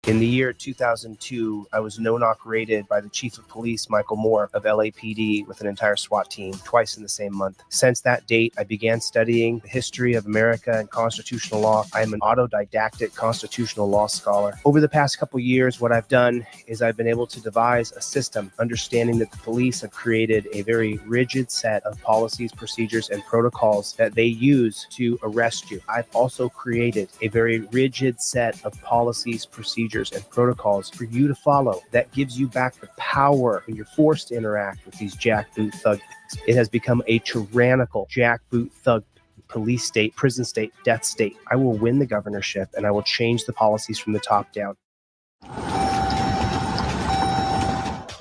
In the year 2002, I was no-knock raided by the chief of police, Michael Moore, of LAPD with an entire SWAT team twice in the same month. Since that date, I began studying the history of America and constitutional law. I am an autodidactic constitutional law scholar. Over the past couple years, what I've done is I've been able to devise a system, understanding that the police have created a very rigid set of policies, procedures, and protocols that they use to arrest you. I've also created a very rigid set of policies, procedures, and protocols for you to follow that gives you back the power when you're forced to interact with these jackboot thugs. It has become a tyrannical jackboot thug police state, prison state, death state. I will win the governorship and I will change the policies from the top down.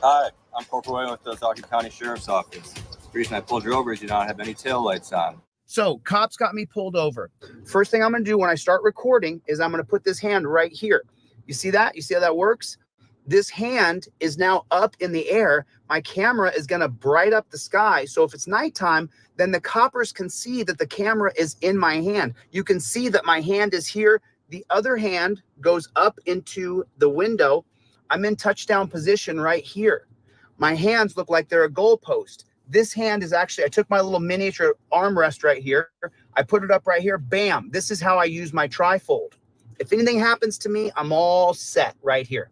Hi, I'm Corporal William with the Philadelphia County Sheriff's Office. The reason I pulled you over is you don't have any taillights on. So cops got me pulled over. First thing I'm going to do when I start recording is I'm going to put this hand right here. You see that? You see how that works? This hand is now up in the air. My camera is going to bright up the sky. So if it's nighttime, then the coppers can see that the camera is in my hand. You can see that my hand is here. The other hand goes up into the window. I'm in touchdown position right here. My hands look like they're a goalpost. This hand is actually, I took my little miniature armrest right here. I put it up right here. Bam. This is how I use my trifold. If anything happens to me, I'm all set right here.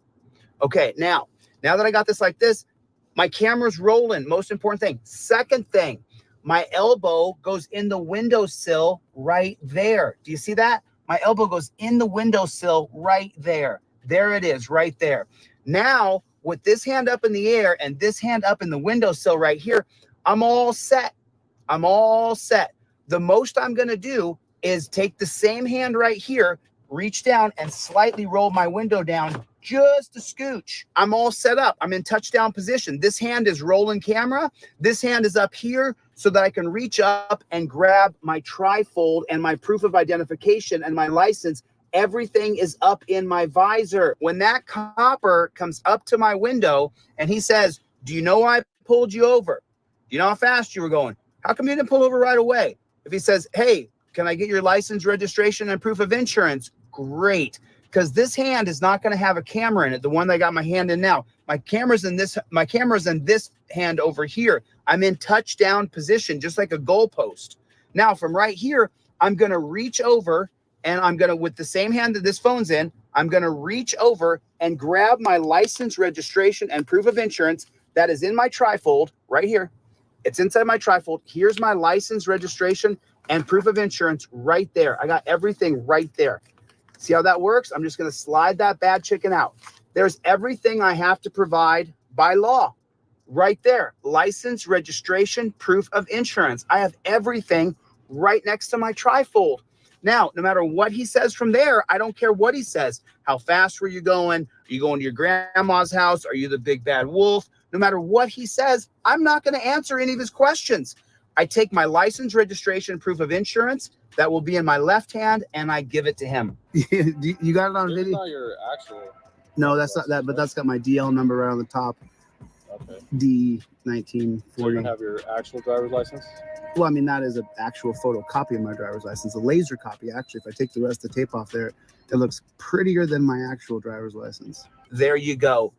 Okay, now that I got this like this, my camera's rolling. Most important thing. Second thing, my elbow goes in the windowsill right there. Do you see that? My elbow goes in the windowsill right there. There it is, right there. Now, with this hand up in the air and this hand up in the windowsill right here, I'm all set. I'm all set. The most I'm going to do is take the same hand right here, reach down and slightly roll my window down just a scooch. I'm all set up. I'm in touchdown position. This hand is rolling camera. This hand is up here so that I can reach up and grab my trifold and my proof of identification and my license. Everything is up in my visor. When that copper comes up to my window and he says, "Do you know why I pulled you over? Do you know how fast you were going? How come you didn't pull over right away?" If he says, "Hey, can I get your license, registration, and proof of insurance?" Great, because this hand is not going to have a camera in it. The one that I got my hand in now, my camera's in this hand over here. I'm in touchdown position, just like a goalpost. Now from right here, I'm going to reach over and I'm going to, with the same hand that this phone's in, I'm going to reach over and grab my license, registration, and proof of insurance that is in my trifold right here. It's inside my trifold. Here's my license, registration, and proof of insurance right there. I got everything right there. See how that works? I'm just going to slide that bad chicken out. There's everything I have to provide by law right there. License, registration, proof of insurance. I have everything right next to my trifold. Now, no matter what he says from there, I don't care what he says. How fast were you going? Are you going to your grandma's house? Are you the big bad wolf? No matter what he says, I'm not going to answer any of his questions. I take my license, registration, proof of insurance that will be in my left hand, and I give it to him. You got it on video? Not your actual. No, that's not that, but that's got my DL number right on the top. Okay. D1940. So you have your actual driver's license? Well, I mean, that is an actual photocopy of my driver's license, a laser copy. Actually, if I take the rest of the tape off there, it looks prettier than my actual driver's license. There you go.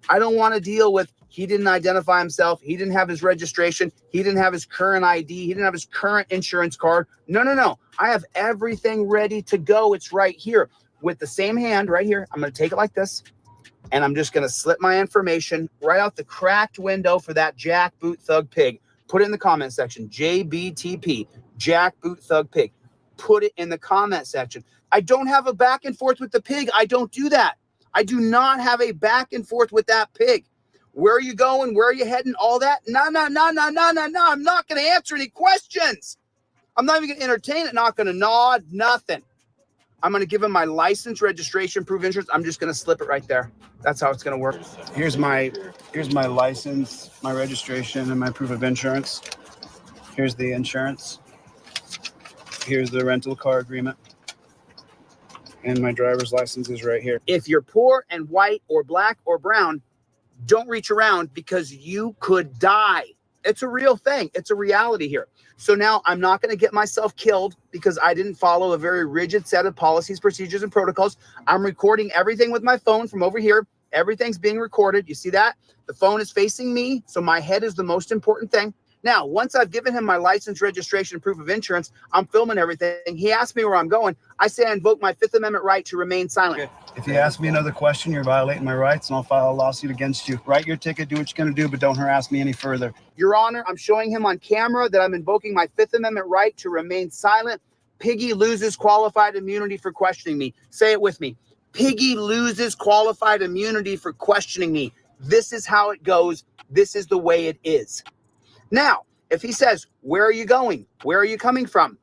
I don't want to deal with he didn't identify himself. He didn't have his registration. He didn't have his current ID. He didn't have his current insurance card. No. I have everything ready to go. It's right here with the same hand right here. I'm going to take it like this, and I'm just going to slip my information right out the cracked window for that jackboot thug pig. Put it in the comment section. JBTP, jackboot thug pig. Put it in the comment section. I don't have a back and forth with the pig. I don't do that. I do not have a back and forth with that pig. Where are you going? Where are you heading? All that? No. I'm not going to answer any questions. I'm not even going to entertain it. Not going to nod. Nothing. I'm going to give him my license, registration, proof of insurance. I'm just going to slip it right there. That's how it's going to work. Here's my license, my registration, and my proof of insurance. Here's the insurance. Here's the rental car agreement. And my driver's license is right here. If you're poor and white or black or brown, don't reach around because you could die. It's a real thing. It's a reality here. So now I'm not going to get myself killed because I didn't follow a very rigid set of policies, procedures, and protocols. I'm recording everything with my phone from over here. Everything's being recorded. You see that? The phone is facing me, so my head is the most important thing. Now, once I've given him my license, registration, proof of insurance, I'm filming everything. He asked me where I'm going. I say I invoke my Fifth Amendment right to remain silent. Okay. If you ask me another question, you're violating my rights, and I'll file a lawsuit against you. Write your ticket, do what you're going to do, but don't harass me any further. Your Honor, I'm showing him on camera that I'm invoking my Fifth Amendment right to remain silent. Piggy loses qualified immunity for questioning me. Say it with me. Piggy loses qualified immunity for questioning me. This is how it goes. This is the way it is. Now, if he says, where are you going? Where are you coming from?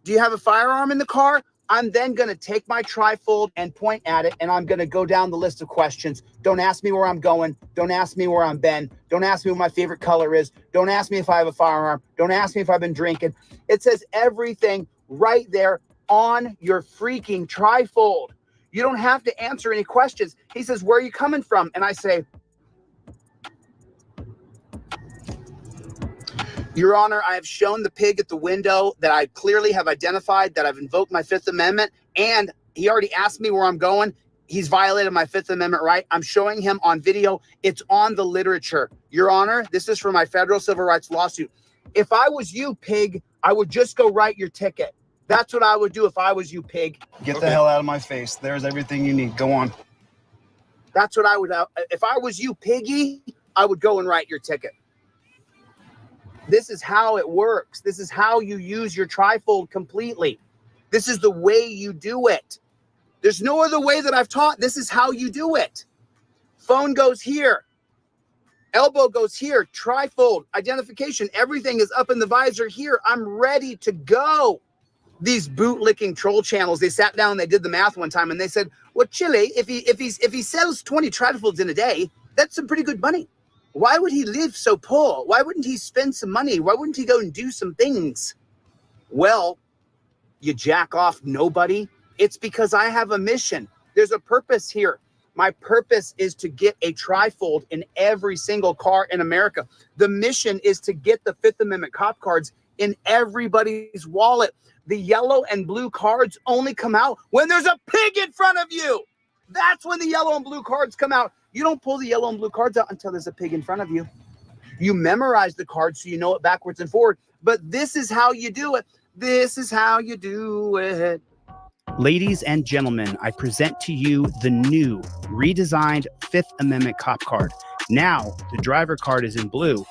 Do you have a firearm in the car? I'm then going to take my trifold and point at it, and I'm going to go down the list of questions. Don't ask me where I'm going. Don't ask me where I'm been. Don't ask me what my favorite color is. Don't ask me if I have a firearm. Don't ask me if I've been drinking. It says everything right there on your freaking trifold. You don't have to answer any questions. He says, where are you coming from? And I say, Your Honor, I have shown the pig at the window that I clearly have identified that I've invoked my Fifth Amendment, and he already asked me where I'm going. He's violated my Fifth Amendment right. I'm showing him on video. It's on the literature. Your Honor, this is for my federal civil rights lawsuit. If I was you, pig, I would just go write your ticket. That's what I would do if I was you, pig. Get the hell out of my face. There's everything you need. Go on. That's what I would. If I was you, piggy, I would go and write your ticket. This is how it works. This is how you use your trifold completely. This is the way you do it. There's no other way that I've taught. This is how you do it. Phone goes here. Elbow goes here. Trifold, identification, everything is up in the visor here. I'm ready to go. These bootlicking troll channels, they sat down and they did the math one time and they said, well, Chille, if he sells 20 trifolds in a day, that's some pretty good money. Why would he live so poor? Why wouldn't he spend some money? Why wouldn't he go and do some things? Well, you jack off nobody. It's because I have a mission. There's a purpose here. My purpose is to get a trifold in every single car in America. The mission is to get the Fifth Amendment cop cards in everybody's wallet. The yellow and blue cards only come out when there's a pig in front of you. That's when the yellow and blue cards come out. You don't pull the yellow and blue cards out until there's a pig in front of you. You memorize the cards so you know it backwards and forward. But this is how you do it. This is how you do it. Ladies and gentlemen, I present to you the new redesigned Fifth Amendment cop card. Now, the driver card is in blue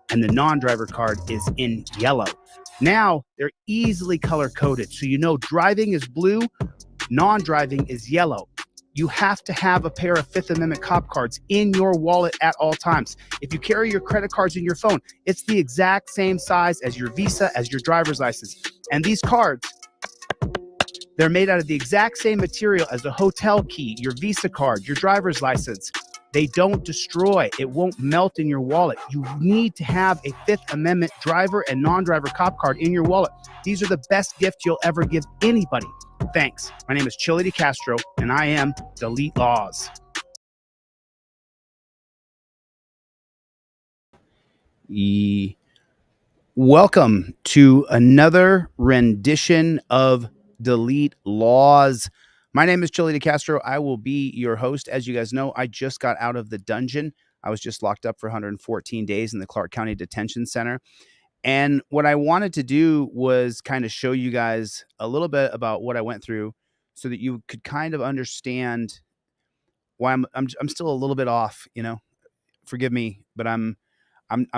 and the non-driver card is in yellow. Now, they're easily color-coded, so you know driving is blue, non-driving is yellow. You have to have a pair of Fifth Amendment cop cards in your wallet at all times. If you carry your credit cards in your phone, it's the exact same size as your Visa, as your driver's license. And these cards, they're made out of the exact same material as a hotel key, your Visa card, your driver's license. They don't destroy. It won't melt in your wallet. You need to have a Fifth Amendment driver and non-driver cop card in your wallet. These are the best gift you'll ever give anybody. Thanks. My name is ChilleDeCastro, and I am Delete Laws. Welcome to another rendition of Delete Laws. My name is ChilleDeCastro. I will be your host. As you guys know, I just got out of the dungeon. I was just locked up for 114 days in the Clark County Detention Center. And what I wanted to do was kind of show you guys a little bit about what I went through so that you could kind of understand why I'm still a little bit off, you know. Forgive me, but I'm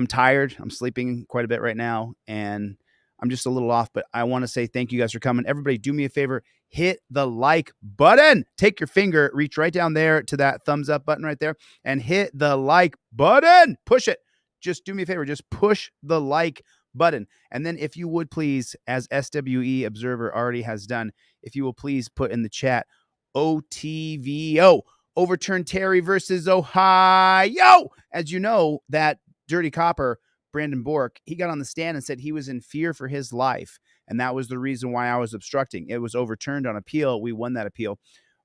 tired. I'm sleeping quite a bit right now and I'm just a little off, but I want to say thank you guys for coming. Everybody do me a favor, hit the like button. Take your finger, reach right down there to that thumbs up button right there and hit the like button. Push it. Just do me a favor. Just push the like button. And then if you would please, as SWE Observer already has done, if you will please put in the chat, OTVO, overturn Terry versus Ohio. As you know, that dirty copper, Brandon Bork, he got on the stand and said he was in fear for his life. And that was the reason why I was obstructing. It was overturned on appeal. We won that appeal.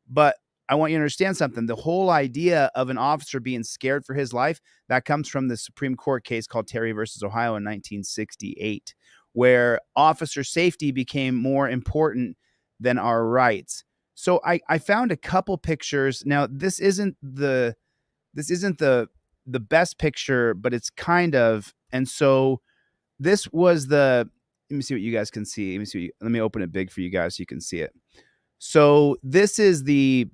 But I want you to understand something. The whole idea of an officer being scared for his life, that comes from the Supreme Court case called Terry versus Ohio in 1968, where officer safety became more important than our rights. So I found a couple pictures. Now, this isn't the best picture, but it's kind of. And so this was let me see what you guys can see. Let me open it big for you guys so you can see it. So this is the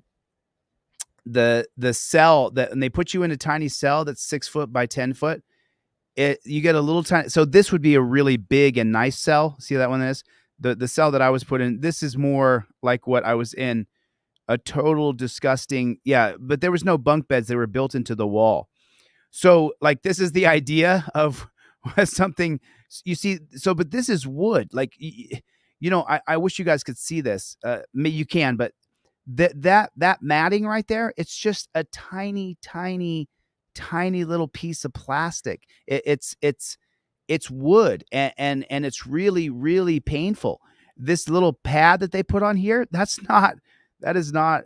cell and they put you in a tiny cell that's 6 foot by 10 foot. You get a little tiny. So this would be a really big and nice cell. See that one is the cell that I was put in. This is more like what I was in. A total disgusting. Yeah. But there was no bunk beds. They were built into the wall. So like, this is the idea of something you see. So, but this is wood. Like, I wish you guys could see this. You can, but that matting right there, it's just a tiny little piece of plastic. It's wood, and it's really, really painful. This little pad that they put on here, that is not.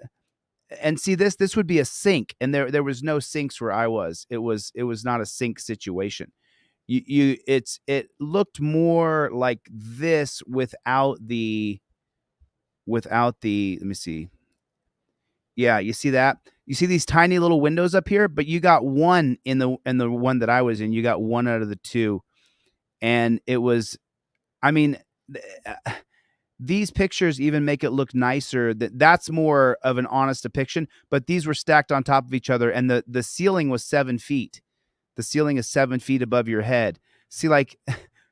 And see, this would be a sink, and there was no sinks where I was. It was not a sink situation. It looked more like this without the let me see. Yeah, you see that? You see these tiny little windows up here, but you got one in the one that I was in. You got one out of the two. And it was, I mean, these pictures even make it look nicer. That's more of an honest depiction, but these were stacked on top of each other, and the ceiling was 7 feet. The ceiling is 7 feet above your head. See, like,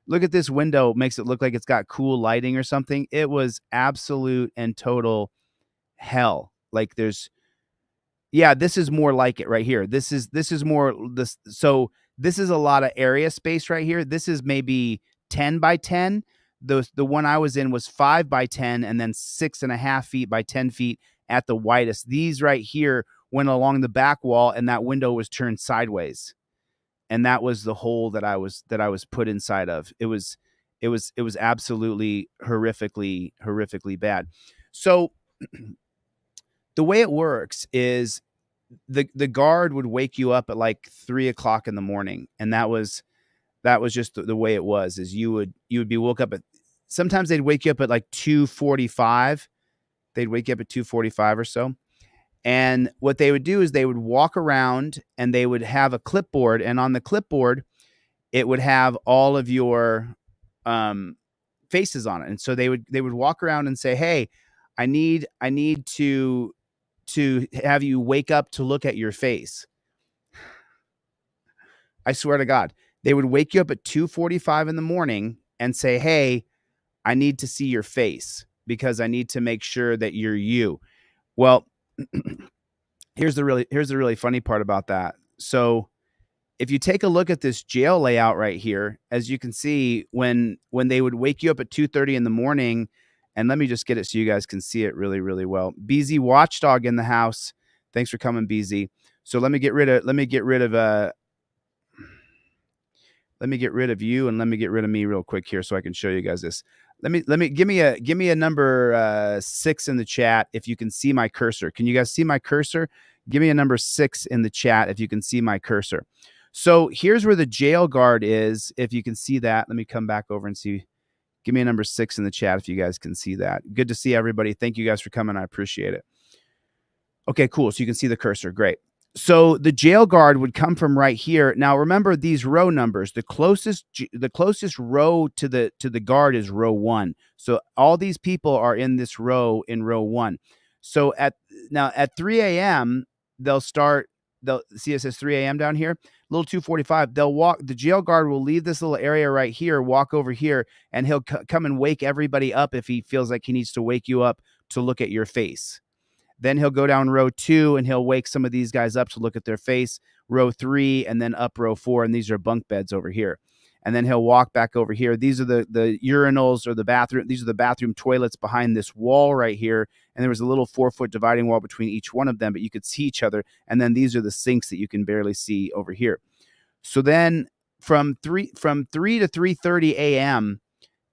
look at this window. Makes it look like it's got cool lighting or something. It was absolute and total hell. Like this is more like it right here. This is more this. So this is a lot of area space right here. This is maybe 10 by 10. The one I was in was 5 by 10, and then 6.5 feet by 10 feet at the widest. These right here went along the back wall, and that window was turned sideways. And that was the hole that I was put inside of. It was absolutely horrifically bad. So the way it works is the guard would wake you up at like 3 o'clock in the morning. And that was just the way it was, is you would be woke up at, sometimes they'd wake you up at like 2:45. They'd wake you up at 2:45 or so. And what they would do is they would walk around, and they would have a clipboard, and on the clipboard, it would have all of your faces on it. And so they would walk around and say, "Hey, I need to have you wake up to look at your face." I swear to God, they would wake you up at 2:45 in the morning and say, "Hey, I need to see your face because I need to make sure that you're you." Well, here's the really funny part about that. So if you take a look at this jail layout right here, as you can see, when they would wake you up at 2:30 in the morning, and let me just get it so you guys can see it really, really well. BZ Watchdog in the house. Thanks for coming, BZ. So let me get rid of you, and let me get rid of me real quick here so I can show you guys this. Give me a number 6 in the chat if you can see my cursor. Can you guys see my cursor? Give me a number 6 in the chat if you can see my cursor. So here's where the jail guard is. If you can see that, let me come back over and see. Give me a number 6 in the chat if you guys can see that. Good to see everybody. Thank you guys for coming. I appreciate it. Okay, cool. So you can see the cursor. Great. So the jail guard would come from right here. Now remember these row numbers. The closest row to the guard is row 1. So all these people are in this row in row 1. So at 3 a.m. they'll see it says 3 a.m. down here. Little 2:45. The jail guard will leave this little area right here, walk over here, and he'll come and wake everybody up if he feels like he needs to wake you up to look at your face. Then he'll go down row 2 and he'll wake some of these guys up to look at their face, row 3, and then up row 4. And these are bunk beds over here. And then he'll walk back over here. These are the urinals or the bathroom. These are the bathroom toilets behind this wall right here. And there was a little 4-foot dividing wall between each one of them, but you could see each other. And then these are the sinks that you can barely see over here. So then from 3 to 3:30 a.m.,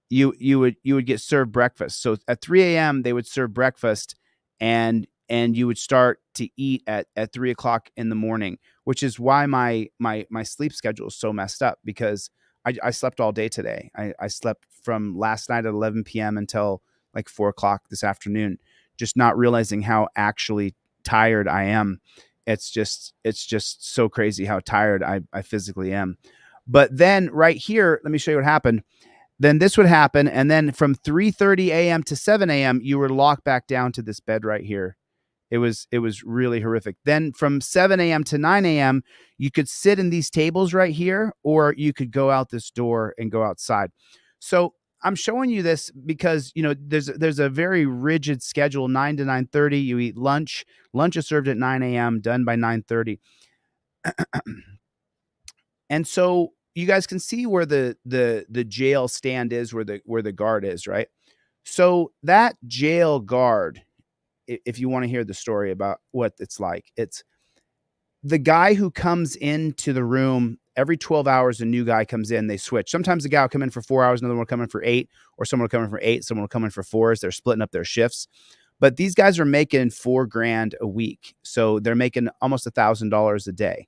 you would get served breakfast. So at 3 a.m. they would serve breakfast, and and you would start to eat at 3:00 in the morning, which is why my sleep schedule is so messed up, because I slept all day today. I slept from last night at 11 p.m. until like 4:00 this afternoon, just not realizing how actually tired I am. It's just so crazy how tired I physically am. But then right here, let me show you what happened. Then this would happen. And then from 3:30 a.m. to 7 a.m., you were locked back down to this bed right here. It was really horrific. Then from 7 a.m. to 9 a.m., you could sit in these tables right here, or you could go out this door and go outside. So I'm showing you this because, you know, there's a very rigid schedule, 9 to 9:30. You eat lunch. Lunch is served at 9 a.m., done by 9:30. And so you guys can see where the jail stand is, where the guard is, right? So that jail guard, if you want to hear the story about what it's like, it's the guy who comes into the room every 12 hours. A new guy comes in, they switch. Sometimes the guy will come in for 4 hours, another one will come in for 8, or someone will come in for 8, someone will come in for 4 as they're splitting up their shifts. But these guys are making $4,000 a week. So they're making almost $1,000 a day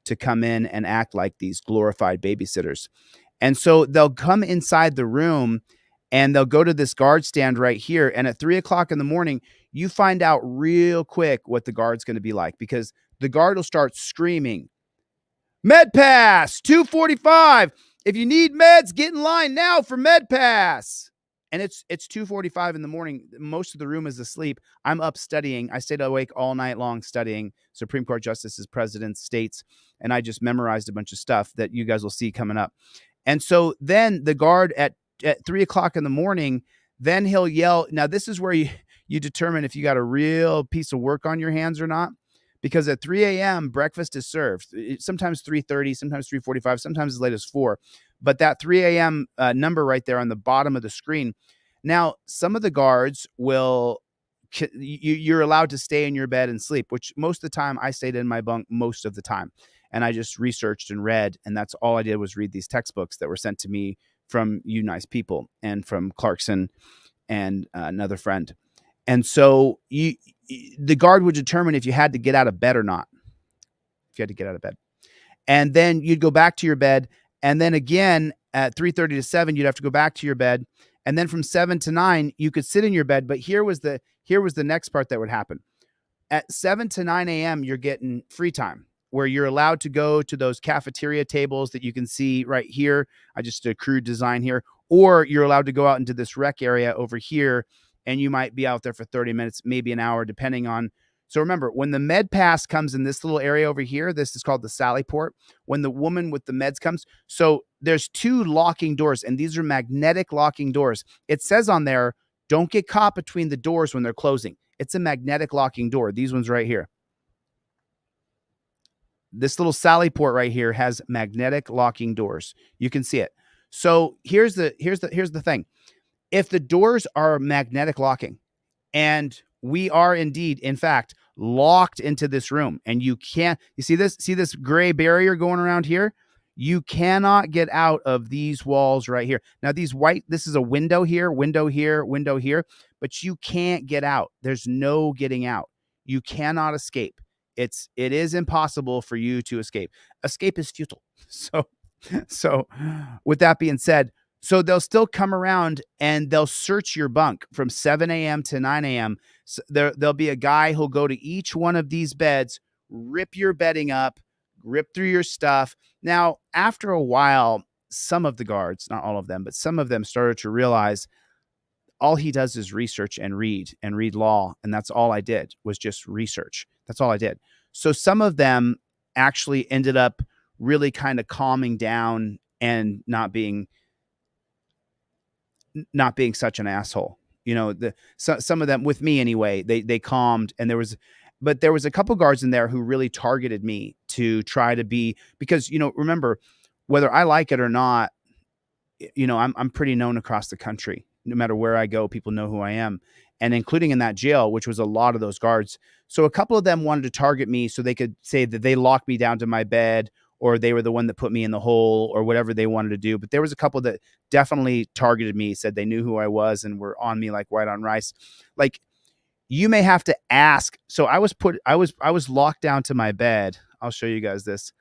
to come in and act like these glorified babysitters. And so they'll come inside the room and they'll go to this guard stand right here. And at 3:00 in the morning, you find out real quick what the guard's going to be like, because the guard will start screaming, "Med Pass 245. If you need meds, get in line now for Med Pass." And it's 2:45 in the morning. Most of the room is asleep. I'm up studying. I stayed awake all night long studying Supreme Court justices, presidents, states, and I just memorized a bunch of stuff that you guys will see coming up. And so then the guard at 3:00 in the morning, then he'll yell. Now this is where you determine if you got a real piece of work on your hands or not, because at 3 a.m. breakfast is served. Sometimes 3:30, sometimes 3:45, sometimes as late as 4. But that 3 a.m. Number right there on the bottom of the screen. Now, some of the guards will, you're allowed to stay in your bed and sleep, which most of the time I stayed in my bunk most of the time. And I just researched and read, and that's all I did was read these textbooks that were sent to me from you nice people and from Clarkson and another friend. And so the guard would determine if you had to get out of bed or not. If you had to get out of bed. And then you'd go back to your bed. And then again, at 3:30 to 7, you'd have to go back to your bed. And then from 7 to 9, you could sit in your bed. But here was the next part that would happen. At 7 to 9 a.m., you're getting free time, where you're allowed to go to those cafeteria tables that you can see right here. I just did a crude design here. Or you're allowed to go out into this rec area over here, and you might be out there for 30 minutes, maybe an hour, depending on. So remember, when the med pass comes in this little area over here, this is called the Sally Port. When the woman with the meds comes, so there's 2 locking doors, and these are magnetic locking doors. It says on there, don't get caught between the doors when they're closing. It's a magnetic locking door. These ones right here. This little Sally Port right here has magnetic locking doors. You can see it. So here's the thing. If the doors are magnetic locking, and we are indeed, in fact, locked into this room, and you see this gray barrier going around here? You cannot get out of these walls right here. Now these white, this is a window here, window here, window here, but you can't get out. There's no getting out. You cannot escape. It is impossible for you to escape. Escape is futile. So with that being said, so they'll still come around and they'll search your bunk from 7 a.m. to 9 a.m. So there'll be a guy who'll go to each one of these beds, rip your bedding up, rip through your stuff. Now, after a while, some of the guards, not all of them, but some of them started to realize all he does is research and read law. And that's all I did, was just research. That's all I did. So some of them actually ended up really kind of calming down and not being such an asshole. You know, some of them, with me anyway, they calmed, and there was a couple guards in there who really targeted me to try to be, because, you know, remember, whether I like it or not, you know, I'm pretty known across the country. No matter where I go, people know who I am, and including in that jail, which was a lot of those guards. So a couple of them wanted to target me so they could say that they locked me down to my bed, or they were the one that put me in the hole, or whatever they wanted to do. But there was a couple that definitely targeted me, said they knew who I was and were on me like white on rice. Like, you may have to ask. So I was locked down to my bed. I'll show you guys this.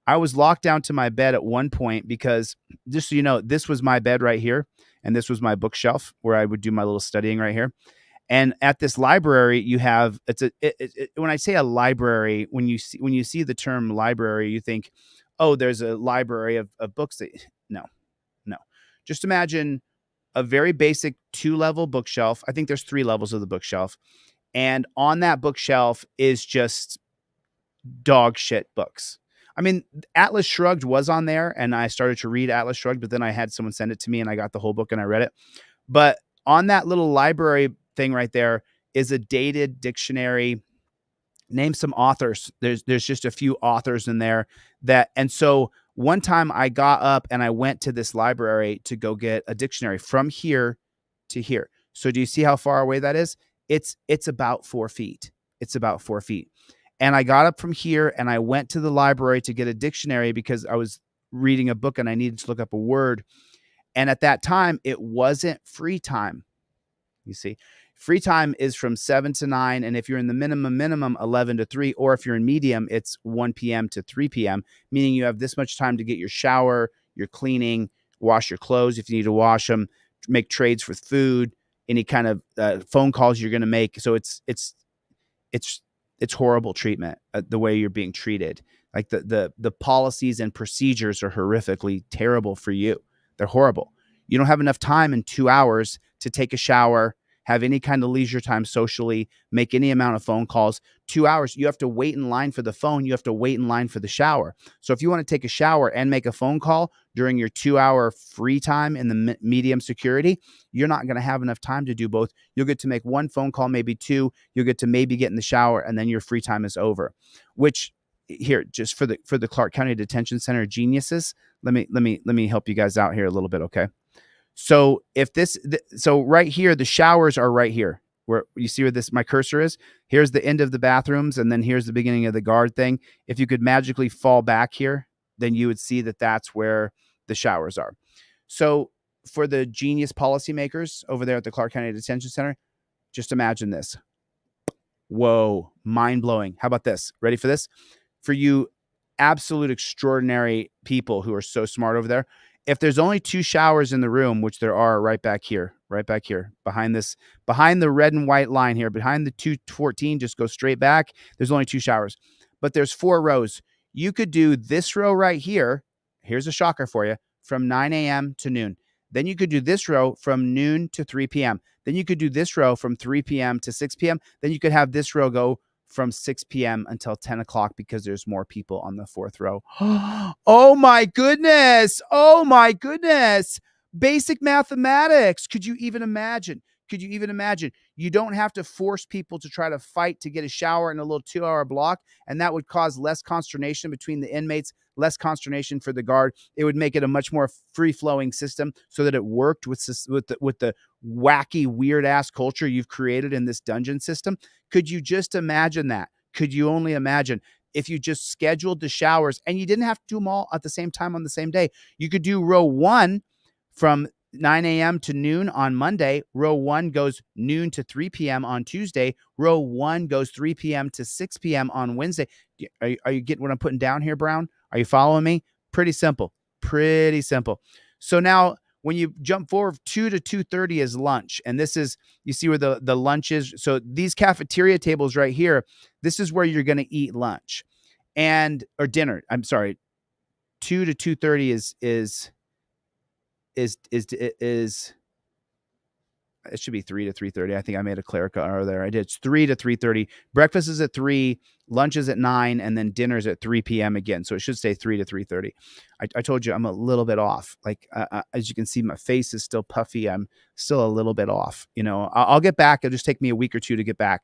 I was locked down to my bed at one point because, just so you know, this was my bed right here, and this was my bookshelf where I would do my little studying right here. And at this library, you have when I say a library, when you see the term library, you think, oh, there's a library of books. No. Just imagine a very basic 2-level bookshelf. I think there's 3 levels of the bookshelf, and on that bookshelf is just dog shit books. I mean, Atlas Shrugged was on there, and I started to read Atlas Shrugged, but then I had someone send it to me, and I got the whole book and I read it. But on that little library thing right there is a dated dictionary. Name some authors. There's just a few authors in there and so one time I got up and I went to this library to go get a dictionary from here to here. So do you see how far away that is? It's about 4 feet. It's about 4 feet. And I got up from here and I went to the library to get a dictionary because I was reading a book and I needed to look up a word. And at that time, it wasn't free time. You see, free time is from 7 to 9. And if you're in the minimum 11 to 3, or if you're in medium, it's 1 p.m. to 3 p.m., meaning you have this much time to get your shower, your cleaning, wash your clothes if you need to wash them, make trades for food, any kind of phone calls you're going to make. So it's horrible treatment, the way you're being treated. Like the policies and procedures are horrifically terrible for you. They're horrible. You don't have enough time in 2 hours to take a shower, have any kind of leisure time socially, make any amount of phone calls. 2 hours, you have to wait in line for the phone. You have to wait in line for the shower. So if you want to take a shower and make a phone call during your 2-hour free time in the medium security, you're not going to have enough time to do both. You'll get to make 1 phone call, maybe 2. You'll get to maybe get in the shower, and then your free time is over. Which, here, just for the Clark County Detention Center geniuses, let me help you guys out here a little bit, okay? So so right here, the showers are right here, where you see where my cursor is. Here's the end of the bathrooms, and then here's the beginning of the guard thing. If you could magically fall back here, then you would see that that's where the showers are. So for the genius policymakers over there at the Clark County Detention Center, just imagine this. Whoa, mind blowing. How about this? Ready for this? For you absolute extraordinary people who are so smart over there, if there's only 2 showers in the room, which there are right back here, behind the red and white line here, behind the 214, just go straight back. There's only 2 showers, but there's 4 rows. You could do this row right here. Here's a shocker for you, from 9 a.m. to noon. Then you could do this row from noon to 3 p.m. Then you could do this row from 3 p.m. to 6 p.m. Then you could have this row go from 6 p.m. until 10 o'clock because there's more people on the 4th row. Oh my goodness. Oh my goodness. Basic mathematics. Could you even imagine? You don't have to force people to try to fight to get a shower in a little 2-hour block, and that would cause less consternation between the inmates, less consternation for the guard. It would make it a much more free-flowing system so that it worked with the wacky, weird-ass culture you've created in this dungeon system. Could you just imagine that? Could you only imagine if you just scheduled the showers and you didn't have to do them all at the same time on the same day? You could do row 1 from 9 a.m. to noon on Monday. Row 1 goes noon to 3 p.m. on Tuesday. Row 1 goes 3 p.m. to 6 p.m. on Wednesday. Are you getting what I'm putting down here, Brown? Are you following me? Pretty simple. So now when you jump forward, 2 to 2:30 is lunch. And this is, you see where the lunch is. So these cafeteria tables right here, this is where you're going to eat lunch or dinner. I'm sorry. 2 to 2:30 is it should be 3 to 3:30. I think I made a clerical error there. I did. It's 3 to 3:30. Breakfast is at 3, lunch is at 9, and then dinner's at 3 p.m. again. So it should stay 3 to 3:30. I told you I'm a little bit off. Like as you can see, my face is still puffy. I'm still a little bit off. You know, I'll get back. It'll just take me a week or 2 to get back.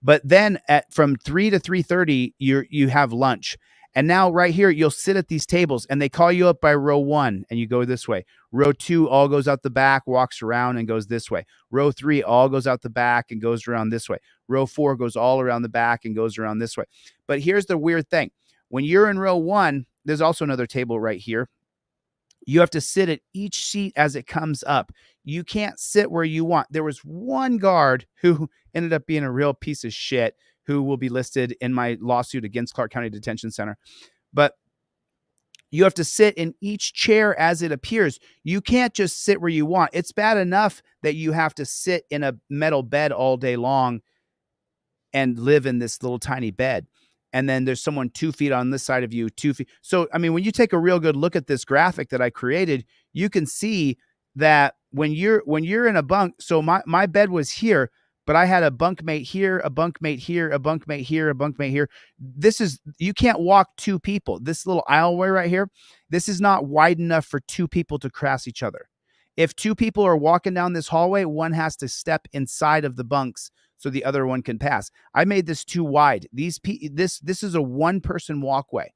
But then from 3 to 3:30, you have lunch. And now right here, you'll sit at these tables and they call you up by row 1 and you go this way. Row 2 all goes out the back, walks around and goes this way. Row 3 all goes out the back and goes around this way. Row 4 goes all around the back and goes around this way. But here's the weird thing. When you're in row 1, there's also another table right here. You have to sit at each seat as it comes up. You can't sit where you want. There was one guard who ended up being a real piece of shit who will be listed in my lawsuit against Clark County Detention Center. But you have to sit in each chair as it appears. You can't just sit where you want. It's bad enough that you have to sit in a metal bed all day long and live in this little tiny bed. And then there's someone 2 feet on this side of you, 2 feet. So, I mean, when you take a real good look at this graphic that I created, you can see that when you're in a bunk, so my bed was here, but I had a bunkmate here, a bunkmate here, a bunkmate here, a bunkmate here. You can't walk 2 people. This little aisleway right here, this is not wide enough for 2 people to cross each other. If 2 people are walking down this hallway, one has to step inside of the bunks so the other one can pass. I made this too wide. This is a 1-person walkway.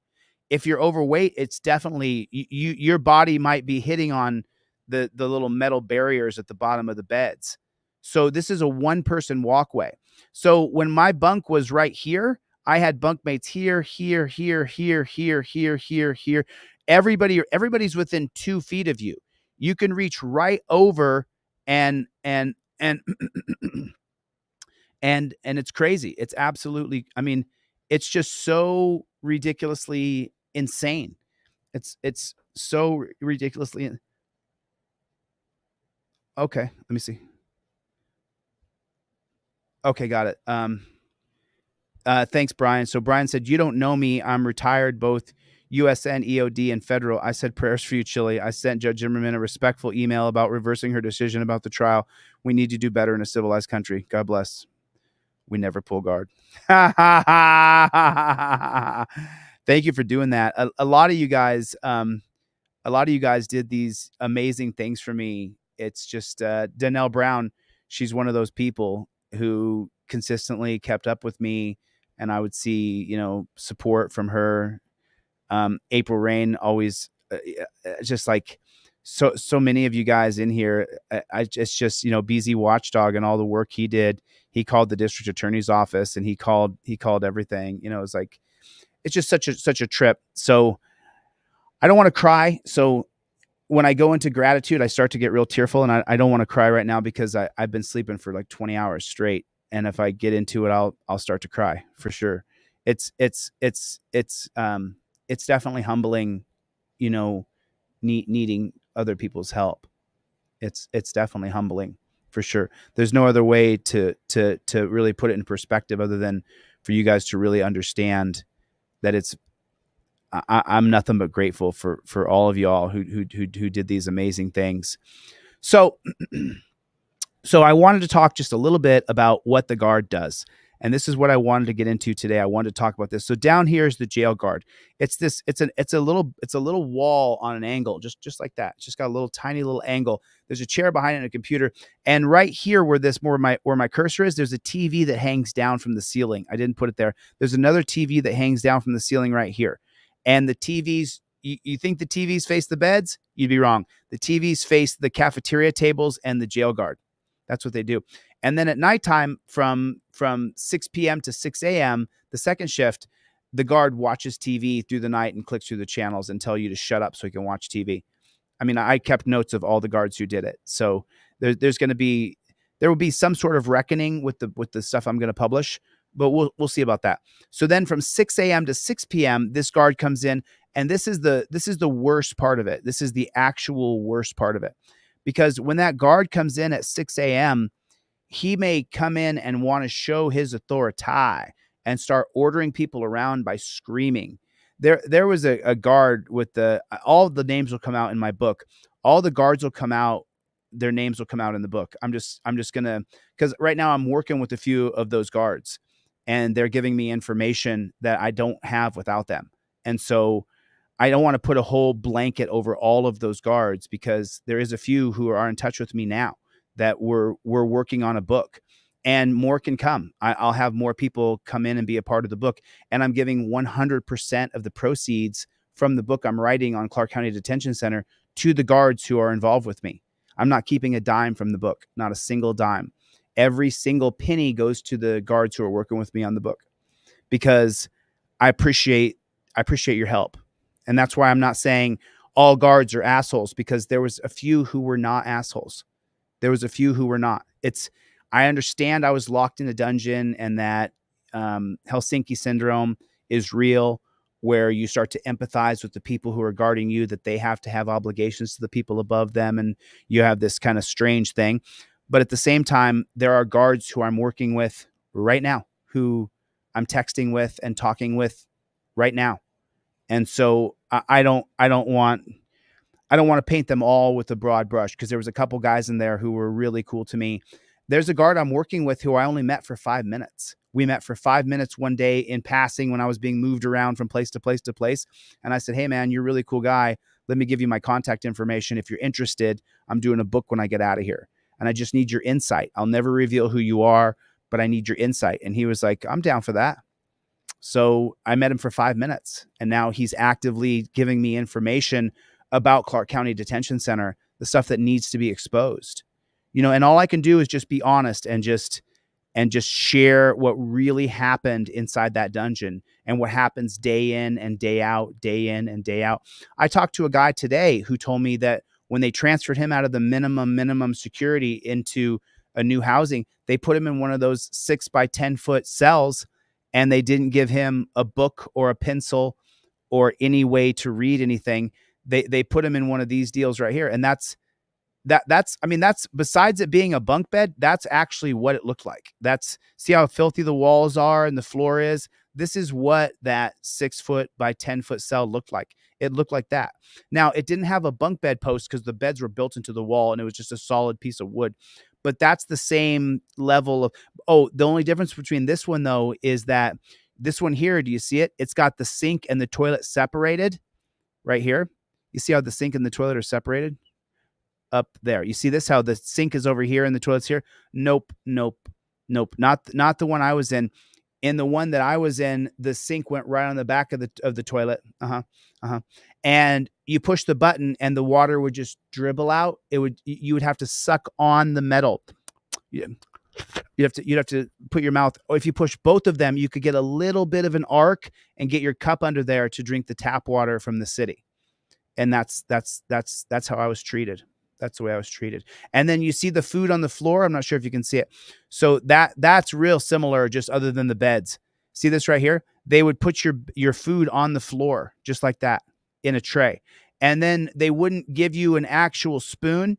If you're overweight, it's definitely your body might be hitting on the little metal barriers at the bottom of the beds. So this is a 1-person walkway. So when my bunk was right here, I had bunkmates here, here, here, here, here, here, here, here. Everybody's within 2 feet of you. You can reach right over and and it's crazy. It's absolutely, I mean, it's just so ridiculously insane. It's so ridiculously. Okay, let me see. Okay, got it. Thanks, Brian. So Brian said, "You don't know me. I'm retired, both USN, EOD, and federal. I said prayers for you, Chille. I sent Judge Zimmerman a respectful email about reversing her decision about the trial. We need to do better in a civilized country. God bless. We never pull guard." Thank you for doing that. A lot of you guys did these amazing things for me. It's just Danelle Brown. She's one of those people who consistently kept up with me, and I would see, support from her. April Rain always, just like so many of you guys in here. It's just, BZ Watchdog and all the work he did. He called the district attorney's office and he called everything. It's like, it's just such a trip. So I don't want to cry. So when I go into gratitude, I start to get real tearful, and I don't want to cry right now because I've been sleeping for like 20 hours straight. And if I get into it, I'll start to cry for sure. It's definitely humbling, needing other people's help. It's definitely humbling for sure. There's no other way to really put it in perspective other than for you guys to really understand that I'm nothing but grateful for all of y'all who did these amazing things. So I wanted to talk just a little bit about what the guard does. And this is what I wanted to get into today. I wanted to talk about this. So down here is the jail guard. It's a little wall on an angle, just like that. It's just got a little tiny little angle. There's a chair behind it and a computer. And right here where my cursor is, there's a TV that hangs down from the ceiling. I didn't put it there. There's another TV that hangs down from the ceiling right here. And the TVs, you think the TVs face the beds? You'd be wrong. The TVs face the cafeteria tables and the jail guard. That's what they do. And then at nighttime from 6 p.m. to 6 a.m., the second shift, the guard watches TV through the night and clicks through the channels and tell you to shut up so you can watch TV. I mean, I kept notes of all the guards who did it. So there will be some sort of reckoning with the stuff I'm going to publish, but we'll see about that. So then from 6 a.m. to 6 p.m., this guard comes in, and this is the worst part of it. This is the actual worst part of it. Because when that guard comes in at 6 a.m., he may come in and want to show his authority and start ordering people around by screaming. There was a guard with all the names will come out in my book. All the guards will come out. Their names will come out in the book. I'm just gonna, because right now I'm working with a few of those guards, and they're giving me information that I don't have without them. And so I don't want to put a whole blanket over all of those guards, because there is a few who are in touch with me now that we're working on a book, and more can come. I'll have more people come in and be a part of the book. And I'm giving 100% of the proceeds from the book I'm writing on Clark County Detention Center to the guards who are involved with me. I'm not keeping a dime from the book, not a single dime. Every single penny goes to the guards who are working with me on the book, because I appreciate your help. And that's why I'm not saying all guards are assholes, because there was a few who were not assholes. There was a few who were not. I understand I was locked in a dungeon, and that Helsinki syndrome is real, where you start to empathize with the people who are guarding you, that they have to have obligations to the people above them. And you have this kind of strange thing. But at the same time, there are guards who I'm working with right now, who I'm texting with and talking with right now. And so I don't want to paint them all with a broad brush, because there was a couple guys in there who were really cool to me. There's a guard I'm working with who I only met for 5 minutes. We met for 5 minutes one day in passing when I was being moved around from place to place to place. And I said, hey man, you're a really cool guy. Let me give you my contact information. If you're interested, I'm doing a book when I get out of here, and I just need your insight. I'll never reveal who you are, but I need your insight. And he was like, I'm down for that. So I met him for 5 minutes, and now he's actively giving me information about Clark County Detention Center, the stuff that needs to be exposed, and all I can do is just be honest and just share what really happened inside that dungeon, and what happens day in and day out, day in and day out. I talked to a guy today who told me that when they transferred him out of the minimum security into a new housing, they put him in one of those 6 by 10 foot cells, and they didn't give him a book or a pencil or any way to read anything. They put him in one of these deals right here. And that's besides it being a bunk bed, that's actually what it looked like. See how filthy the walls are and the floor is. This is what that 6 foot by 10 foot cell looked like. It looked like that. Now, it didn't have a bunk bed post because the beds were built into the wall, and it was just a solid piece of wood. But that's the same level of, the only difference between this one though is that this one here, do you see it? It's got the sink and the toilet separated right here. You see how the sink and the toilet are separated up there? You see this, how the sink is over here and the toilet's here? Nope. Not the one I was in. In the one that I was in, the sink went right on the back of the toilet. And you push the button and the water would just dribble out. You would have to suck on the metal. You'd have to put your mouth, or if you push both of them, you could get a little bit of an arc and get your cup under there to drink the tap water from the city. And that's how I was treated. That's the way I was treated. And then you see the food on the floor. I'm not sure if you can see it. So that's real similar, just other than the beds. See this right here? They would put your food on the floor just like that in a tray. And then they wouldn't give you an actual spoon.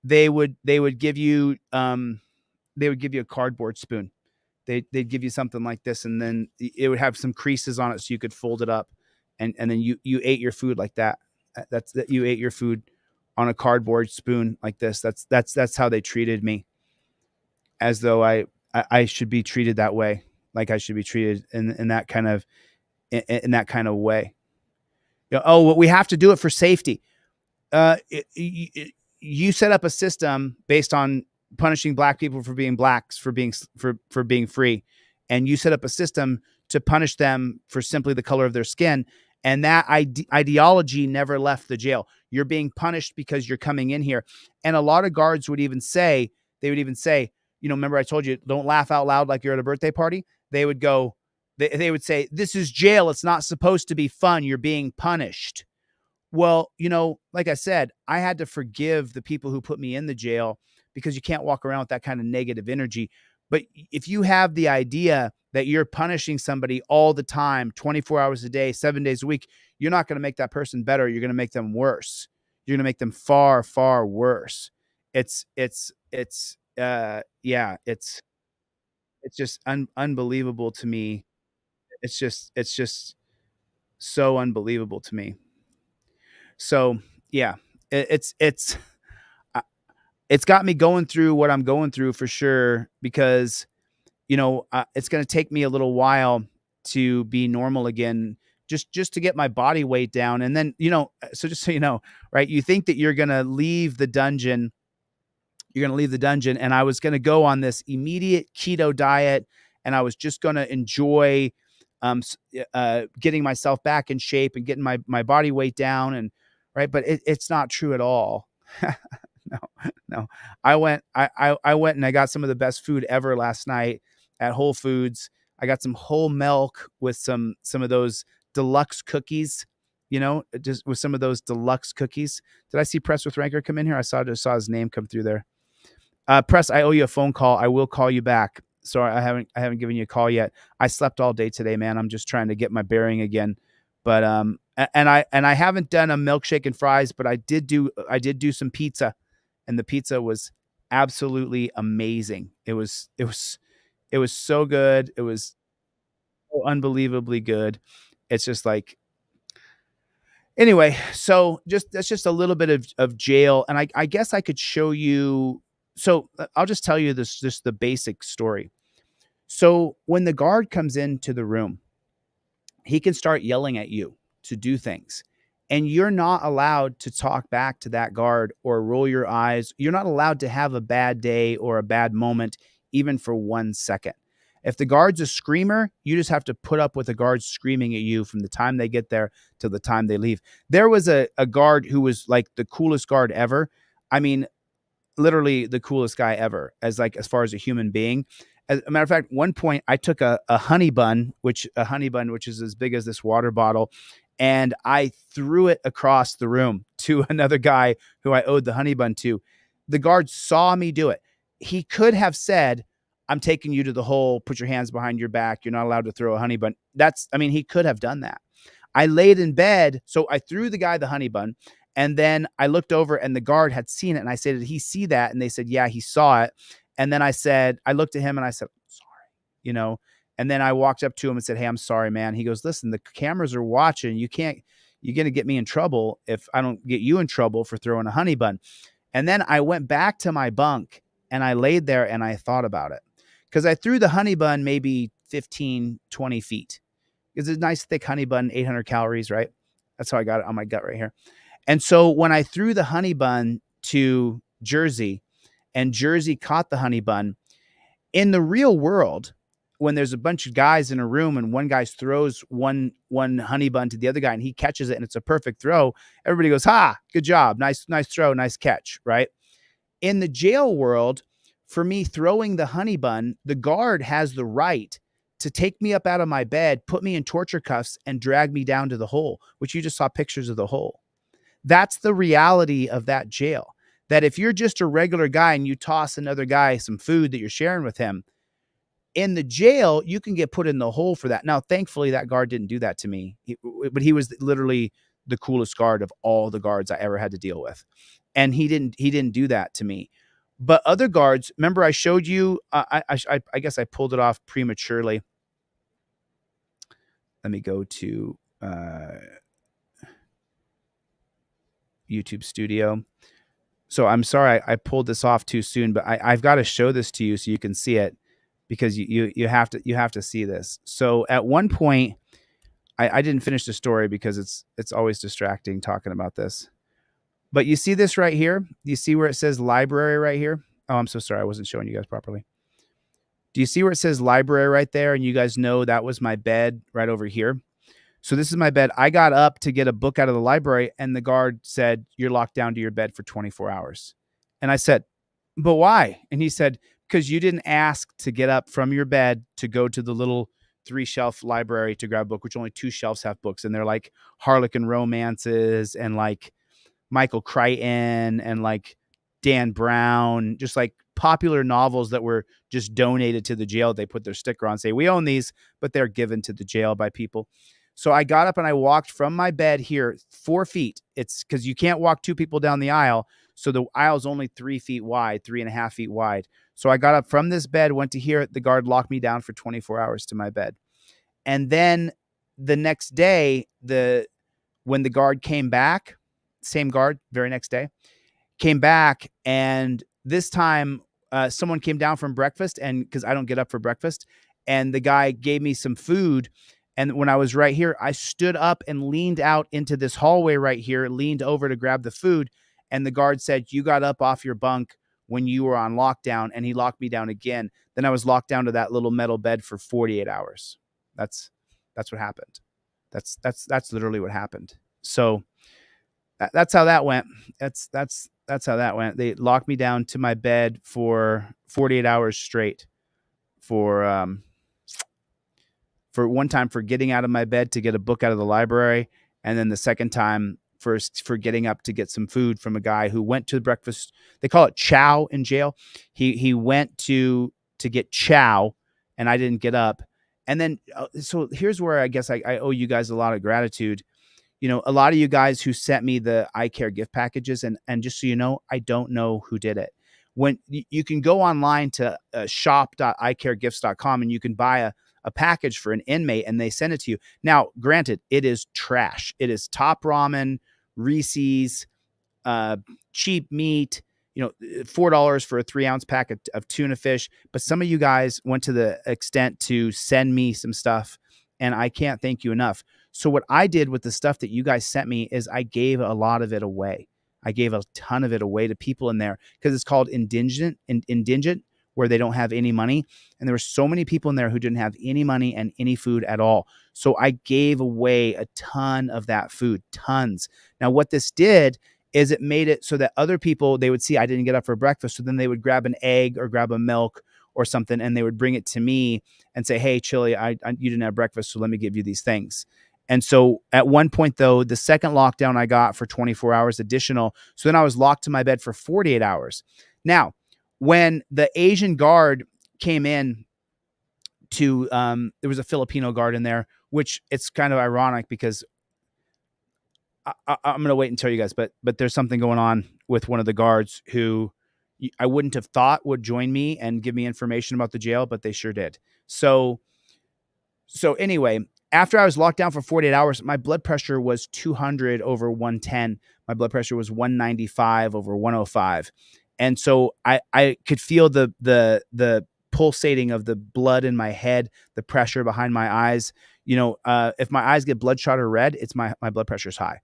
They would give you a cardboard spoon. They'd give you something like this, and then it would have some creases on it so you could fold it up, and then you ate your food like that. You ate your food on a cardboard spoon like this. That's how they treated me, as though I should be treated that way, like I should be treated in that kind of way. Well, we have to do it for safety. You set up a system based on punishing black people for being blacks, for being free, and you set up a system to punish them for simply the color of their skin. And that ideology never left the jail. You're being punished because you're coming in here. And a lot of guards would even say, remember I told you, don't laugh out loud like you're at a birthday party. They would go, they would say, this is jail. It's not supposed to be fun. You're being punished. Well, like I said, I had to forgive the people who put me in the jail, because you can't walk around with that kind of negative energy. But if you have the idea that you're punishing somebody all the time, 24 hours a day, 7 days a week, you're not going to make that person better. You're going to make them worse. You're going to make them far, far worse. It's just unbelievable to me. It's just so unbelievable to me. So yeah, it's got me going through what I'm going through for sure, because it's going to take me a little while to be normal again, just to get my body weight down. And then, so just so you know, right, you think that you're going to leave the dungeon. And I was going to go on this immediate keto diet, and I was just going to enjoy getting myself back in shape and getting my body weight down, and right. But it's not true at all. No. I went and I got some of the best food ever last night at Whole Foods. I got some whole milk with some of those deluxe cookies, you know, just with some of those deluxe cookies. Did I see Press with Ranker come in here? I just saw his name come through there. Press, I owe you a phone call. I will call you back. Sorry, I haven't given you a call yet. I slept all day today, man. I'm just trying to get my bearing again. But and I haven't done a milkshake and fries, but I did do some pizza, and the pizza was absolutely amazing. It was so good. It was so unbelievably good. It's just like, anyway, so that's just a little bit of jail. And I guess I could show you. So I'll just tell you this, just the basic story. So when the guard comes into the room, he can start yelling at you to do things. And you're not allowed to talk back to that guard or roll your eyes. You're not allowed to have a bad day or a bad moment, even for 1 second. If the guard's a screamer, you just have to put up with the guard screaming at you from the time they get there till the time they leave. There was a guard who was like the coolest guard ever. I mean, literally the coolest guy ever, as far as a human being. As a matter of fact, one point I took a honey bun, which is as big as this water bottle, and I threw it across the room to another guy who I owed the honey bun to. The guard saw me do it. He could have said, "I'm taking you to the hole. Put your hands behind your back. You're not allowed to throw a honey bun." He could have done that. I laid in bed, so I threw the guy the honey bun, and then I looked over and the guard had seen it, and I said, "Did he see that?" And they said, "Yeah, he saw it." And then I looked at him and I said, "Sorry," and then I walked up to him and said, "Hey, I'm sorry, man." He goes, "Listen, the cameras are watching. You're going to get me in trouble if I don't get you in trouble for throwing a honey bun." And then I went back to my bunk and I laid there and I thought about it, because I threw the honey bun maybe 15, 20 feet. It's a nice thick honey bun, 800 calories, right? That's how I got it on my gut right here. And so when I threw the honey bun to Jersey, and Jersey caught the honey bun, in the real world, when there's a bunch of guys in a room and one guy throws one honey bun to the other guy and he catches it and it's a perfect throw, everybody goes, "Ha, good job. Nice throw, nice catch," right? In the jail world, for me throwing the honey bun, the guard has the right to take me up out of my bed, put me in torture cuffs, and drag me down to the hole, which you just saw pictures of the hole. That's the reality of that jail. That if you're just a regular guy and you toss another guy some food that you're sharing with him, in the jail, you can get put in the hole for that. Now, thankfully, that guard didn't do that to me, but he was literally the coolest guard of all the guards I ever had to deal with. And he didn't do that to me. But other guards, remember I showed you, I guess I pulled it off prematurely. Let me go to YouTube Studio. So I'm sorry I pulled this off too soon, but I've got to show this to you so you can see it, because you have to see this. So at one point, I didn't finish the story because it's always distracting talking about this. But you see this right here? You see where it says library right here? Oh, I'm so sorry. I wasn't showing you guys properly. Do you see where it says library right there? And you guys know that was my bed right over here. So this is my bed. I got up to get a book out of the library, and the guard said, "You're locked down to your bed for 24 hours. And I said, "But why?" And he said, "Because you didn't ask to get up from your bed to go to the little 3-shelf library to grab a book," which only 2 shelves have books. And they're like Harlequin romances and like Michael Crichton and like Dan Brown, just like popular novels that were just donated to the jail. They put their sticker on, say, "We own these," but they're given to the jail by people. So I got up and I walked from my bed here 4 feet. It's because you can't walk 2 people down the aisle. So the aisle's only 3 feet wide, 3.5 feet wide. So I got up from this bed, went to here. The guard locked me down for 24 hours to my bed. And then the next day, when the guard came back, same guard, very next day, came back. And this time someone came down from breakfast, and because I don't get up for breakfast, and the guy gave me some food. And when I was right here, I stood up and leaned out into this hallway right here, leaned over to grab the food. And the guard said, "You got up off your bunk when you were on lockdown," and he locked me down again. Then I was locked down to that little metal bed for 48 hours. That's what happened. That's literally what happened. So that's how that went. That's how that went. They locked me down to my bed for 48 hours straight for one time for getting out of my bed to get a book out of the library, And then the second time for getting up to get some food from a guy who went to the breakfast. They call it chow in jail. He went to get chow, and I didn't get up. And then, so here's where I guess I owe you guys a lot of gratitude. You know, a lot of you guys who sent me the eye care gift packages, and just so you know, I don't know who did it. When you can go online to shop.eyecaregifts.com and you can buy a package for an inmate and they send it to you. Now, granted, it is trash. It is Top Ramen, Reese's, cheap meat, you know, $4 for a 3-ounce pack of tuna fish. But some of you guys went to the extent to send me some stuff, and I can't thank you enough. So what I did with the stuff that you guys sent me is I gave a lot of it away. I gave a ton of it away to people in there because it's called indigent, where they don't have any money. And there were so many people in there who didn't have any money and any food at all. So I gave away a ton of that food, tons. Now, what this did is it made it so that other people, they would see I didn't get up for breakfast. So then they would grab an egg or grab a milk or something, and they would bring it to me and say, hey, Chille, you didn't have breakfast, so let me give you these things. And so at one point, though, the second lockdown I got for 24 hours additional. So then I was locked to my bed for 48 hours. Now, when the Asian guard came in to, there was a Filipino guard in there, which it's kind of ironic because I'm going to wait and tell you guys, but there's something going on with one of the guards who I wouldn't have thought would join me and give me information about the jail, but they sure did. So anyway, after I was locked down for 48 hours, my blood pressure was 200 over 110. My blood pressure was 195 over 105. And so I could feel the pulsating of the blood in my head, the pressure behind my eyes. You know, if my eyes get bloodshot or red, it's my blood pressure is high.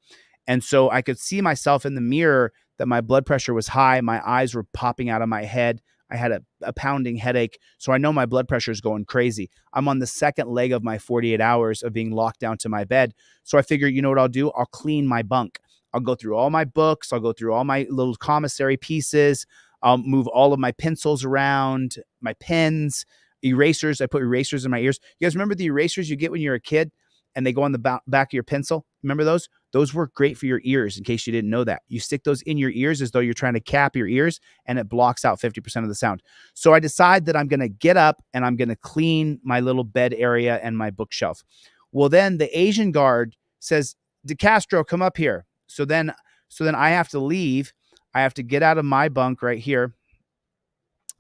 And so I could see myself in the mirror that my blood pressure was high. My eyes were popping out of my head. I had a pounding headache. So I know my blood pressure is going crazy. I'm on the second leg of my 48 hours of being locked down to my bed. So I figure, you know what I'll do? I'll clean my bunk. I'll go through all my books. I'll go through all my little commissary pieces. I'll move all of my pencils around, my pens, erasers. I put erasers in my ears. You guys remember the erasers you get when you're a kid and they go on the back of your pencil? Remember those? Those work great for your ears, in case you didn't know that. You stick those in your ears as though you're trying to cap your ears, and it blocks out 50% of the sound. So I decide that I'm going to get up and I'm going to clean my little bed area and my bookshelf. Well, then the Asian guard says, DeCastro, come up here. So then I have to leave. I have to get out of my bunk right here.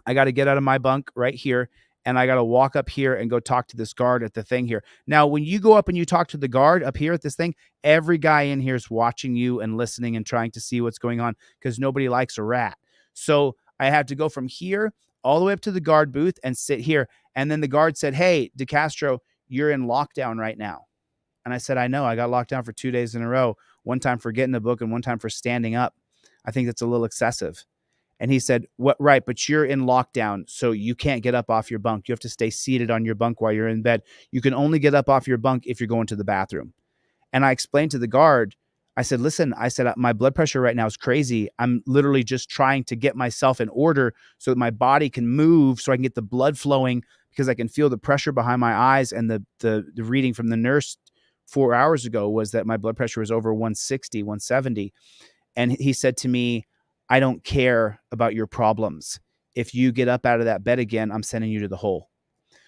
I got to get out of my bunk right here. And I got to walk up here and go talk to this guard at the thing here. Now, when you go up and you talk to the guard up here at this thing, every guy in here is watching you and listening and trying to see what's going on because nobody likes a rat. So I had to go from here all the way up to the guard booth and sit here. And then the guard said, hey, DeCastro, you're in lockdown right now. And I said, I know. I got locked down for 2 days in a row, one time for getting a book and one time for standing up. I think that's a little excessive. And he said, what? Right, but you're in lockdown, so you can't get up off your bunk. You have to stay seated on your bunk while you're in bed. You can only get up off your bunk if you're going to the bathroom. And I explained to the guard, I said, listen, my blood pressure right now is crazy. I'm literally just trying to get myself in order so that my body can move so I can get the blood flowing because I can feel the pressure behind my eyes. And the reading from the nurse 4 hours ago was that my blood pressure was over 160, 170. And he said to me, I don't care about your problems. If you get up out of that bed again, I'm sending you to the hole.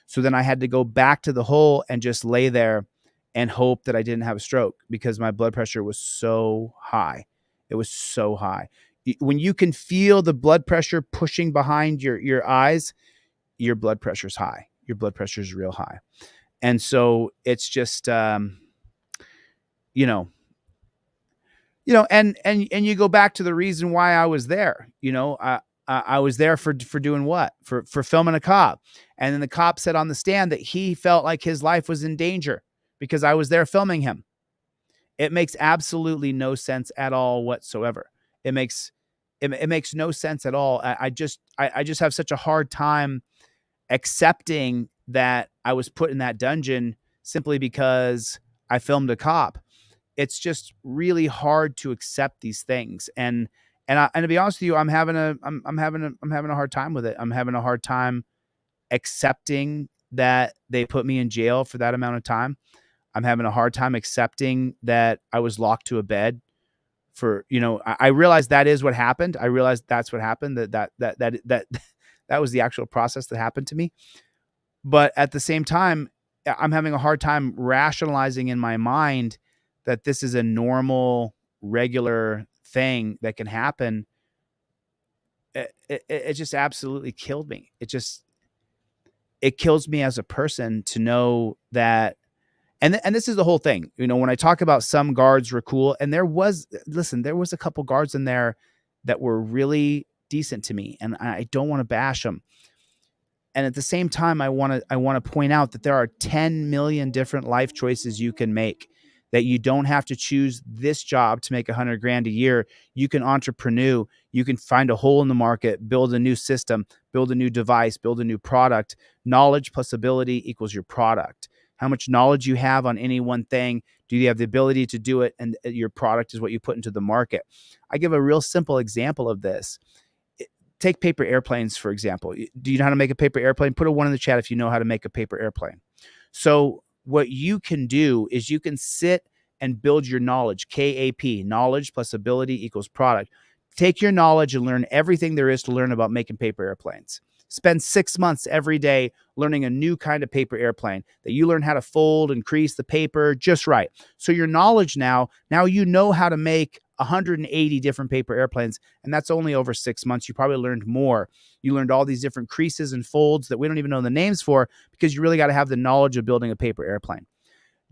So then I had to go back to the hole and just lay there and hope that I didn't have a stroke because my blood pressure was so high. It was so high. When you can feel the blood pressure pushing behind your eyes, your blood pressure is high. Your blood pressure is real high. And so it's just, and you go back to the reason why I was there. I was there for doing what? For filming a cop. And then the cop said on the stand that he felt like his life was in danger because I was there filming him. It makes absolutely no sense at all whatsoever. It makes no sense at all. I just have such a hard time accepting that I was put in that dungeon simply because I filmed a cop. It's just really hard to accept these things. And to be honest with you, I'm having a hard time with it. I'm having a hard time accepting that they put me in jail for that amount of time. I'm having a hard time accepting that I was locked to a bed for, I realized that is what happened. I realized that's what happened, that was the actual process that happened to me. But at the same time, I'm having a hard time rationalizing in my mind that this is a normal, regular thing that can happen. It just absolutely killed me. It kills me as a person to know that. And this is the whole thing. When I talk about some guards were cool, and there was a couple guards in there that were really decent to me, and I don't want to bash them. And at the same time, I want to point out that there are 10 million different life choices you can make, that you don't have to choose this job to make $100,000 a year. You can entrepreneur, you can find a hole in the market, build a new system, build a new device, build a new product. Knowledge plus ability equals your product. How much knowledge you have on any one thing, do you have the ability to do it? And your product is what you put into the market. I give a real simple example of this. Take paper airplanes, for example. Do you know how to make a paper airplane? Put a 1 in the chat if you know how to make a paper airplane. So what you can do is you can sit and build your knowledge, KAP, knowledge plus ability equals product. Take your knowledge and learn everything there is to learn about making paper airplanes. Spend 6 months every day learning a new kind of paper airplane that you learn how to fold and crease the paper just right. So your knowledge now you know how to make 180 different paper airplanes, and that's only over 6 months. You probably learned more. You learned all these different creases and folds that we don't even know the names for, because you really got to have the knowledge of building a paper airplane.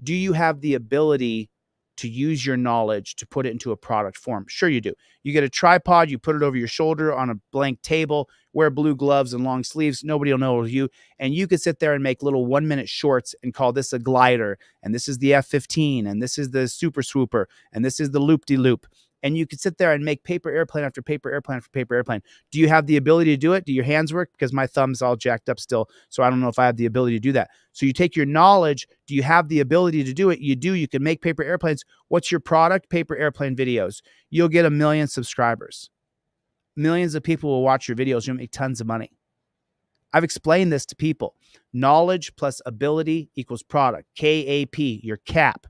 Do you have the ability to use your knowledge to put it into a product form? Sure you do. You get a tripod, you put it over your shoulder on a blank table, wear blue gloves and long sleeves. Nobody will know it was you. And you could sit there and make little 1-minute shorts and call this a glider. And this is the F-15. And this is the super swooper. And this is the loop-de-loop. And you could sit there and make paper airplane after paper airplane after paper airplane. Do you have the ability to do it? Do your hands work? Because my thumb's all jacked up still, so I don't know if I have the ability to do that. So you take your knowledge. Do you have the ability to do it? You do. You can make paper airplanes. What's your product? Paper airplane videos. You'll get 1 million subscribers. Millions of people will watch your videos. You'll make tons of money. I've explained this to people. Knowledge plus ability equals product. KAP, your cap.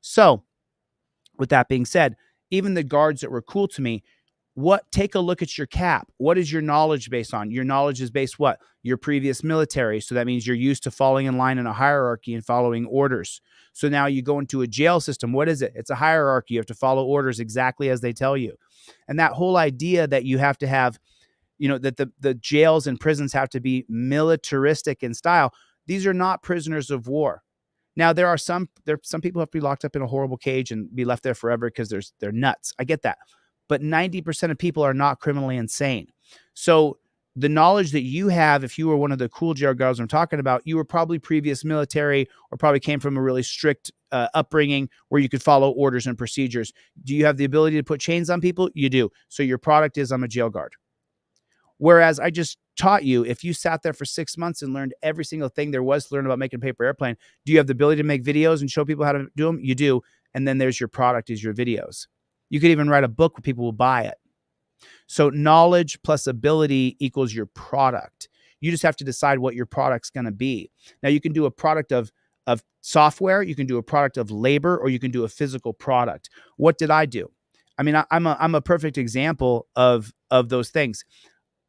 So with that being said, even the guards that were cool to me, take a look at your cap. What is your knowledge based on? Your knowledge is based what? Your previous military. So that means you're used to falling in line in a hierarchy and following orders. So now you go into a jail system. What is it? It's a hierarchy. You have to follow orders exactly as they tell you. And that whole idea that you have to have, that the jails and prisons have to be militaristic in style. These are not prisoners of war. Now, there are some people who have to be locked up in a horrible cage and be left there forever because they're nuts. I get that. But 90% of people are not criminally insane. So the knowledge that you have, if you were one of the cool jail guards I'm talking about, you were probably previous military or probably came from a really strict upbringing where you could follow orders and procedures. Do you have the ability to put chains on people? You do. So your product is, I'm a jail guard. Whereas I just taught you, if you sat there for 6 months and learned every single thing there was to learn about making a paper airplane, do you have the ability to make videos and show people how to do them? You do. And then there's your product, is your videos. You could even write a book where people will buy it. So knowledge plus ability equals your product. You just have to decide what your product's going to be. Now you can do a product of software, you can do a product of labor, or you can do a physical product. What did I do? I mean, I'm a perfect example of those things.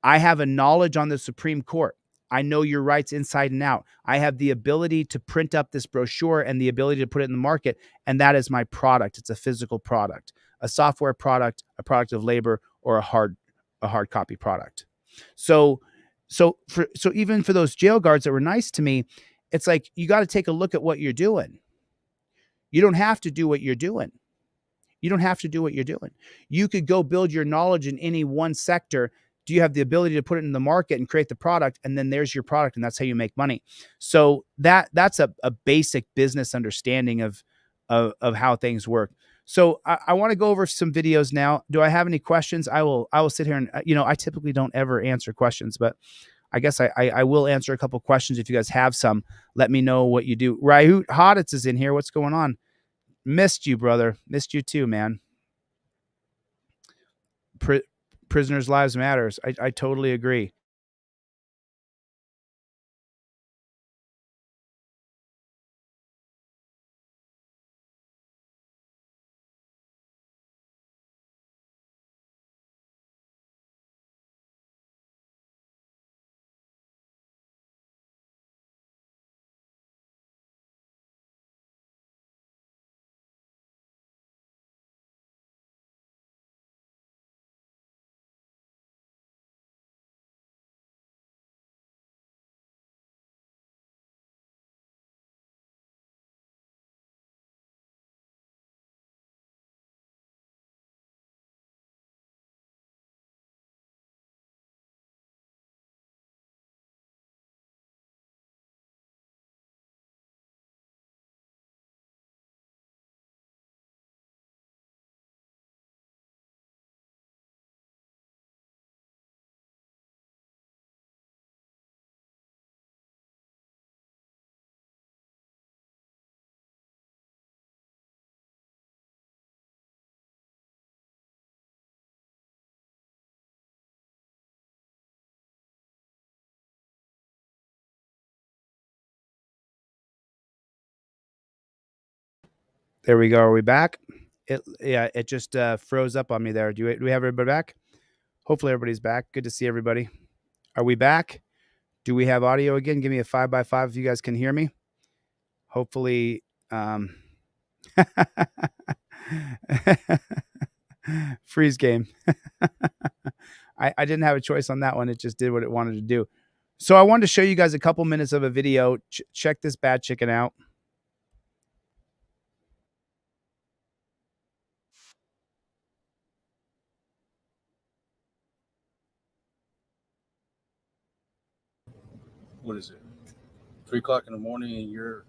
I have a knowledge on the Supreme Court. I know your rights inside and out. I have the ability to print up this brochure and the ability to put it in the market. And that is my product. It's a physical product, a software product, a product of labor, or a hard copy product. So even for those jail guards that were nice to me, it's like, you got to take a look at what you're doing. You don't have to do what you're doing. You don't have to do what you're doing. You could go build your knowledge in any one sector. Do you have the ability to put it in the market and create the product? And then there's your product, and that's how you make money. So that's a basic business understanding of how things work. So I want to go over some videos now. Do I have any questions? I will sit here and, I typically don't ever answer questions, but I guess I will answer a couple questions. If you guys have some, let me know what you do. Ryhut Hoditz is in here. What's going on? Missed you, brother. Missed you too, man. Prisoners' lives matters. I totally agree. There we go. Are we back? It just froze up on me there. Do we have everybody back? Hopefully everybody's back. Good to see everybody. Are we back? Do we have audio again? Give me a 5x5 if you guys can hear me. Hopefully, freeze game. I didn't have a choice on that one. It just did what it wanted to do. So I wanted to show you guys a couple minutes of a video. Check this bad chicken out. What is it? 3 o'clock in the morning and you're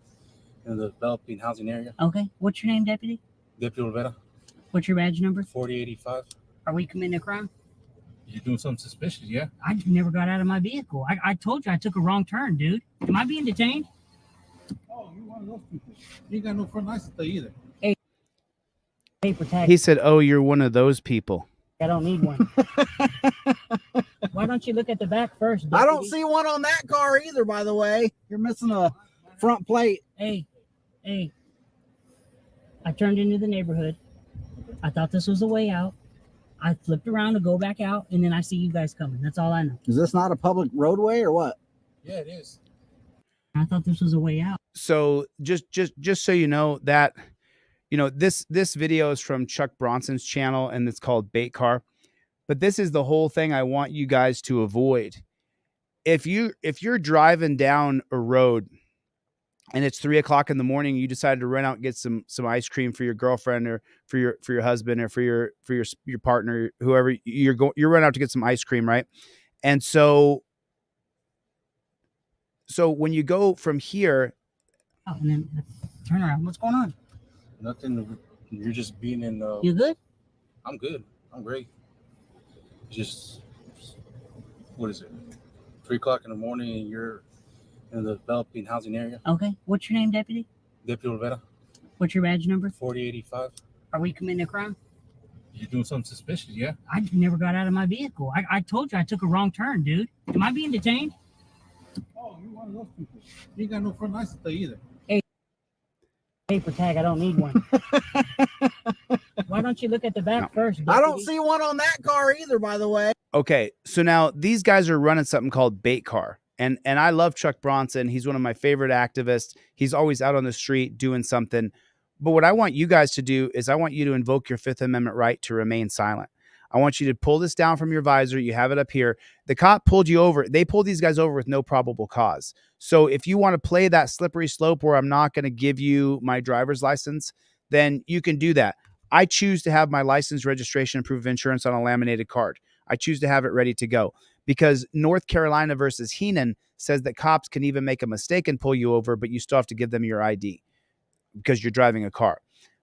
in the developing housing area? Okay. What's your name, Deputy? Deputy Olvera, What's your badge number? 4085. Are we committing a crime? You're doing something suspicious, yeah? I never got out of my vehicle. I told you I took a wrong turn, dude. Am I being detained? Oh, you're one of those people. You ain't got no front license either. Paper tag. He said, "Oh, you're one of those people." I don't need one. Why don't you look at the back first, I don't deputy? see one on that car either, by the way. You're missing a front plate. Hey. I turned into the neighborhood. I thought this was the way out. I flipped around to go back out, and then I see you guys coming. That's all I know. Is this not a public roadway or what? Yeah, it is. I thought this was a way out. So just so you know that, this video is from Chuck Bronson's channel and it's called Bait Car. But this is the whole thing I want you guys to avoid. If you're driving down a road and it's 3 o'clock in the morning, you decided to run out and get some ice cream for your girlfriend or for your husband or for your partner, whoever you're running out to get some ice cream, right? And so when you go from here, Oh, and then turn around. What's going on? Nothing. You're just being in. You good? I'm good. I'm great. Just, what is it? 3 o'clock in the morning and you're in the developing housing area? Okay. What's your name, Deputy? Deputy Olvera, What's your badge number? 4085. Are we committing a crime? You're doing something suspicious, yeah? I never got out of my vehicle. I told you I took a wrong turn, dude. Am I being detained? Oh, you're one of those people. You ain't got no front license either. Paper tag. I don't need one. Why don't you look at the back first, I don't deputy? see one on that car either, by the way. okay, so now these guys are running something called Bait Car. And I love Chuck Bronson. He's one of my favorite activists. He's always out on the street doing something. But what I want you guys to do is I want you to invoke your Fifth Amendment right to remain silent. I want you to pull this down from your visor. You have it up here. The cop pulled you over. They pulled these guys over with no probable cause. So if you want to play that slippery slope where I'm not going to give you my driver's license, then you can do that. I choose to have my license, registration, and proof of insurance on a laminated card. I choose to have it ready to go because North Carolina versus Heenan says that cops can even make a mistake and pull you over, but you still have to give them your ID because you're driving a car.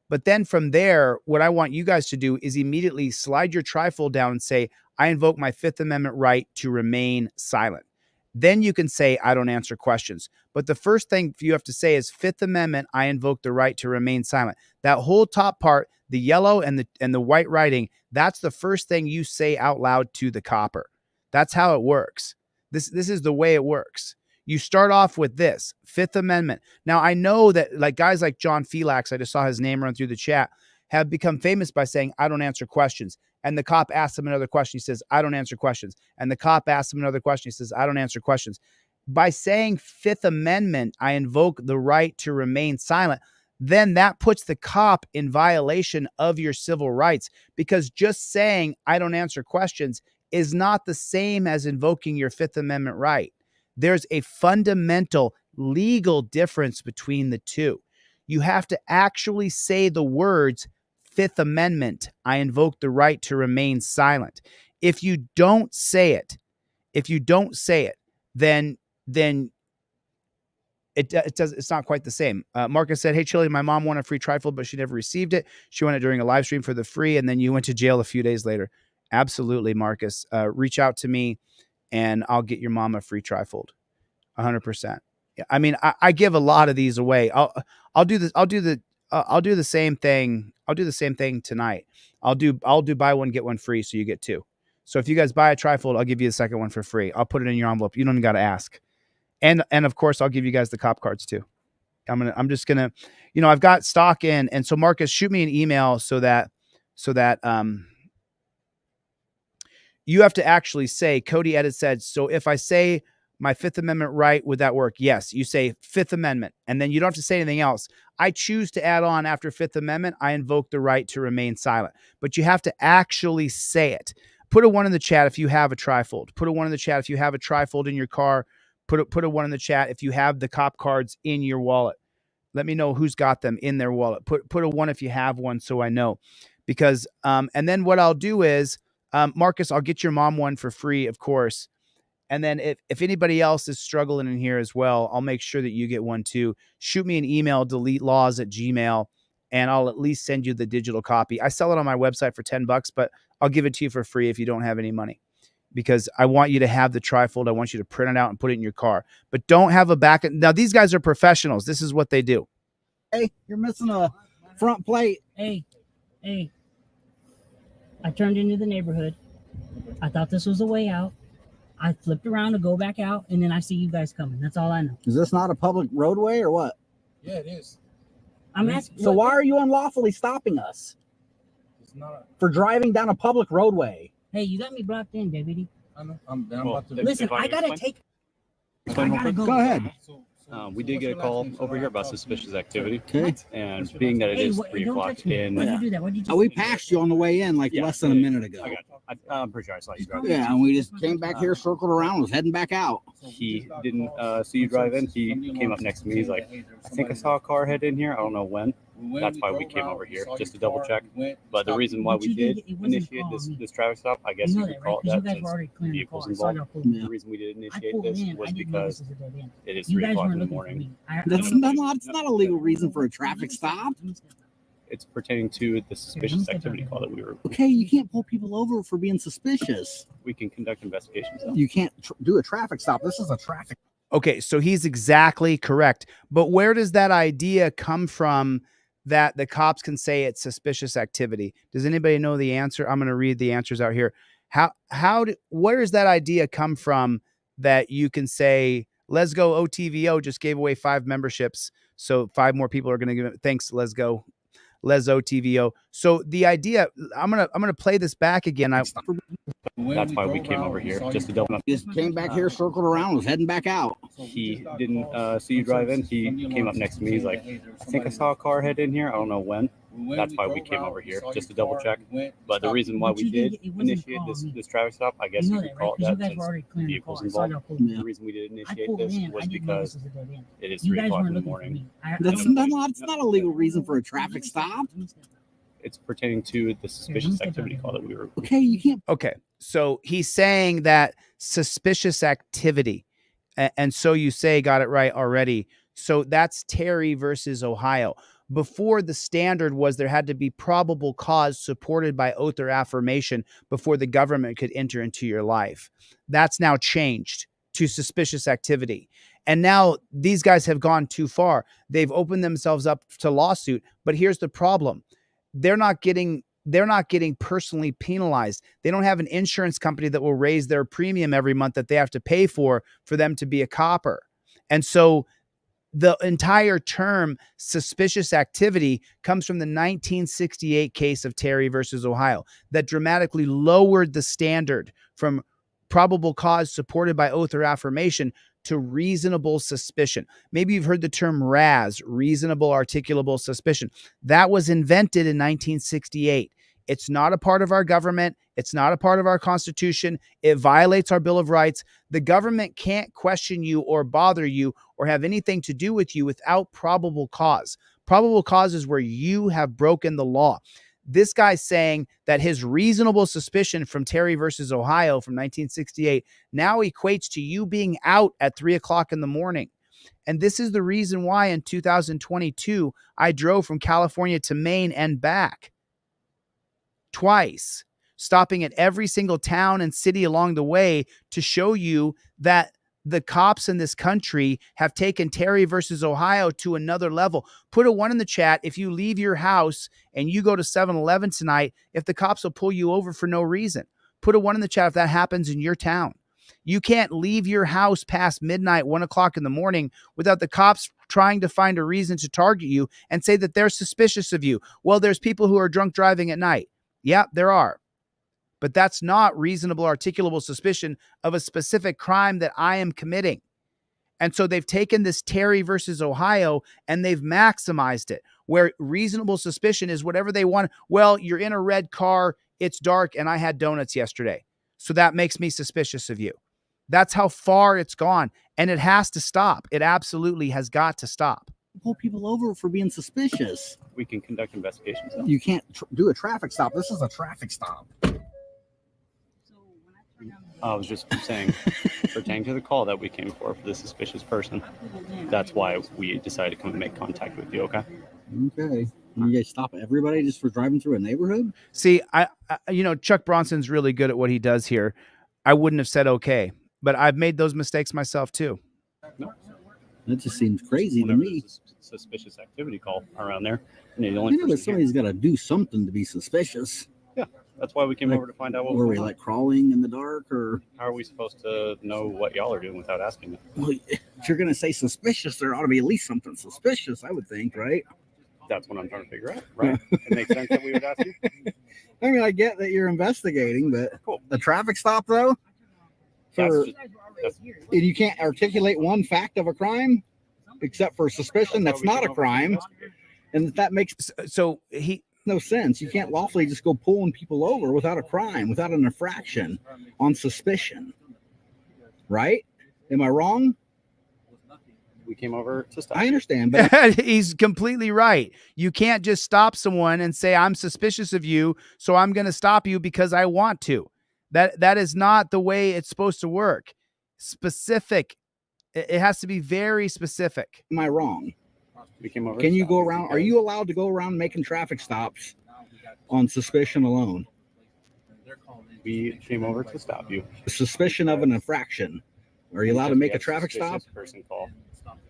But then from there, what I want you guys to do is immediately slide your trifold down and say, I invoke my Fifth Amendment right to remain silent. Then you can say, I don't answer questions. But the first thing you have to say is Fifth Amendment, I invoke the right to remain silent. That whole top part, the yellow and the white writing, that's the first thing you say out loud to the copper. That's how it works. This is the way it works. You start off with this, Fifth Amendment. Now, I know that like guys like John Felax, I just saw his name run through the chat, have become famous by saying, I don't answer questions. And the cop asks him another question. He says, I don't answer questions. And the cop asks him another question. He says, I don't answer questions. By saying Fifth Amendment, I invoke the right to remain silent, then that puts the cop in violation of your civil rights because just saying I don't answer questions is not the same as invoking your Fifth Amendment right. There's a fundamental legal difference between the two. You have to actually say the words Fifth Amendment, I invoke the right to remain silent. If you don't say it, then it's not quite the same. Marcus said, hey, Chille, my mom won a free trifold, but she never received it. She won it during a live stream for the free, and then you went to jail a few days later. Absolutely, Marcus. Reach out to me, and I'll get your mom a free trifold. 100%. I mean, I give a lot of these away. I'll do this. I'll do the same thing. I'll do the same thing tonight. I'll do buy one, get one free. So you get two. So if you guys buy a trifold, I'll give you the second one for free. I'll put it in your envelope. You don't even got to ask. And of course, I'll give you guys the cop cards too. I'm just gonna, I've got stock in, and so Marcus, shoot me an email so that you have to actually say, Cody Edit said, so if I say my Fifth Amendment right, would that work? Yes. You say Fifth Amendment, and then you don't have to say anything else. I choose to add on after Fifth Amendment, I invoke the right to remain silent, but you have to actually say it. Put a 1 in the chat if you have a trifold. Put a 1 in the chat if you have a trifold in your car. Put a 1 in the chat if you have the cop cards in your wallet. Let me know who's got them in their wallet. Put a 1 if you have one, so I know. Because and then what I'll do is, Marcus, I'll get your mom one for free, of course. And then if anybody else is struggling in here as well, I'll make sure that you get one too. Shoot me an email, deletelaws@gmail.com, and I'll at least send you the digital copy. I sell it on my website for $10, but I'll give it to you for free if you don't have any money, because I want you to have the trifold. I want you to print it out and put it in your car, but don't have a back. Now, these guys are professionals. This is what they do. Hey, you're missing a front plate. Hey, I turned into the neighborhood. I thought this was the way out. I flipped around to go back out, and then I see you guys coming. That's all I know. Is this not a public roadway or what? Yeah, it is. I'm asking. So why are you unlawfully stopping us It's not. for driving down a public roadway? Hey, you got me blocked in, deputy. I know. I'm about to. Listen, I gotta take. I gotta go. Go ahead. We did get a call over here about suspicious activity, Okay. and being that it Hey, is what, 3 don't o'clock touch me. in, Why'd you do that? Why'd you just We passed you on the way in like Yeah. less than a minute ago. I got you. I'm pretty sure I saw you drive. Yeah, and we just came back here, circled around, was heading back out. He didn't see you drive in. He came up next to me. He's like, I think I saw a car head in here. I don't know when. That's why we came over here, just to double check. But the reason why But we you did didn't- it wasn't initiate called me. this traffic stop, I guess You you know could that, call right? it Because you that, guys since were already clearing the vehicles car. So I involved. got pulled in. Yeah. The reason we did I initiate pulled this in. was I didn't know because this was a dead end. it is You 3 guys o'clock weren't in the looking for morning. me. That's not a legal reason for a traffic stop. It's pertaining to the suspicious activity call that Okay, you can't pull people over for being suspicious. we can conduct investigations on. You can't do a traffic stop. This is a traffic. Okay, so he's exactly correct. But where does that idea come from that the cops can say it's suspicious activity? Does anybody know the answer? I'm going to read the answers out here. Where does that idea come from that you can say, let's go, OTVO just gave away 5 memberships, so 5 more people are going to give it. Thanks, let's go. Les OTVO. So the idea, I'm gonna play this back again. That's why we came over here, just to double up. Just came back here, circled around, was heading back out. He didn't see you drive in. He came up next to me. He's like, I think I saw a car head in here. I don't know when. That's why we came over here, just to double check. But the reason why But we you did didn't- it wasn't initiate called me. this traffic stop, I guess You you know could that, call right? it Because you that, guys were since already clearing the vehicles car. So I involved. got pulled in. The reason we did I initiate pulled this in. was I didn't know because this was a dead end. it is You 3 guys o'clock in weren't the looking for morning. me. That's not a legal reason for a traffic stop. It's pertaining to the suspicious activity call that we were. Okay, you can't. Okay, so he's saying that suspicious activity, and so you say got it right already. So that's Terry versus Ohio. Before, the standard was there had to be probable cause supported by oath or affirmation before the government could enter into your life. That's now changed to suspicious activity. And now these guys have gone too far. They've opened themselves up to lawsuit. But here's the problem. They're not getting personally penalized. They don't have an insurance company that will raise their premium every month that they have to pay for them to be a copper. And so the entire term suspicious activity comes from the 1968 case of Terry versus Ohio that dramatically lowered the standard from probable cause supported by oath or affirmation to reasonable suspicion. Maybe you've heard the term RAS, reasonable articulable suspicion. That was invented in 1968. It's not a part of our government. It's not a part of our Constitution. It violates our Bill of Rights. The government can't question you or bother you or have anything to do with you without probable cause. Probable cause is where you have broken the law. This guy's saying that his reasonable suspicion from Terry versus Ohio from 1968 now equates to you being out at 3 o'clock in the morning. And this is the reason why in 2022, I drove from California to Maine and back twice, stopping at every single town and city along the way to show you that the cops in this country have taken Terry versus Ohio to another level. Put a 1 in the chat if you leave your house and you go to 7-Eleven tonight, if the cops will pull you over for no reason. Put a 1 in the chat if that happens in your town. You can't leave your house past midnight, 1 o'clock in the morning without the cops trying to find a reason to target you and say that they're suspicious of you. Well, there's people who are drunk driving at night. Yeah, there are. But that's not reasonable, articulable suspicion of a specific crime that I am committing. And so they've taken this Terry versus Ohio and they've maximized it, where reasonable suspicion is whatever they want. Well, you're in a red car, it's dark, and I had donuts yesterday, so that makes me suspicious of you. That's how far it's gone, and it has to stop. It absolutely has got to stop. Pull people over for being suspicious. We can conduct investigations. You can't do a traffic stop. This is a traffic stop. I was just saying, pertaining to the call that we came for the suspicious person, that's why we decided to come and make contact with you, okay? Okay. And you guys stop everybody just for driving through a neighborhood? See, I Chuck Bronson's really good at what he does here. I wouldn't have said okay, but I've made those mistakes myself too. No. That just seems crazy to me. Suspicious activity call around there. And the only But somebody's got to do something to be suspicious. Yeah, that's why we came over to find out what were was we going on. like crawling in the dark, or How are we supposed to know what y'all are doing without asking you? well, if you're gonna say suspicious, there ought to be at least something suspicious, I would think, right? That's what I'm trying to figure out, right? It makes sense that we would ask you. I mean, I get that you're investigating, but Cool. the traffic stop though, for That's and you can't articulate one fact of a crime except for suspicion that's not a crime, and that makes So he no sense. You can't lawfully just go pulling people over without a crime, without an infraction, on suspicion. Right? Am I wrong? we came over to stop. I understand, but he's completely right. You can't just stop someone and say, I'm suspicious of you, so I'm going to stop you because I want to. That is not the way it's supposed to work. Specific. It has to be very specific. am I wrong? We came over. Can to you stop go around? Are because you allowed to go around making traffic stops on suspicion alone? We came over to stop you. Suspicion of an infraction. Are you allowed to Because we make a had traffic stop? suspicious person call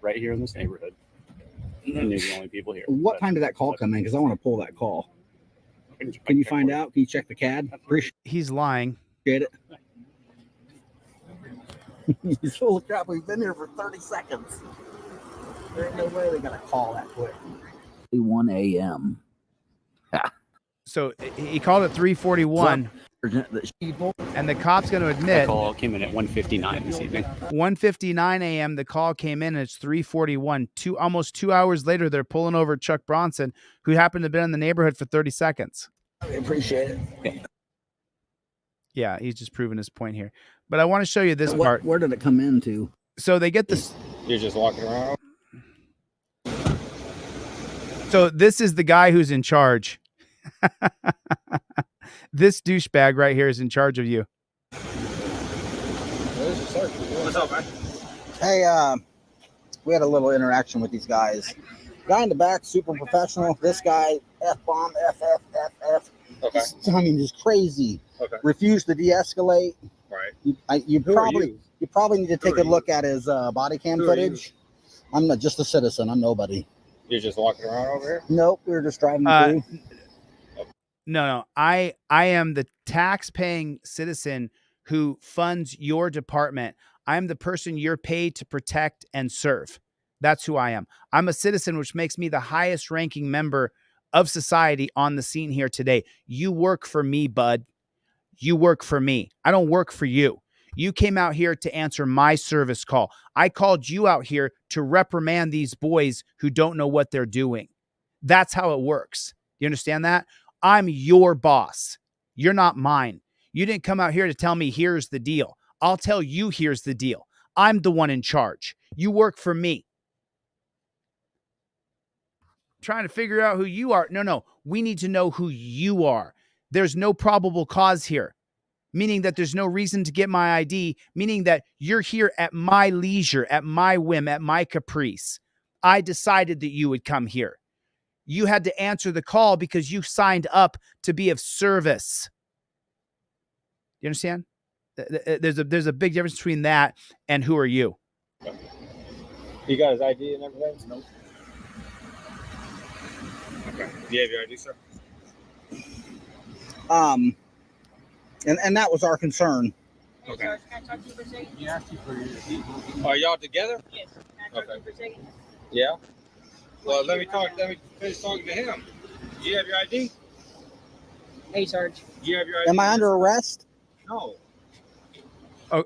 right here in this neighborhood. And you're the only people here. What time did that call come in? Because I want to pull that call. Can you find out? Can you check the CAD? Appreciate He's lying. it. He's full of crap. We've been here for 30 seconds. There ain't no way they got a call that quick. 1 a.m. So he called at 3:41, and the cop's going to That admit call came in at 1:59 this evening. 1:59 a.m. the call came in, and it's 3:41. Almost 2 hours later, they're pulling over Chuck Bronson, who happened to have been in the neighborhood for 30 seconds. I appreciate it. Yeah, he's just proving his point here. But I want to show you this part. Where did it come into? So they get this. You're just walking around. So this is the guy who's in charge. This douchebag right here is in charge of you. What's up, man? Hey, we had a little interaction with these guys. Guy in the back, super professional. This guy, F-bomb, F. Okay. I mean, just crazy. Okay. Refused to de-escalate. Right. You Who are probably need to Who take are a look at his body cam Who are footage. I'm not just a citizen. I'm nobody. You're just walking around over here? Nope, we were just driving through. No. I am the tax-paying citizen who funds your department. I'm the person you're paid to protect and serve. That's who I am. I'm a citizen, which makes me the highest ranking member of society on the scene here today. You work for me, bud. You work for me. I don't work for you. You came out here to answer my service call. I called you out here to reprimand these boys who don't know what they're doing. That's how it works. You understand that? I'm your boss. You're not mine. You didn't come out here to tell me, here's the deal. I'll tell you, here's the deal. I'm the one in charge. You work for me. Trying to figure out who you are. No. We need to know who you are. There's no probable cause here, meaning that there's no reason to get my ID, meaning that you're here at my leisure, at my whim, at my caprice. I decided that you would come here. You had to answer the call because you signed up to be of service. You understand? There's a big difference between that and who are you? You got his ID and everything? Nope. Okay. Do you have your ID, sir? And that was our concern. Okay. Can I talk to you for a second? He asked you for your. Are y'all together? Yes. Can I talk to you for a second? Yeah. Well, let me finish talking to him. Do you have your ID? Hey, Sarge. Do you have your ID? Am I under arrest? No.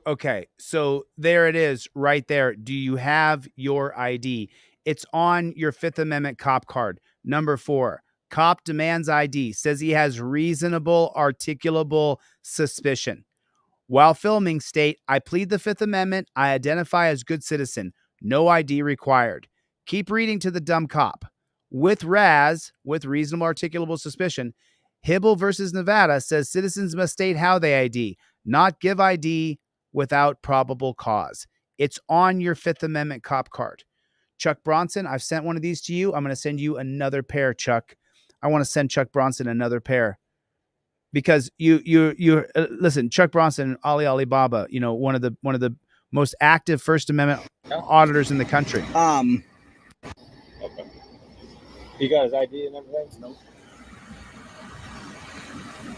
Okay, so there it is right there. Do you have your ID? It's on your Fifth Amendment cop card. Number 4, cop demands ID, says he has reasonable, articulable suspicion. While filming, state, I plead the Fifth Amendment. I identify as good citizen. No ID required. Keep reading to the dumb cop. With reasonable, articulable suspicion, Hibble versus Nevada says citizens must state how they ID, not give ID without probable cause. It's on your Fifth Amendment cop card. Chuck Bronson, I've sent one of these to you. I'm going to send you another pair, Chuck. I want to send Chuck Bronson another pair because you listen, Chuck Bronson, Alibaba, one of the most active First Amendment auditors in the country. Okay. You got his ID and everything? No.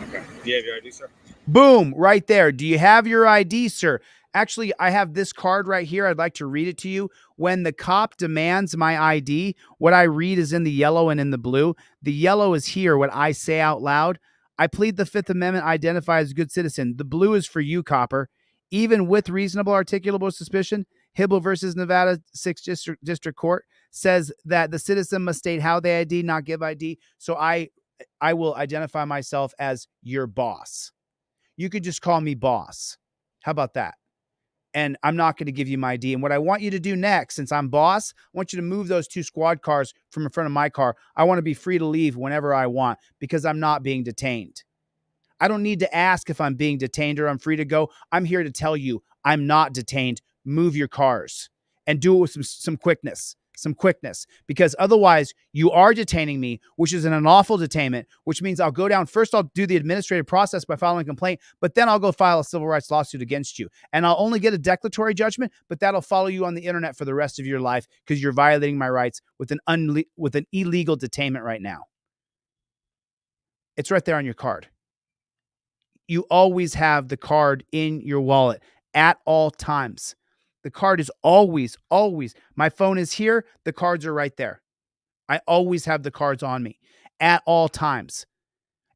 Okay. Do you have your ID, sir? Boom, right there. Do you have your ID, sir? Actually, I have this card right here. I'd like to read it to you. When the cop demands my ID, what I read is in the yellow and in the blue. The yellow is here, what I say out loud. I plead the Fifth Amendment, identify as a good citizen. The blue is for you, copper. Even with reasonable, articulable suspicion, Hibble versus Nevada 6th District Court says that the citizen must state how they ID, not give ID. So I will identify myself as your boss. You could just call me boss. How about that? And I'm not going to give you my ID. And what I want you to do next, since I'm boss, I want you to move those 2 squad cars from in front of my car. I want to be free to leave whenever I want because I'm not being detained. I don't need to ask if I'm being detained or I'm free to go. I'm here to tell you I'm not detained. Move your cars and do it with some quickness. Because otherwise you are detaining me, which is an unlawful detainment, which means I'll go down. First, I'll do the administrative process by filing a complaint, but then I'll go file a civil rights lawsuit against you. And I'll only get a declaratory judgment, but that'll follow you on the internet for the rest of your life because you're violating my rights with an illegal detainment right now. It's right there on your card. You always have the card in your wallet at all times. The card is always. My phone is here. The cards are right there. I always have the cards on me at all times.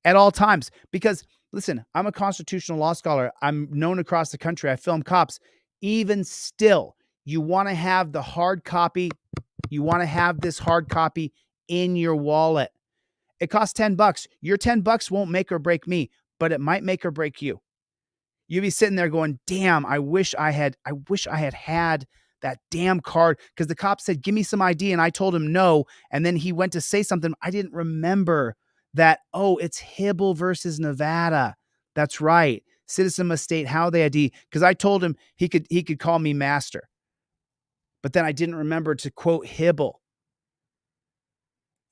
At all times. Because, listen, I'm a constitutional law scholar. I'm known across the country. I film cops. Even still, you want to have the hard copy. You want to have this hard copy in your wallet. It costs $10. Your $10 won't make or break me, but it might make or break you. You'd be sitting there going, damn, I wish I had that damn card because the cop said, give me some ID. And I told him no. And then he went to say something. I didn't remember that. Oh, it's Hibble versus Nevada. That's right. Citizen must state how they ID. Because I told him he could call me master. But then I didn't remember to quote Hibble.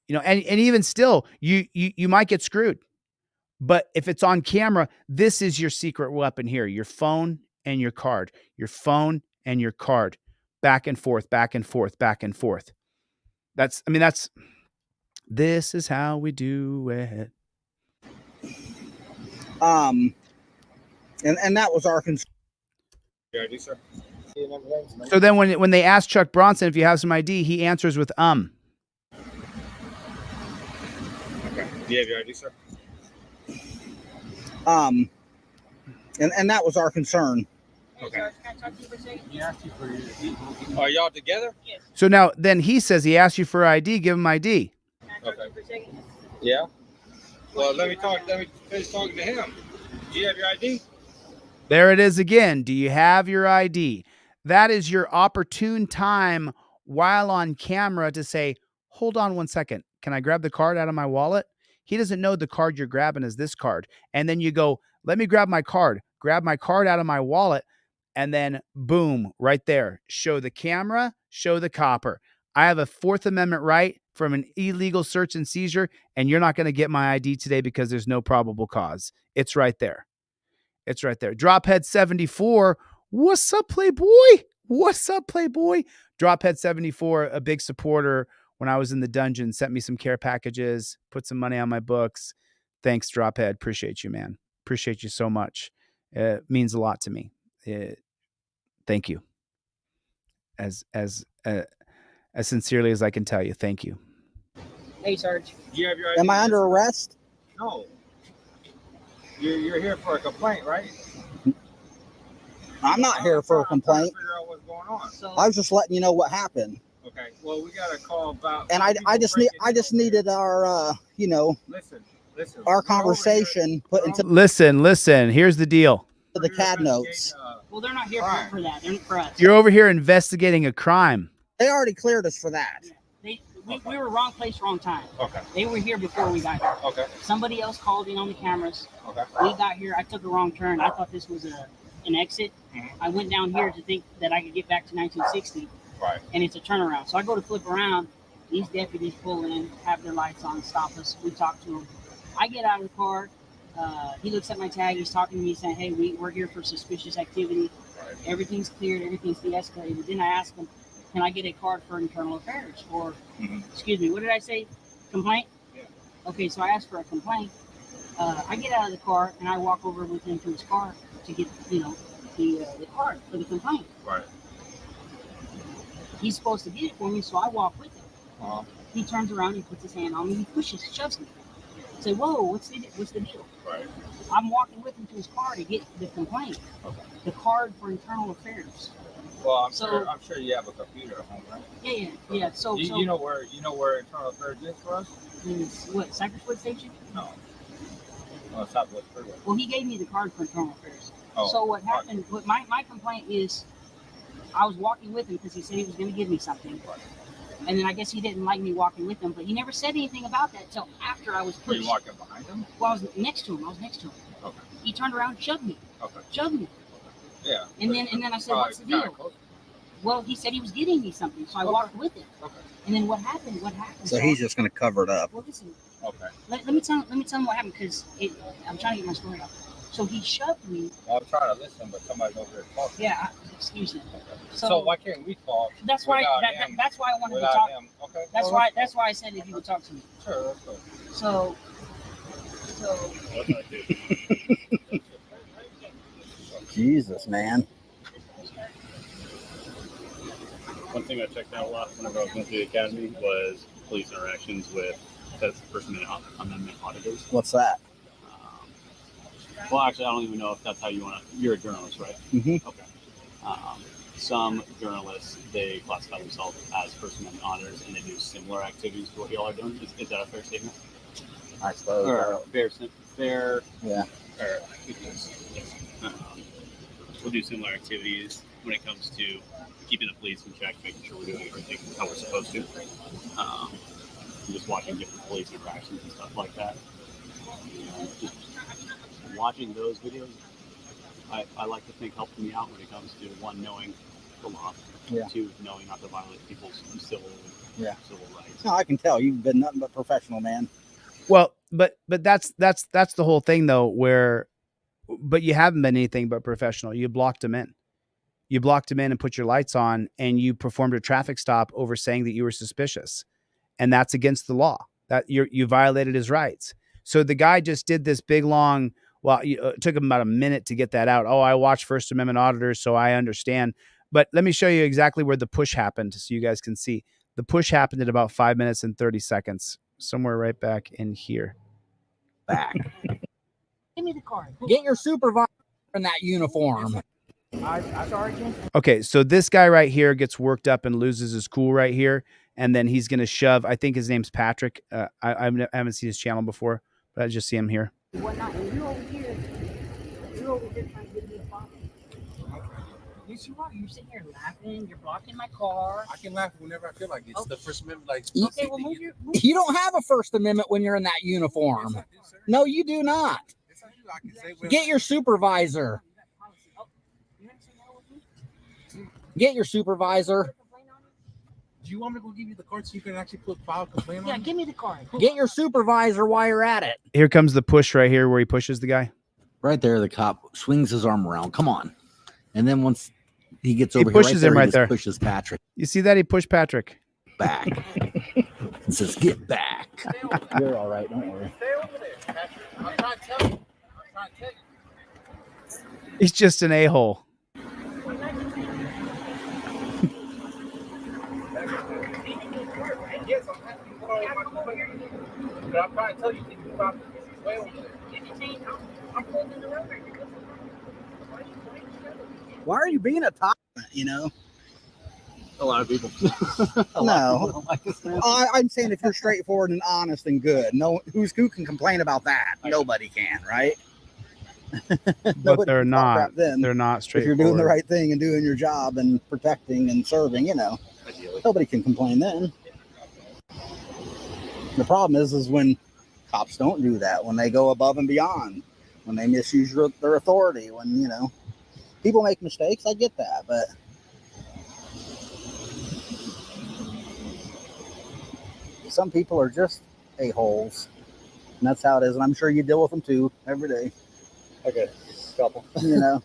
And even still, you might get screwed. But if it's on camera, this is your secret weapon here. Your phone and your card. Your phone and your card. Back and forth, back and forth, back and forth. This is how we do it. And that was our concern. Your ID, sir? So then when they ask Chuck Bronson if you have some ID, he answers with Okay. Do you have your ID, sir? And that was our concern. Okay. Can I talk to you for a second? He asked you for your ID. Are y'all together? Yes. So now then he says he asked you for ID, give him ID. Can I talk to you for a second? Yeah. Well, let me finish talking to him. Do you have your ID? There it is again. Do you have your ID? That is your opportune time while on camera to say, hold on one second. Can I grab the card out of my wallet? He doesn't know the card you're grabbing is this card. And then you go, let me grab my card out of my wallet. And then boom, right there. Show the camera, show the copper. I have a Fourth Amendment right from an illegal search and seizure. And you're not going to get my ID today because there's no probable cause. It's right there. It's right there. Drophead 74. What's up, Playboy? What's up, Playboy? Drophead 74, a big supporter when I was in the dungeon, sent me some care packages, put some money on my books. Thanks, Drophead. Appreciate you, man. Appreciate you so much. It means a lot to me. thank you. As sincerely as I can tell you, thank you. Hey, Sarge. You have your Am I under arrest? No. You're here for a complaint, right? I'm not here for a complaint. Figure out what's going on. So, I was just letting you know what happened. Okay. Well, we got a call about. And I just needed our Listen. our conversation put into Listen. Here's the deal. the CAD notes. well, they're not here for that. They're for us. You're over here investigating a crime. They already cleared us for that. We were wrong place, wrong time. Okay. They were here before we got here. Okay. Somebody else called in on the cameras. Okay. We got here. I took a wrong turn. I thought this was an exit. Mhm. I went down here to think that I could get back to 1960. Right. And it's a turnaround. So I go to flip around. These deputies pull in, have their lights on, stop us. We talk to them. I get out of the car. He looks at my tag. He's talking to me, saying, "Hey, we're here for suspicious activity. Everything's cleared. Everything's de-escalated." Then I ask him, "Can I get a card for internal affairs?" Or, excuse me, what did I say? Complaint? Yeah. Okay, so I asked for a complaint. I get out of the car and I walk over with him to his car to get, the card for the complaint. Right. He's supposed to get it for me, so I walk with him. Uh-huh. He turns around, he puts his hand on me, he pushes, shoves me. I say, "Whoa, what's the deal?" Right. I'm walking with him to his car to get the complaint, Okay. the card for internal affairs. Well, So- I'm sure you have a computer at home, right? Yeah. So You know where internal affairs is for us? is what, Cypresswood Station? No. No, Southwest Freeway. Well, he gave me the card for internal affairs. Oh. So what happened? What my complaint is, I was walking with him because he said he was going to give me something, and then I guess he didn't like me walking with him, but he never said anything about that until after I was Were pushed. you walking behind him? Well, I was next to him. Okay. He turned around, and shoved me. Okay. Yeah. And then I said, "What's the deal?" Well, he said he was getting me something, so I walked with him. Okay. And then what happened? So he's just gonna cover it up. Well, listen. Okay. Let me tell him what happened because I'm trying to get my story out. So he shoved me. Well, I'm trying to listen, but somebody's over here talking. Yeah. Excuse me. So why can't we talk? That's why. without him? That's why I wanted to Without talk. him. Okay. That's Well, why. That's why I said if you would talk to me. Sure, let's go. So. Jesus, man. One thing I checked out a lot whenever I was going through the academy was police interactions with First Amendment auditors. What's that? Well, actually, I don't even know if that's how you want to. You're a journalist, right? Mm-hmm. Okay. Some journalists, they classify themselves as First Amendment auditors, and they do similar activities to what y'all are doing. Is that a fair statement? I suppose. Or fair? Yeah. Or, yes. We'll do similar activities when it comes to keeping the police in check, making sure we're doing everything how we're supposed to. Just watching different police interactions and stuff like that. Just watching those videos, I like to think helped me out when it comes to one, knowing the law, Yeah. two, knowing not to violate people's civil rights. No, I can tell you've been nothing but professional, man. Well, but that's the whole thing though, but you haven't been anything but professional. You blocked him in. You blocked him in and put your lights on, and you performed a traffic stop over saying that you were suspicious. And that's against the law. That you violated his rights. So the guy just did this big long, it took him about a minute to get that out. Oh, I watch First Amendment auditors, so I understand. But let me show you exactly where the push happened so you guys can see. The push happened at about 5 minutes and 30 seconds, somewhere right back in here. Back. Give me the card. Get your supervisor in that uniform. Okay, so this guy right here gets worked up and loses his cool right here, and then he's going to shove. I think his name's Patrick. I haven't seen his channel before, but I just see him here. Whatnot. And you're over here trying to give me a problem. You're sitting here laughing. You're blocking my car. I can laugh whenever I feel like it. It's the First Amendment. Like, Okay, well, move your. You don't have a First Amendment when you're in that uniform. Yes, I do, sir. No, you do not. Yes, I do. I can say whatever. Get your supervisor. Get your supervisor. Do you want me to go give you the card so you can actually file a complaint Yeah, on it? give me the card. Get your supervisor while you're at it. Here comes the push right here where he pushes the guy. Right there, the cop swings his arm around. Come on. And then once he gets He over pushes here, him he right just there. pushes Patrick You see that? He pushed Patrick. back. And says, get back. You're all right. Don't worry. Stay over there, Patrick. I'm trying to tell you. He's just an a-hole. But I'm trying to tell you, think about this way over there. I'm pulled in the road right here. Why are you being a tyrant, you know? A lot of people. No. I'm saying if you're straightforward and honest and good, no, who can complain about that? Nobody can, right? But they're not. They're not If straightforward. you're doing the right thing and doing your job and protecting and serving, you know, nobody can complain then. The problem is when cops don't do that, when they go above and beyond, when they misuse their authority, when, you know, people make mistakes. I get that, but some people are just a-holes, and that's how it is. And I'm sure you deal with them too every day. Okay, couple. You know.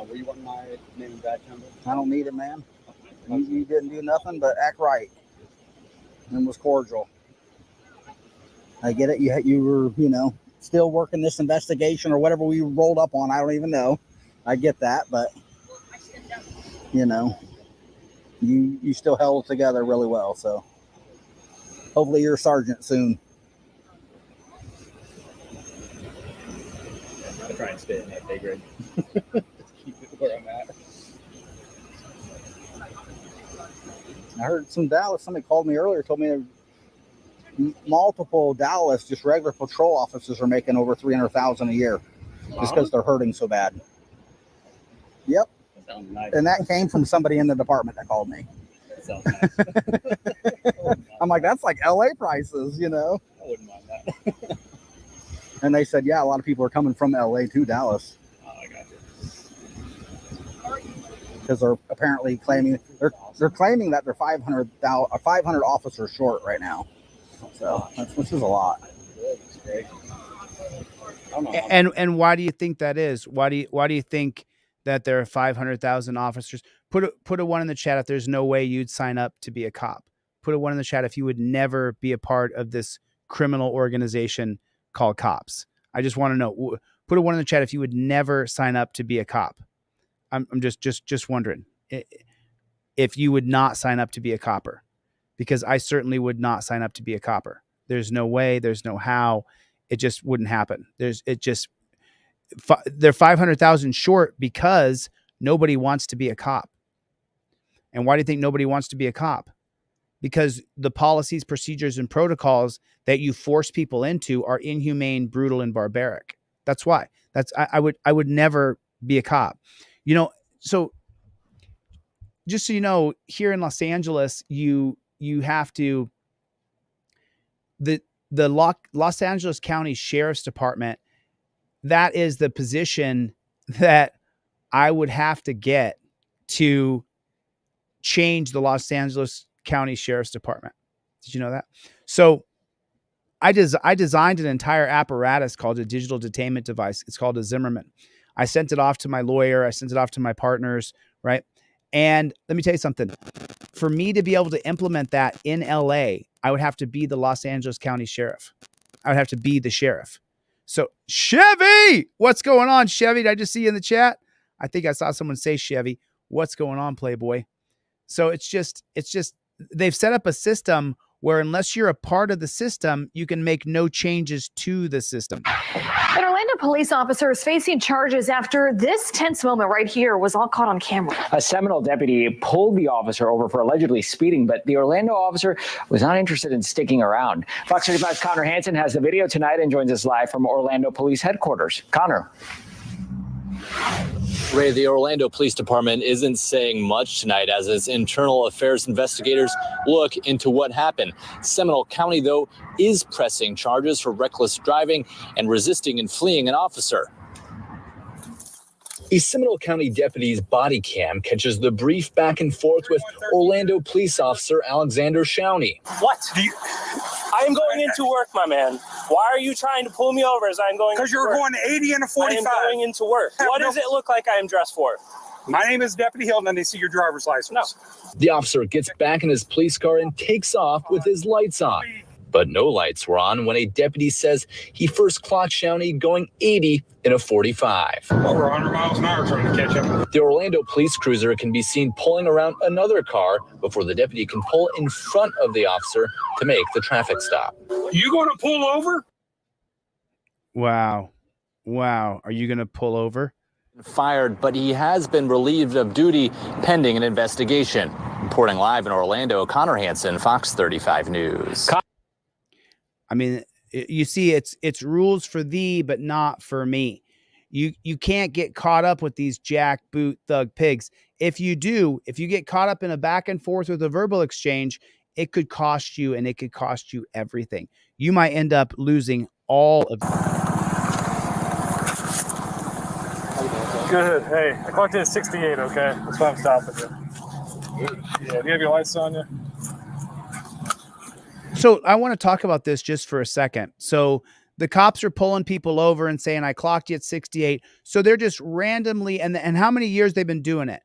Were you wanting my name and badge number? I don't need it, man. You didn't do nothing but act right and was cordial. I get it. You were, you know, still working this investigation or whatever we rolled up on. I don't even know. I get that, but you know, you still held it together really well. So hopefully you're a sergeant soon. I try and stay in that pay grade. Keep it where I'm at. I heard some Dallas. Somebody called me earlier, told me multiple Dallas, just regular patrol officers are making over $300,000 a year, just because they're hurting so bad. Yep. That sounds nice. And that came from somebody in the department that called me. That sounds nice. I'm like, that's like LA prices, you know. I wouldn't mind that. And they said, yeah, a lot of people are coming from LA to Dallas. Oh, I got you. Because they're apparently claiming they're claiming that they're 500 officers short right now. So which is a lot. That's great. And why do you think that is? Why do you think that there are 500,000 officers? Put a one in the chat if there's no way you'd sign up to be a cop. Put a one in the chat if you would never be a part of this criminal organization called cops. I just want to know. Put a one in the chat if you would never sign up to be a cop. I'm just wondering if you would not sign up to be a copper, because I certainly would not sign up to be a copper. There's no way, there's no how. It just wouldn't happen. They're 500,000 short because nobody wants to be a cop. And why do you think nobody wants to be a cop? Because the policies, procedures, and protocols that you force people into are inhumane, brutal, and barbaric. That's why. I would never be a cop. You know, so just so you know, here in Los Angeles, you have to, the Los Angeles County Sheriff's Department, that is the position that I would have to get to change the Los Angeles County Sheriff's Department. Did you know that? So I designed an entire apparatus called a digital detainment device. It's called a Zimmerman. I sent it off to my lawyer. I sent it off to my partners, right? And let me tell you something. For me to be able to implement that in LA, I would have to be the Los Angeles County Sheriff. I would have to be the sheriff. So Chevy, what's going on, Chevy? Did I just see you in the chat? I think I saw someone say Chevy. What's going on, Playboy? So it's just they've set up a system where unless you're a part of the system, you can make no changes to the system. An Orlando police officer is facing charges after this tense moment right here was all caught on camera. A Seminole deputy pulled the officer over for allegedly speeding, but the Orlando officer was not interested in sticking around. Fox 35's Connor Hansen has the video tonight and joins us live from Orlando Police Headquarters. Connor. Ray, the Orlando Police Department isn't saying much tonight as its internal affairs investigators look into what happened. Seminole County, though, is pressing charges for reckless driving and resisting and fleeing an officer. A Seminole County deputy's body cam catches the brief back and forth with Orlando police officer Alexander Showney. What? I am going into work, my man. Why are you trying to pull me over as I'm going? Because you're going 80 and a 45. I am going into work. What does it look like I am dressed for? My name is Deputy Hilton, and they see your driver's license. No. The officer gets back in his police car and takes off with his lights on. But no lights were on when a deputy says he first clocked Shawnee going 80 in a 45. Over 100 miles an hour trying to catch up. The Orlando police cruiser can be seen pulling around another car before the deputy can pull in front of the officer to make the traffic stop. You going to pull over? Wow. Wow. Are you going to pull over? Fired, but he has been relieved of duty pending an investigation. Reporting live in Orlando, Connor Hansen, Fox 35 News. I mean, you see, it's rules for thee, but not for me. You can't get caught up with these jackboot thug pigs. If you do, if you get caught up in a back and forth with a verbal exchange, it could cost you, and it could cost you everything. You might end up losing all of. Good. Hey, I clocked in at 68, okay? That's why I'm stopping you. Yeah, do you have your lights on you? So I want to talk about this just for a second. So the cops are pulling people over and saying, I clocked you at 68. So they're just randomly, and how many years they've been doing it?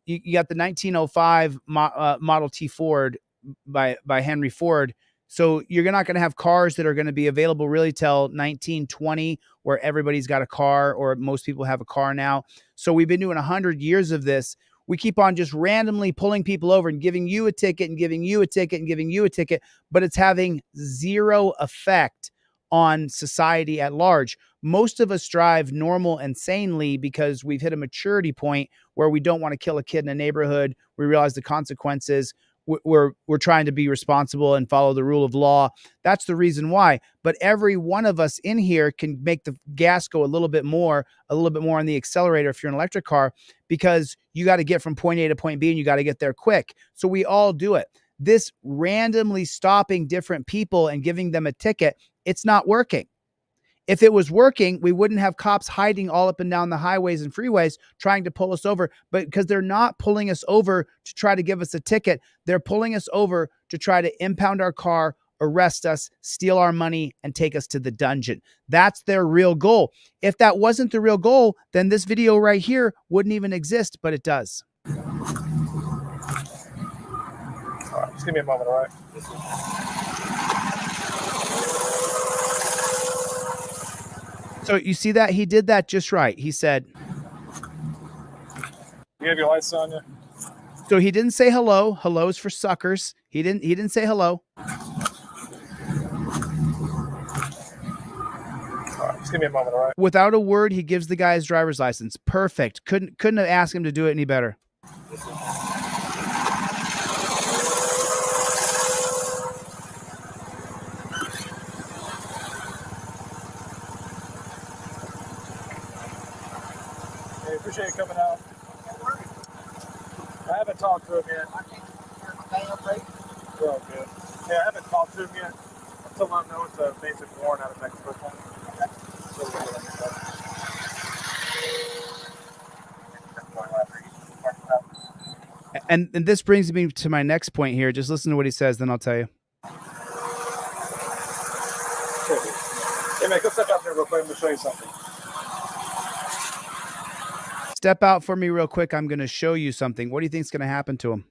You got the 1905 Model T Ford by Henry Ford. So you're not going to have cars that are going to be available really till 1920, where everybody's got a car, or most people have a car now. So we've been doing 100 years of this. We keep on just randomly pulling people over and giving you a ticket and giving you a ticket and giving you a ticket, but it's having zero effect on society at large. Most of us drive normal and sanely because we've hit a maturity point where we don't want to kill a kid in a neighborhood. We realize the consequences. We're trying to be responsible and follow the rule of law. That's the reason why. But every one of us in here can make the gas go a little bit more on the accelerator if you're an electric car, because you got to get from point A to point B and you got to get there quick. So we all do it. This randomly stopping different people and giving them a ticket, it's not working. If it was working, we wouldn't have cops hiding all up and down the highways and freeways trying to pull us over. But because they're not pulling us over to try to give us a ticket, they're pulling us over to try to impound our car, arrest us, steal our money, and take us to the dungeon. That's their real goal. If that wasn't the real goal, then this video right here wouldn't even exist, but it does. All right, just give me a moment, all right? So you see that? He did that just right. He said, You have your lights on you? So he didn't say hello. Hello's for suckers. He didn't say hello. All right, just give me a moment, all right? Without a word, he gives the guy his driver's license. Perfect. Couldn't have asked him to do it any better. Appreciate you coming out. I haven't talked to him yet. We're all good. Yeah, I haven't talked to him yet. Until I know it's a basic warrant out of Mexico. And this brings me to my next point here. Just listen to what he says, then I'll tell you. Hey, man, go step out there real quick. I'm going to show you something. Step out for me real quick. I'm going to show you something. What do you think is going to happen to him?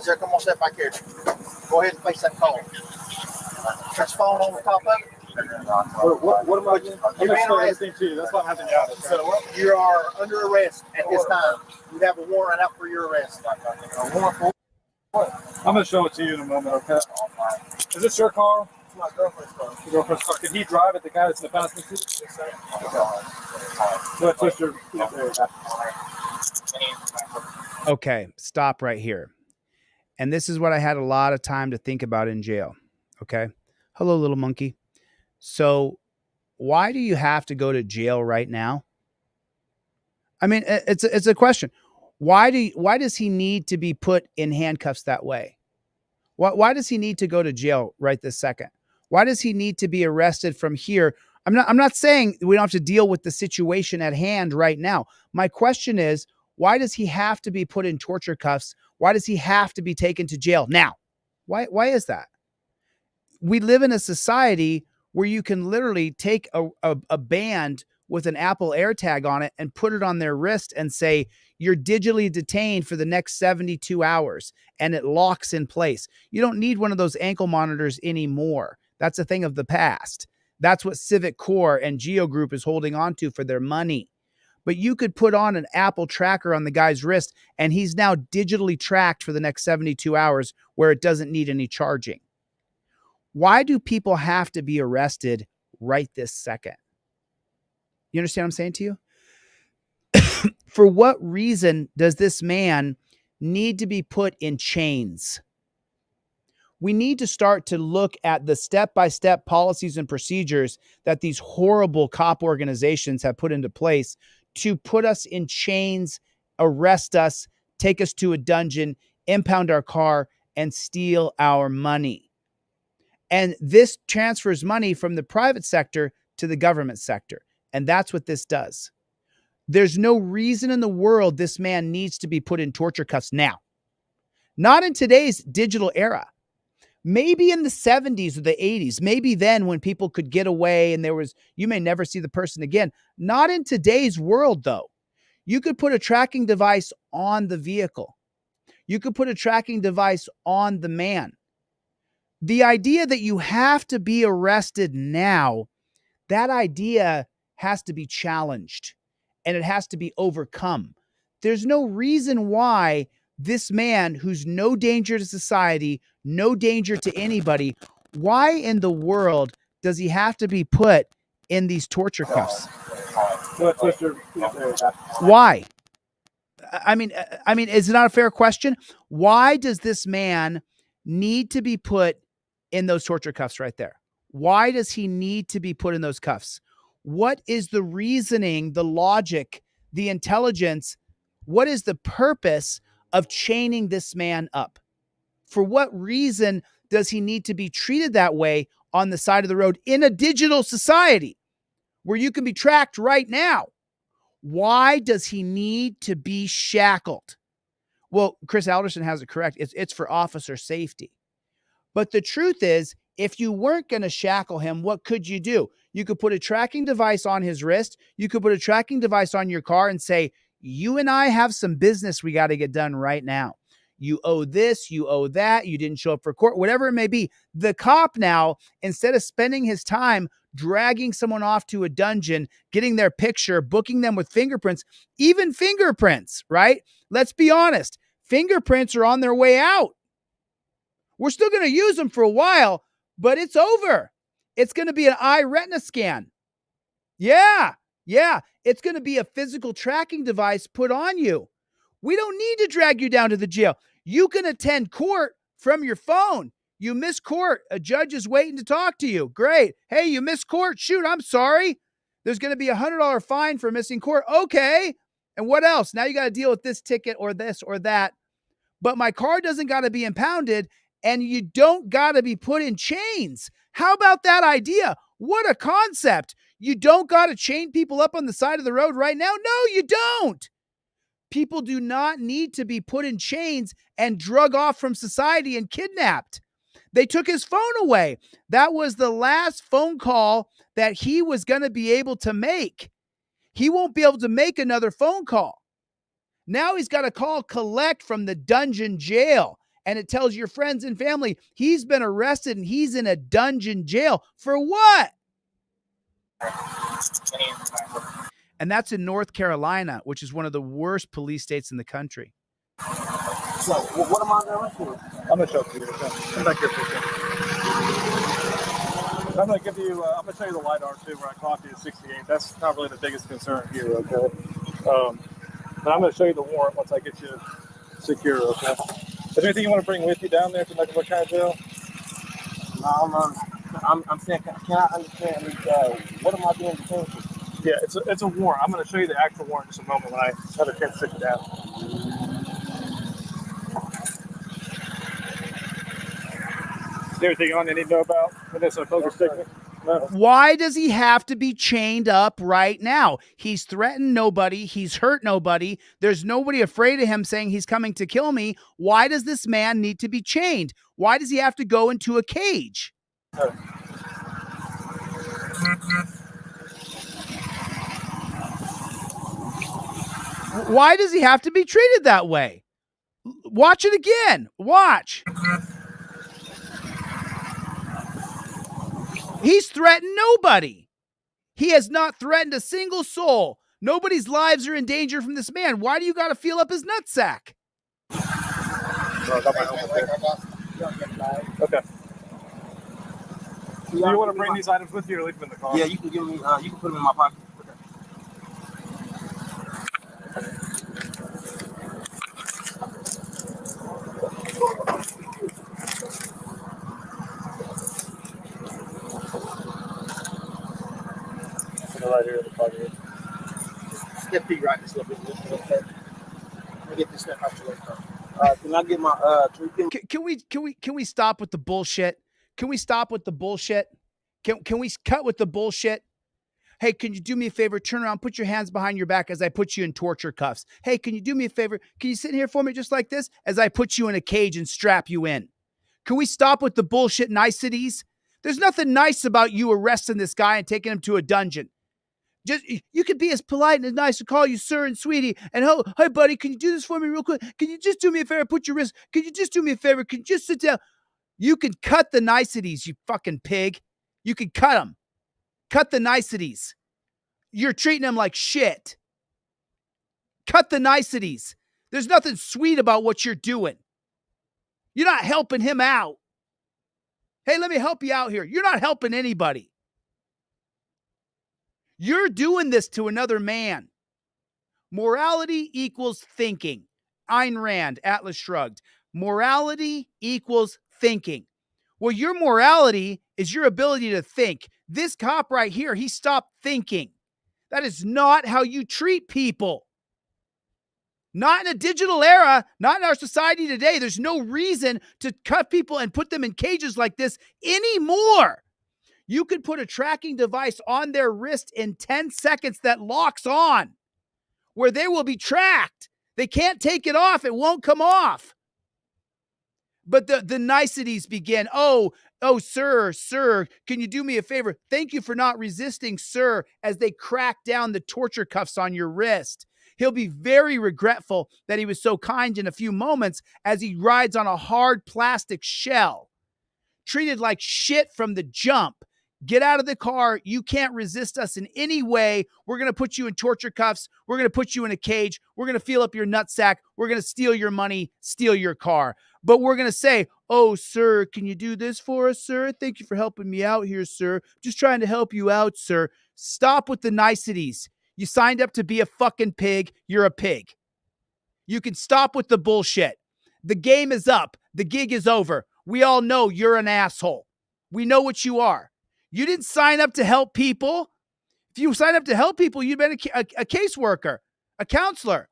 Sir, come on, step back here. Go ahead and face that call. Touch phone on the top of it. What am I doing? I'm going to show everything to you. That's why I'm having you out. So you are under arrest at this time. You have a warrant out for your arrest. A warrant for what? I'm going to show it to you in a moment, okay? Is this your car? It's my girlfriend's car. Your girlfriend's car. Can he drive it? The guy that's in the passenger seat? Yes, sir. Okay. So twist your... Okay, stop right here. And this is what I had a lot of time to think about in jail. Okay. Hello, little monkey. So why do you have to go to jail right now? I mean, it's a question. Why does he need to be put in handcuffs that way? Why does he need to go to jail right this second? Why does he need to be arrested from here? I'm not saying we don't have to deal with the situation at hand right now. My question is, why does he have to be put in torture cuffs? Why does he have to be taken to jail now? Why is that? We live in a society where you can literally take a band with an Apple AirTag on it and put it on their wrist and say, you're digitally detained for the next 72 hours, and it locks in place. You don't need one of those ankle monitors anymore. That's a thing of the past. That's what Civic Core and Geo Group is holding on to for their money. But you could put on an Apple tracker on the guy's wrist, and he's now digitally tracked for the next 72 hours where it doesn't need any charging. Why do people have to be arrested right this second? You understand what I'm saying to you? For what reason does this man need to be put in chains? We need to start to look at the step-by-step policies and procedures that these horrible cop organizations have put into place to put us in chains, arrest us, take us to a dungeon, impound our car, and steal our money. And this transfers money from the private sector to the government sector. And that's what this does. There's no reason in the world this man needs to be put in torture cuffs now. Not in today's digital era. Maybe in the 70s or the 80s, maybe then when people could get away and you may never see the person again. Not in today's world, though. You could put a tracking device on the vehicle. You could put a tracking device on the man. The idea that you have to be arrested now, that idea has to be challenged and it has to be overcome. There's no reason why this man, who's no danger to society, no danger to anybody, why in the world does he have to be put in these torture cuffs? Why? I mean, is it not a fair question? Why does this man need to be put in those torture cuffs right there? Why does he need to be put in those cuffs? What is the reasoning, the logic, the intelligence? What is the purpose of chaining this man up? For what reason does he need to be treated that way on the side of the road in a digital society where you can be tracked right now? Why does he need to be shackled? Well, Chris Alderson has it correct. It's for officer safety. But the truth is, if you weren't going to shackle him, what could you do? You could put a tracking device on his wrist. You could put a tracking device on your car and say, you and I have some business we got to get done right now. You owe this, you owe that, you didn't show up for court, whatever it may be. The cop now, instead of spending his time dragging someone off to a dungeon, getting their picture, booking them with fingerprints, even fingerprints, right? Let's be honest. Fingerprints are on their way out. We're still going to use them for a while, but it's over. It's going to be an eye retina scan. Yeah. It's going to be a physical tracking device put on you. We don't need to drag you down to the jail. You can attend court from your phone. You miss court. A judge is waiting to talk to you. Great. Hey, you missed court. Shoot, I'm sorry. There's going to be a $100 fine for missing court. Okay. And what else? Now you got to deal with this ticket or this or that. But my car doesn't got to be impounded and you don't got to be put in chains. How about that idea? What a concept. You don't got to chain people up on the side of the road right now. No, you don't. People do not need to be put in chains and drug off from society and kidnapped. They took his phone away. That was the last phone call that he was going to be able to make. He won't be able to make another phone call. Now he's got to call collect from the dungeon jail. And it tells your friends and family he's been arrested and he's in a dungeon jail. For what? And that's in North Carolina, which is one of the worst police states in the country. So, what am I going to do? I'm going to show it to you. Come back here for a second. I'm going to give you, I'm going to show you the LiDAR too, where I clocked you at 68. That's not really the biggest concern here, okay? But I'm going to show you the warrant once I get you secure, okay? Is there anything you want to bring with you down there to make a kind of jail? No, I'm saying, can I understand what am I being detained for? Yeah, it's a warrant. I'm going to show you the actual warrant in just a moment when I have a chance to sit you down. Is there anything on you need to know about Vanessa Foger's statement? No. Why does he have to be chained up right now? He's threatened nobody. He's hurt nobody. There's nobody afraid of him saying he's coming to kill me. Why does this man need to be chained? Why does he have to go into a cage? Why does he have to be treated that way? Watch it again. Watch. He's threatened nobody. He has not threatened a single soul. Nobody's lives are in danger from this man. Why do you got to feel up his nutsack? Okay. Do you want to bring these items with you or leave them in the car? Yeah, you can give me. You can put them in my pocket. Right here in the pocket. Step feet right this little bit. Okay. Let me get this step out your way. Can I get my Can we stop with the bullshit? Can we stop with the bullshit? Can we cut with the bullshit? Hey, can you do me a favor? Turn around, put your hands behind your back as I put you in torture cuffs. Hey, can you do me a favor? Can you sit here for me just like this as I put you in a cage and strap you in? Can we stop with the bullshit niceties? There's nothing nice about you arresting this guy and taking him to a dungeon. Just you could be as polite and as nice to call you sir and sweetie. And oh, hey buddy, can you do this for me real quick? Can you just do me a favor? Put your wrist. Can you just do me a favor? Can you just sit down? You can cut the niceties, you fucking pig. You can cut them. Cut the niceties. You're treating him like shit. Cut the niceties. There's nothing sweet about what you're doing. You're not helping him out. Hey, let me help you out here. You're not helping anybody. You're doing this to another man. Morality equals thinking. Ayn Rand, Atlas Shrugged. Morality equals thinking. Well, your morality is your ability to think. This cop right here, he stopped thinking. That is not how you treat people. Not in a digital era, not in our society today. There's no reason to cut people and put them in cages like this anymore. You could put a tracking device on their wrist in 10 seconds that locks on, where they will be tracked. They can't take it off. It won't come off. But the niceties begin. Oh, sir, can you do me a favor? Thank you for not resisting, sir, as they crack down the torture cuffs on your wrist. He'll be very regretful that he was so kind in a few moments as he rides on a hard plastic shell. Treated like shit from the jump. Get out of the car. You can't resist us in any way. We're going to put you in torture cuffs. We're going to put you in a cage. We're going to feel up your nutsack. We're going to steal your money, steal your car. But we're going to say, oh, sir, can you do this for us, sir? Thank you for helping me out here, sir. Just trying to help you out, sir. Stop with the niceties. You signed up to be a fucking pig. You're a pig. You can stop with the bullshit. The game is up. The gig is over. We all know you're an asshole. We know what you are. You didn't sign up to help people. If you signed up to help people, you'd been a caseworker, a counselor.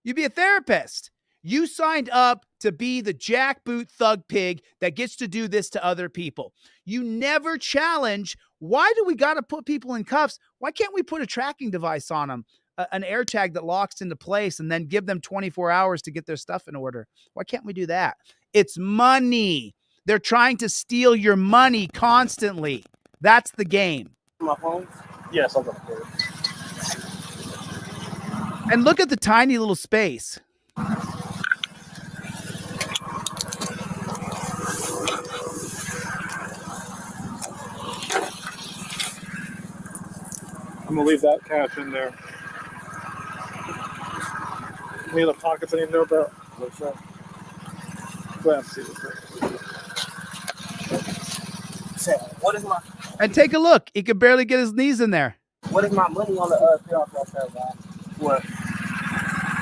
You'd be a therapist. You signed up to be the jackboot thug pig that gets to do this to other people. You never challenge, why do we got to put people in cuffs? Why can't we put a tracking device on them, an air tag that locks into place, and then give them 24 hours to get their stuff in order? Why can't we do that? It's money. They're trying to steal your money constantly. That's the game. My phone? Yes, I'll go for it. And look at the tiny little space. I'm going to leave that cash in there. Any other pockets I need to know about? What's that? Go ahead and see this thing. What is my? And take a look. He could barely get his knees in there. What is my money on the payoff right there, guy? What?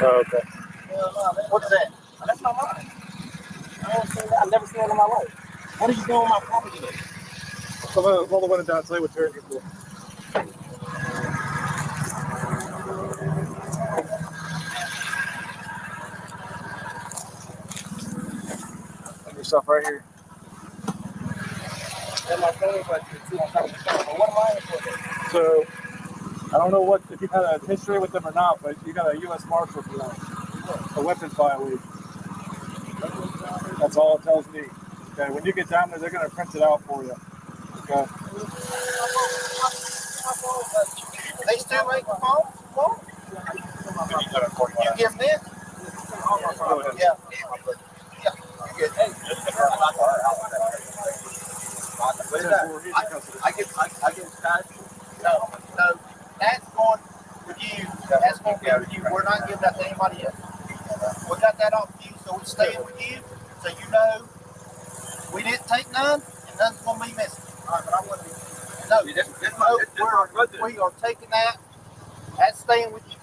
Oh, okay. What is that? Oh, that's not mine. I don't see that. I've never seen that in my life. What are you doing with my property? I'm going to roll the window down and tell you what Terry can do. Yourself right here. And my phone is like two on top of the phone. But what am I in for? So, I don't know if you've had a history with them or not, but you got a U.S. Marshal for that. A weapons violation. That's all it tells me. Okay, when you get down there, they're going to print it out for you. Okay. They still make the phone? That's going to be with you. We're not giving that to anybody else. We got that off you, so it's staying with you, so you know we didn't take none, and none's going to be missing. All right, but I wouldn't. We are taking that. That's staying with you.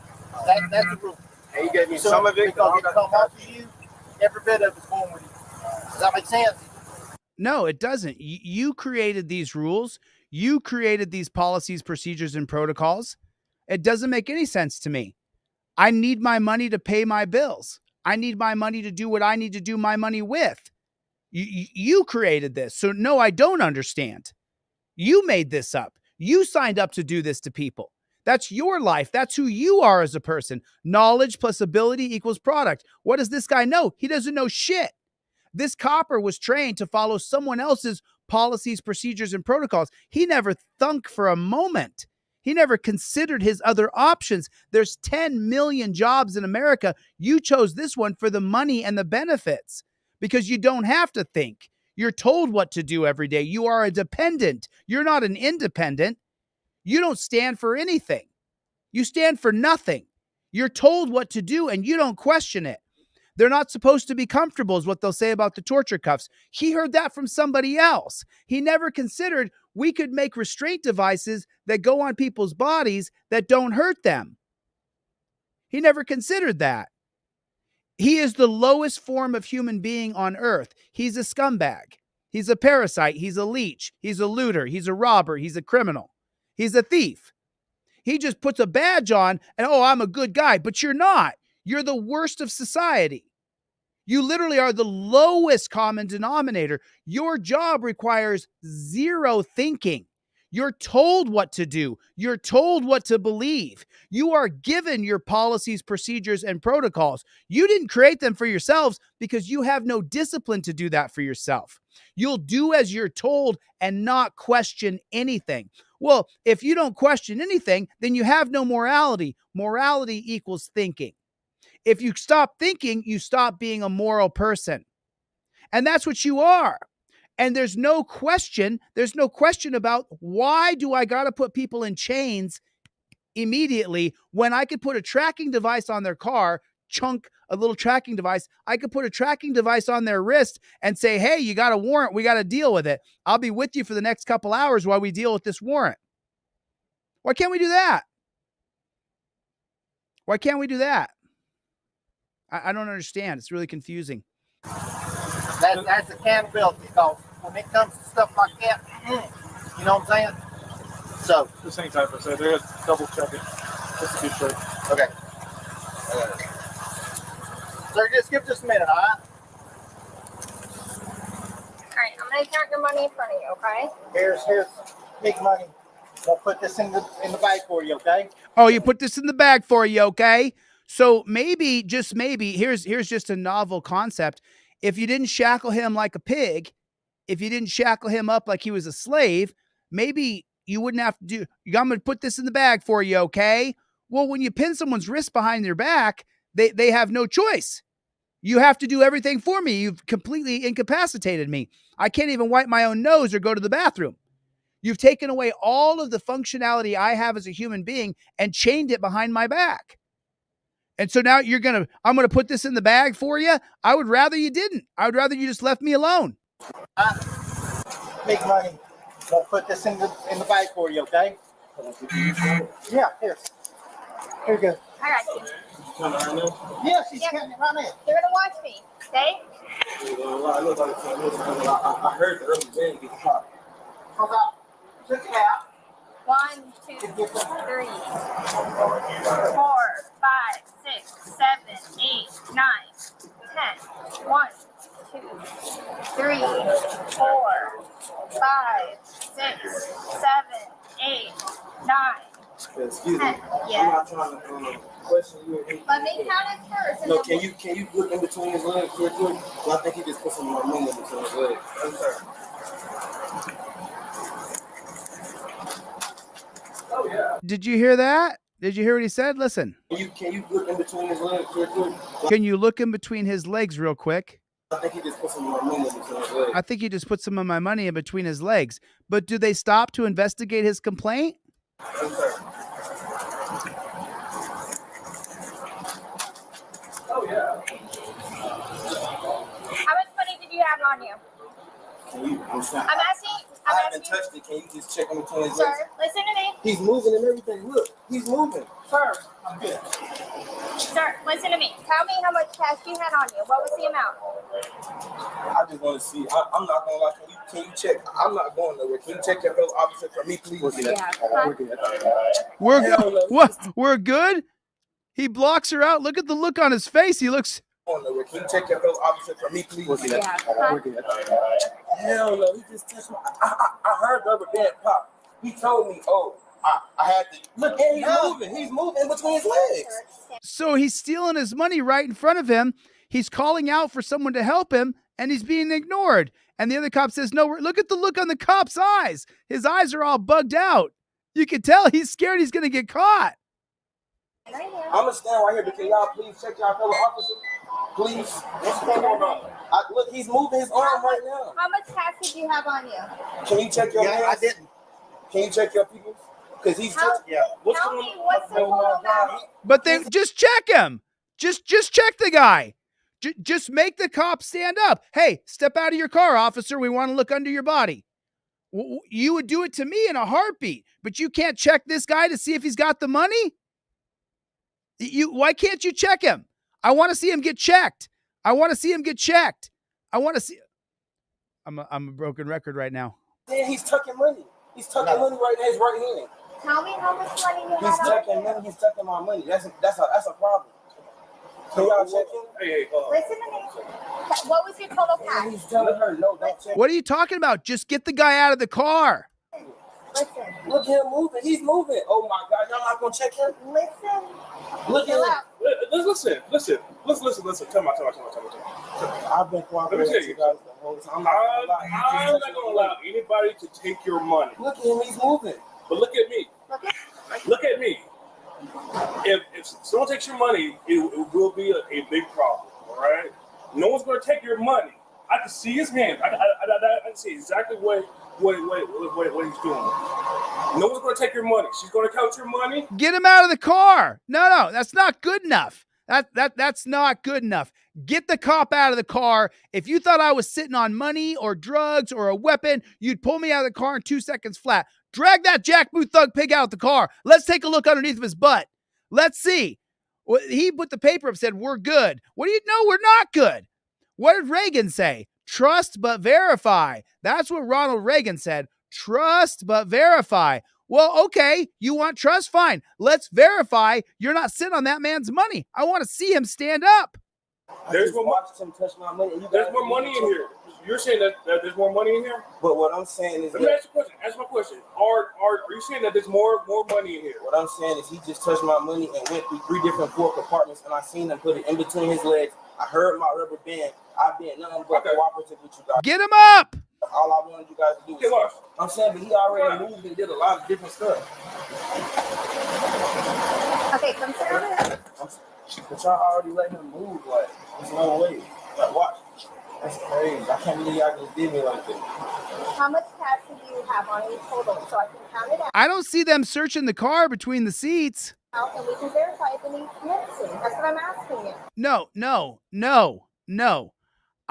That's the rule. And you gave me So some of it because it come off of you. Every bit of it's going with you. Does that make sense? No, it doesn't. You created these rules. You created these policies, procedures, and protocols. It doesn't make any sense to me. I need my money to pay my bills. I need my money to do what I need to do my money with. You created this. So no, I don't understand. You made this up. You signed up to do this to people. That's your life. That's who you are as a person. Knowledge plus ability equals product. What does this guy know? He doesn't know shit. This copper was trained to follow someone else's policies, procedures, and protocols. He never thunk for a moment. He never considered his other options. There's 10 million jobs in America. You chose this one for the money and the benefits because you don't have to think. You're told what to do every day. You are a dependent. You're not an independent. You don't stand for anything. You stand for nothing. You're told what to do and you don't question it. They're not supposed to be comfortable is what they'll say about the torture cuffs. He heard that from somebody else. He never considered we could make restraint devices that go on people's bodies that don't hurt them. He never considered that. He is the lowest form of human being on earth. He's a scumbag. He's a parasite. He's a leech. He's a looter. He's a robber. He's a criminal. He's a thief. He just puts a badge on and, oh, I'm a good guy, but you're not. You're the worst of society. You literally are the lowest common denominator. Your job requires zero thinking. You're told what to do. You're told what to believe. You are given your policies, procedures, and protocols. You didn't create them for yourselves because you have no discipline to do that for yourself. You'll do as you're told and not question anything. Well, if you don't question anything, then you have no morality. Morality equals thinking. If you stop thinking, you stop being a moral person. And that's what you are. And there's no question about why do I got to put people in chains immediately when I could put a tracking device on their car, a little tracking device. I could put a tracking device on their wrist and say, hey, you got a warrant. We got to deal with it. I'll be with you for the next couple hours while we deal with this warrant. Why can't we do that? Why can't we do that? I don't understand. It's really confusing. That's accountability because when it comes to stuff like that, you know what I'm saying? So the same type of say they're gonna double check it just to be sure. Okay. Sir, just give just a minute, all right? All right, I'm gonna count your money in front of you, okay? Here's big money. I'll put this in the bag for you, okay? Oh, you put this in the bag for you, okay? So maybe, just maybe, here's just a novel concept. If you didn't shackle him like a pig, if you didn't shackle him up like he was a slave, maybe you wouldn't have to do, I'm going to put this in the bag for you, okay? Well, when you pin someone's wrist behind their back, they have no choice. You have to do everything for me. You've completely incapacitated me. I can't even wipe my own nose or go to the bathroom. You've taken away all of the functionality I have as a human being and chained it behind my back. And so now I'm going to put this in the bag for you. I would rather you didn't. I would rather you just left me alone. Big money. I'll put this in the bag for you, okay? Yeah, here. Here you go. I got you. Yeah, she's counting it right now. You're gonna watch me, okay? I heard the early day get shot. Hold on. Check it out. 1, 2, 3, 4, 5, 6, 7, 8, 9, 10. 1, 2, 3, 4, 5, 6, 7, 8, 9. Excuse me. 10. I'm Yeah. not trying to question you. Let me count it first. No, can you look in between his legs real quick? Well, I think he just put some more money in between his legs. Yes, sir. Did you hear that? Did you hear what he said? Listen. Can you look in between his legs real quick? Well, I think he just put some more money in between his legs. Yes, sir. Oh yeah. Did you hear that? Did you hear what he said? Listen. Can you look in between his legs real quick? Can you look in between his legs real quick? I think he just put some more money in between his legs. I think he just put some of my money in between his legs. But do they stop to investigate his complaint? Yes, sir. Oh, yeah. How much money did you have on you? I'm asking. I haven't touched it. Can you just check him between his Sir, legs? listen to me. He's moving and everything. Look, he's moving. Sir. I'm good. Sir, listen to me. Tell me how much cash you had on you. What was the amount? I just want to see. I'm not gonna lie. Can you check? I'm not going nowhere. Can you check your fellow officer for me, please? We're good. What? We're good. He blocks her out. Look at the look on his face. He looks. Can you check your fellow officer for me, please? Hell no. He just touched me. I heard the rubber band pop. He told me, oh, I had to look. And he's moving. He's moving in between his legs. So he's stealing his money right in front of him. He's calling out for someone to help him, and he's being ignored. And the other cop says, no, look at the look on the cop's eyes. His eyes are all bugged out. You can tell he's scared he's going to get caught. I'm going to stand right here, but can y'all please check y'all fellow officer? Please. What's going on? Look, he's moving his arm right now. How much cash did you have on you? Can you check your hands? I didn't. Can you check your people? Because he's Tell me what's the total amount? But they just check him. Just check the guy. Just make the cop stand up. Hey, step out of your car, officer. We want to look under your body. You would do it to me in a heartbeat, but you can't check this guy to see if he's got the money? Why can't you check him? I want to see him get checked. I want to see him get checked. I want to see. I'm a broken record right now. Man, he's tucking money. He's tucking money right in his right hand. Tell me how much money you He's had tucking on you. money. He's tucking my money. That's a problem. Can y'all check him? Hey, Listen to me. What was your total cash? He's telling her, no, don't check. What are you talking about? Just get the guy out of the car. Listen. Look at him moving. He's moving. Oh my God, y'all not gonna check him? Listen. Look at him. Listen. Tell me. I've been cooperating with you guys the whole time. I'm not gonna allow anybody to take your money. Look at him. He's moving. But look at me. Look at me. If someone takes your money, it will be a big problem. All right. No one's gonna take your money. I can see his hand. I can see exactly what he's doing. No one's gonna take your money. She's gonna count your money. Get him out of the car. No, that's not good enough. That's not good enough. Get the cop out of the car. If you thought I was sitting on money or drugs or a weapon, you'd pull me out of the car in 2 seconds flat. Drag that jackboot thug pig out of the car. Let's take a look underneath of his butt. Let's see. Well, he put the paper up and said, we're good. What do you know? We're not good. What did Reagan say? Trust but verify. That's what Ronald Reagan said. Trust but verify. Well, okay, you want trust? Fine. Let's verify you're not sitting on that man's money. I want to see him stand up. There's more money. There's more money in here. You're saying that there's more money in here? But what I'm saying is, let me ask you a question. Ask my question. Are you saying that there's more money in here? What I'm saying is, he just touched my money and went through 3 different floor compartments, and I seen him put it in between his legs. I heard my rubber band. I've been nothing but cooperative with you guys. Get him up. All I wanted you guys to do was, I'm saying, but he already moved and did a lot of different stuff. Okay, come sit over here. But y'all already let him move. Like, there's no way. Like, watch. That's crazy. I can't believe y'all just did me like that. How much cash do you have on you total so I can count it out? I don't see them searching the car between the seats. And we can verify if it's missing. That's what I'm asking you. No.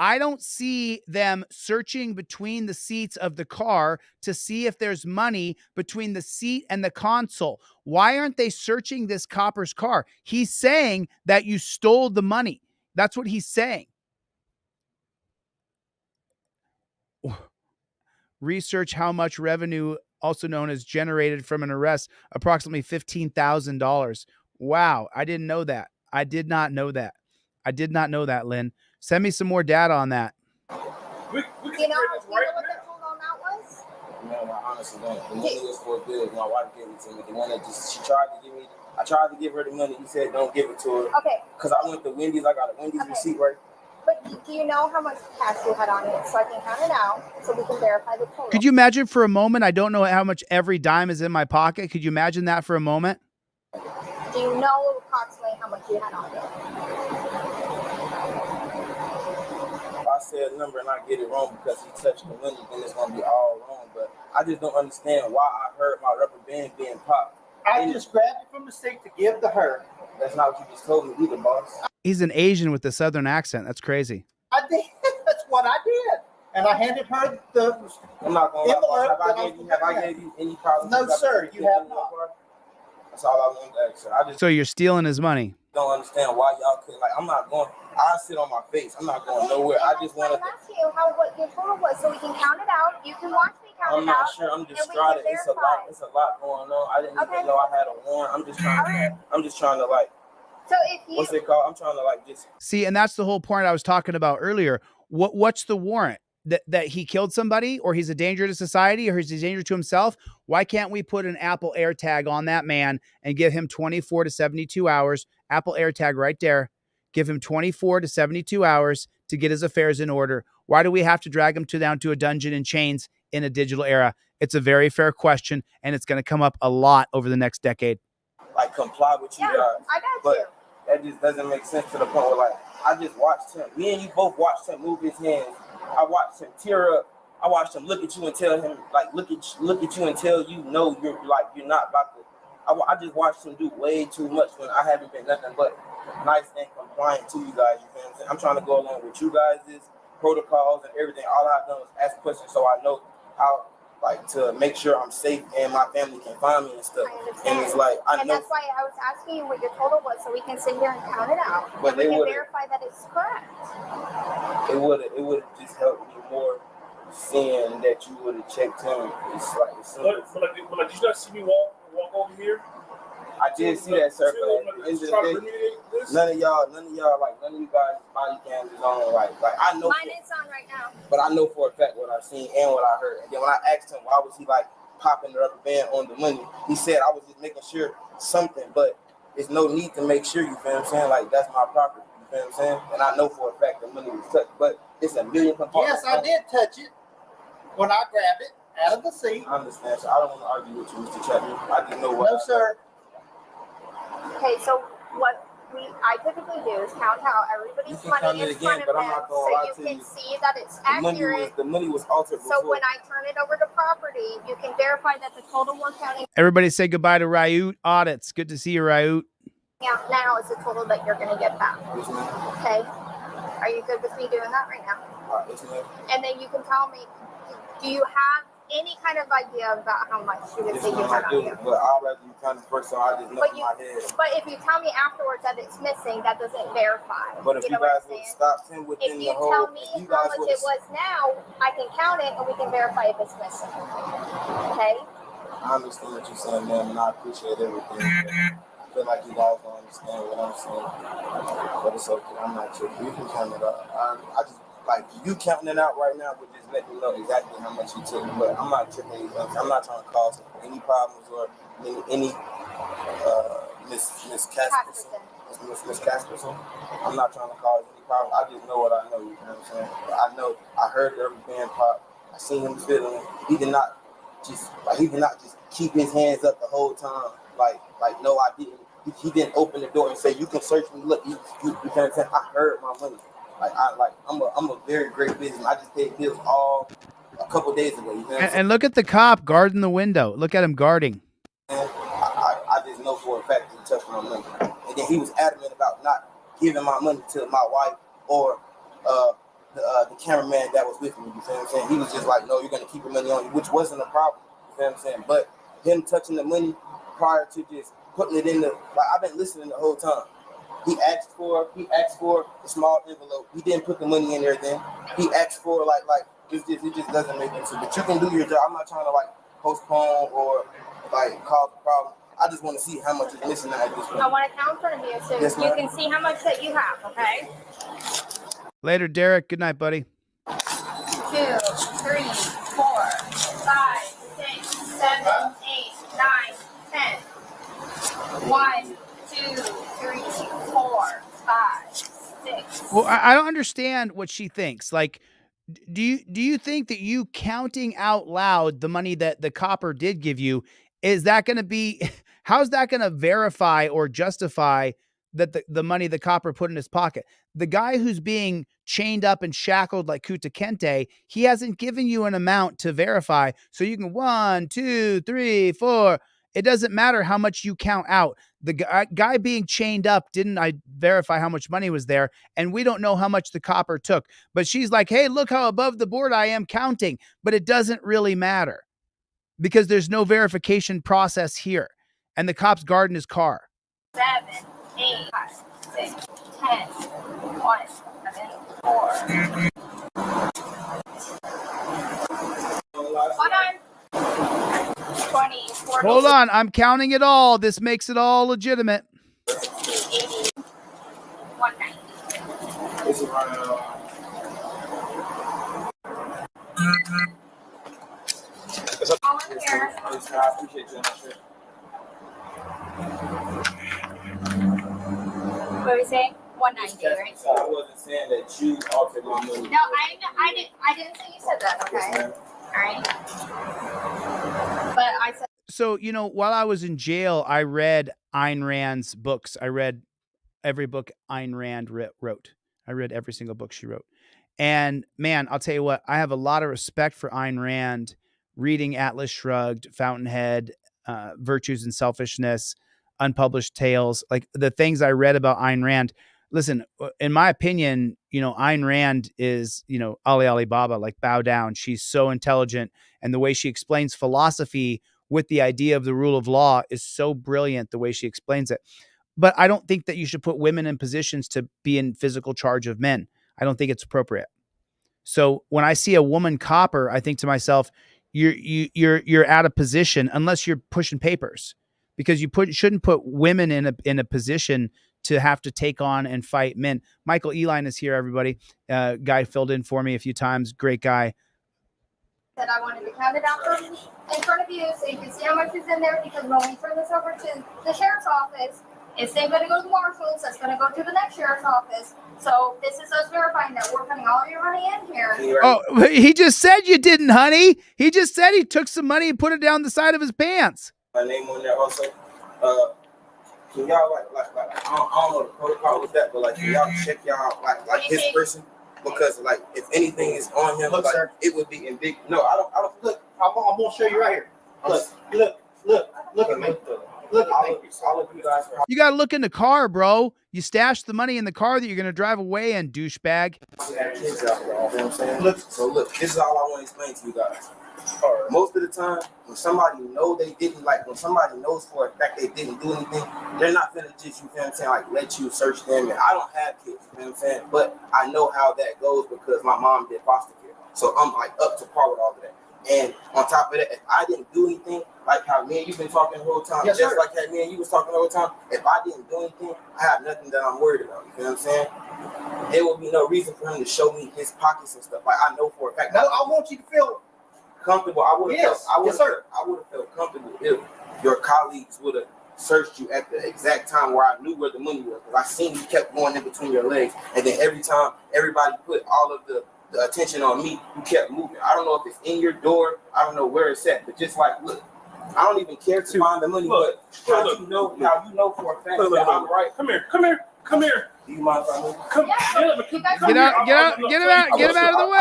I don't see them searching between the seats of the car to see if there's money between the seat and the console. Why aren't they searching this copper's car? He's saying that you stole the money. That's what he's saying. Research how much revenue, also known as generated from an arrest, approximately $15,000. Wow, I didn't know that. I did not know that, Lynn. Send me some more data on that. You know what the total amount was? No, I honestly don't. The money was for bills. My wife gave it to me. The one that she tried to give me. I tried to give her the money. He said, don't give it to her. Okay. Because I went to Wendy's. I got a Wendy's receipt, right? But do you know how much cash you had on it so I can count it out so we can verify the total? Could you imagine for a moment? I don't know how much every dime is in my pocket. Could you imagine that for a moment? Do you know approximately how much you had on it? If I say a number and I get it wrong because he touched the money, then it's going to be all wrong. But I just don't understand why I heard my rubber band being popped. I just grabbed it from the stick to give to her. That's not what you just told me either, boss. He's an Asian with a Southern accent. That's crazy. I did. That's what I did. And I handed her the I'm not going to envelope. have I gave you any problems? No, sir, you have not. That's all I want to ask, sir. I just So you're stealing his money. don't understand why y'all couldn't. Like, I'm not going. I sit on my face. I'm not going nowhere. I just want to. I'm asking you what your total was so we can count it out. You can watch me count I'm it not out. sure. I'm and just we trying can to. It's a verify. lot. It's a lot going on. I didn't even know I had a warrant. I'm just trying. I'm just trying to like. So if you. What's it called? I'm trying to like just. See, and that's the whole point I was talking about earlier. What's the warrant? That he killed somebody, or he's a danger to society, or he's a danger to himself? Why can't we put an Apple AirTag on that man and give him 24 to 72 hours? Apple AirTag right there. Give him 24 to 72 hours to get his affairs in order. Why do we have to drag him down to a dungeon in chains in a digital era? It's a very fair question, and it's going to come up a lot over the next decade. Like comply with you guys. I got but you. That just doesn't make sense to the point where like I just watched him. Me and you both watched him move his hands. I watched him tear up. I watched him look at you and tell him like look at you and tell you no, you're not about to. I just watched him do way too much when I haven't been nothing but nice and compliant to you guys. You feel what I'm saying? I'm trying to go along with you guys' protocols and everything. All I've done is ask questions so I know how like to make sure I'm safe and my family can find me and stuff. And it's like I and know. that's why I was asking you what your total was so we can sit here and count it out. But and we they can would've- verify that it's correct. It would just help me more seeing that you would have checked him. It's like it's simple. But did you not see me walk over here? I did see that, sir. But at the end of the day, none of you guys body cams is on. Like I know. Mine is on right now. But I know for a fact what I've seen and what I heard. And then when I asked him why was he like popping the rubber band on the money, he said I was just making sure something. But there's no need to make sure. You feel what I'm saying? Like that's my property. You feel what I'm saying? And I know for a fact the money was touched. But it's a million components. Yes, I did touch it when I grabbed it out of the seat. I understand. So I don't want to argue with you, Mr. Chapman. I just know what. No, sir. Okay, so what I typically do is count out everybody's money in front of them so you can see that it's accurate. The money was altered before. So when I turn it over to property, you can verify that the total we're counting Everybody say goodbye to Ryut Audits. Good to see you, Ryut. out now is the total that you're going to get back. Okay? Are you good with me doing that right now? And then you can tell me, do you have any kind of idea about how much you would say you had on you? But I'd rather you kind of first, so I just know in my head. But if you tell me afterwards that it's missing, that doesn't verify. But if you guys would stop him within if the you whole, tell me how much it was now, I can count it and we can verify if it's missing. Okay? I understand what you're saying, ma'am, and I appreciate everything. I feel like you guys don't understand what I'm saying. But it's okay. I'm not tripping. You can count it out. I just like you counting it out right now would just let me know exactly how much you took. But I'm not tripping anything. I'm not trying to cause any problems or any Miss Casperson. Miss Casperson. I'm not trying to cause any problems. I just know what I know. You know what I'm saying? I know. I heard the rubber band pop. I seen him fiddling. He did not just keep his hands up the whole time. Like no, I didn't. He didn't open the door and say, "You can search me." Look, you know what I'm saying? I heard my money. I'm a very great businessman. I just paid bills a couple days ago. You know And look at the cop guarding the window. Look at him guarding. I just know for a fact that he touched my money. And then he was adamant about not giving my money to my wife or the cameraman that was with me. You feel what I'm saying? He was just like, "No, you're gonna keep your money on you," which wasn't a problem. You feel what I'm saying? But him touching the money prior to just putting it in I've been listening the whole time. He asked for a small envelope. He didn't put the money in there then. He asked for it just doesn't make sense. But you can do your job. I'm not trying to postpone or cause a problem. I just want to see how much is missing at this point. I want to count for you so Yes, you ma'am. can see how much that you have, okay? Later, Derek. Good night, buddy. 2, 3, 4, 5, 6, 7, 8, 9, 10. 1, 2, 3, 4, 5, 6. Well, I don't understand what she thinks. Like, do you think that you counting out loud the money that the copper did give you, is that going to be, how's that going to verify or justify that the money the copper put in his pocket? The guy who's being chained up and shackled like Kuta Kente, he hasn't given you an amount to verify. So you can 1, 2, 3, 4. It doesn't matter how much you count out. The guy being chained up, didn't I verify how much money was there? And we don't know how much the copper took. But she's like, hey, look how above the board I am counting. But it doesn't really matter because there's no verification process here. And the cop's guarding his car. 7, 8, 6, 10, 1, 7, 4. Hold on. 20, 40. Hold on. I'm counting it all. This makes it all legitimate. 80, 190. This is right All in here. I appreciate you. What are we saying? 190, right? So I wasn't saying that you altered my money. No, I didn't say you said that, okay? All right. But I said. So, you know, while I was in jail, I read Ayn Rand's books. I read every book Ayn Rand wrote. I read every single book she wrote. And man, I'll tell you what, I have a lot of respect for Ayn Rand, reading Atlas Shrugged, Fountainhead, Virtues and Selfishness, Unpublished Tales, like the things I read about Ayn Rand. Listen, in my opinion, you know, Ayn Rand is, you know, Ali Baba, like bow down. She's so intelligent. And the way she explains philosophy with the idea of the rule of law is so brilliant, the way she explains it. But I don't think that you should put women in positions to be in physical charge of men. I don't think it's appropriate. So when I see a woman copper, I think to myself, you're out of position unless you're pushing papers, because you shouldn't put women in a position to have to take on and fight men. Michael Eline is here, everybody. Guy filled in for me a few times. Great guy. That I wanted to count it out in front of you so you can see how much is in there, because when we turn this over to the sheriff's office, it's then going to go to the marshals, that's going to go to the next sheriff's office. So this is us verifying that we're putting all your money in here. Oh, he just said you didn't, honey. He just said he took some money and put it down the side of his pants. My name on there also. Can y'all I don't know the protocol with that, but like, can y'all check y'all like his person? Because like, if anything is on him, Look, like sir. it would be in big. No, I don't. Look, I'm gonna show you right here. Look at me. Look at me. All of you guys are. You got to look in the car, bro. You stashed the money in the car that you're going to drive away in, douchebag. Kids out there, you know what I'm saying? Look, this is all I want to explain to you guys. Most of the time, when somebody know they didn't, like when somebody knows for a fact they didn't do anything, they're not gonna just, you know what I'm saying, like let you search them. And I don't have kids, you know what I'm saying? But I know how that goes because my mom did foster care. So I'm like up to par with all of that. And on top of that, if I didn't do anything, like how me and you've been talking the whole time, yes, just sir. like how me and you was talking the whole time, if I didn't do anything, I have nothing that I'm worried about. You know what I'm saying? There will be no reason for him to show me his pockets and stuff. Like I know for a fact. No, I want you to feel comfortable. I would have felt comfortable if your colleagues would have searched you at the exact time where I knew where the money was. Because I seen you kept going in between your legs, and then every time everybody put all of the attention on me, you kept moving. I don't know if it's in your door. I don't know where it's at, but just like, look, I don't even care to find the money, but how you know for a fact that I'm right. Come here. Do you mind if I move? Get him out of the way. Get him out of the way.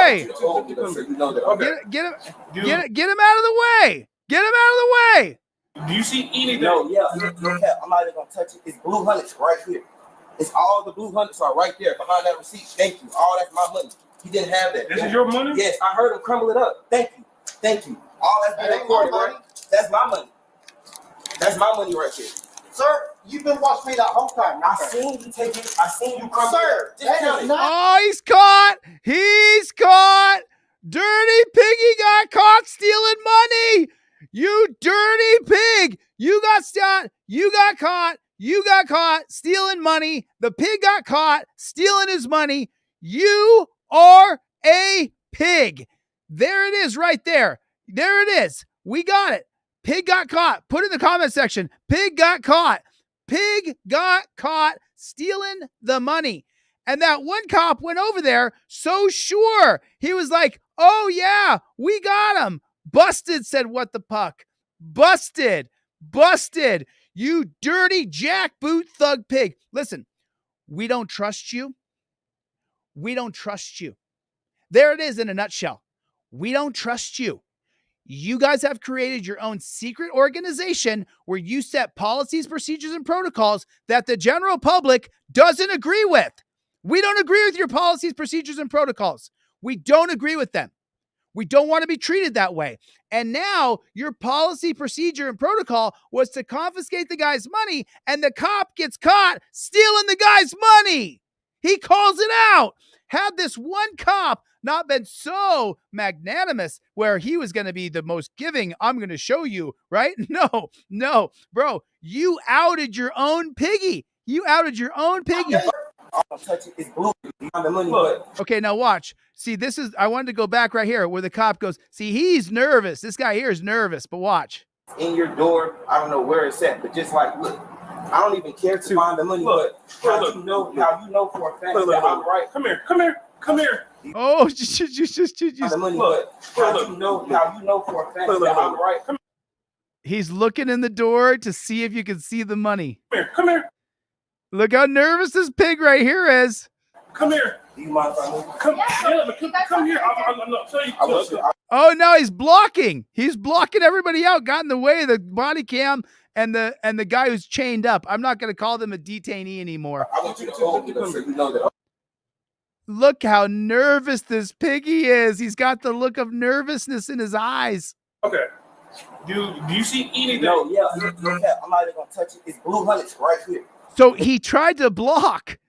Get him out of the way. Do you see anything? No, yeah. Look, I'm not even gonna touch it. It's blue hundreds right here. It's all the blue hundreds are right there behind that receipt. Thank you. All that's my money. He didn't have that. This is your money? Yes, I heard him crumble it up. Thank you. All that's been recorded, right? That's my money. That's my money right there. Sir, you've been watching me that whole time. I seen you take it. I seen you crumble Sir, it. Just count it. Oh, he's caught. He's caught. Dirty piggy got caught stealing money. You dirty pig. You got caught. You got caught stealing money. The pig got caught stealing his money. You are a pig. There it is right there. There it is. We got it. Pig got caught. Put in the comment section. Pig got caught. Pig got caught stealing the money. And that one cop went over there so sure. He was like, oh yeah, we got him. Busted, said what the puck. Busted. You dirty jackboot thug pig. Listen, we don't trust you. There it is in a nutshell. We don't trust you. You guys have created your own secret organization where you set policies, procedures, and protocols that the general public doesn't agree with. We don't agree with your policies, procedures, and protocols. We don't agree with them. We don't want to be treated that way. And now your policy, procedure, and protocol was to confiscate the guy's money, and the cop gets caught stealing the guy's money. He calls it out. Had this one cop not been so magnanimous where he was going to be the most giving, I'm going to show you, right? No, bro, you outed your own piggy. You outed your own piggy. Okay, now watch. See, I wanted to go back right here where the cop goes, see, he's nervous. This guy here is nervous, but watch. In your door, I don't know where it's at, but just like, look, I don't even care to find the money, but how you know for a fact that I'm right. Come here. Oh, the money, but how you know for a fact that I'm right. He's looking in the door to see if you can see the money. Come here. Look how nervous this pig right here is. Come here. Do you mind if I move? Come here. I'm not telling you. Oh, no, he's blocking. He's blocking everybody out. Got in the way of the body cam and the guy who's chained up. I'm not going to call them a detainee anymore. I want you to hold me so you know that. Look how nervous this piggy is. He's got the look of nervousness in his eyes. Okay. Do you see anything? No, yeah. I'm not even going to touch it. It's blue hundreds right here. So he tried to block.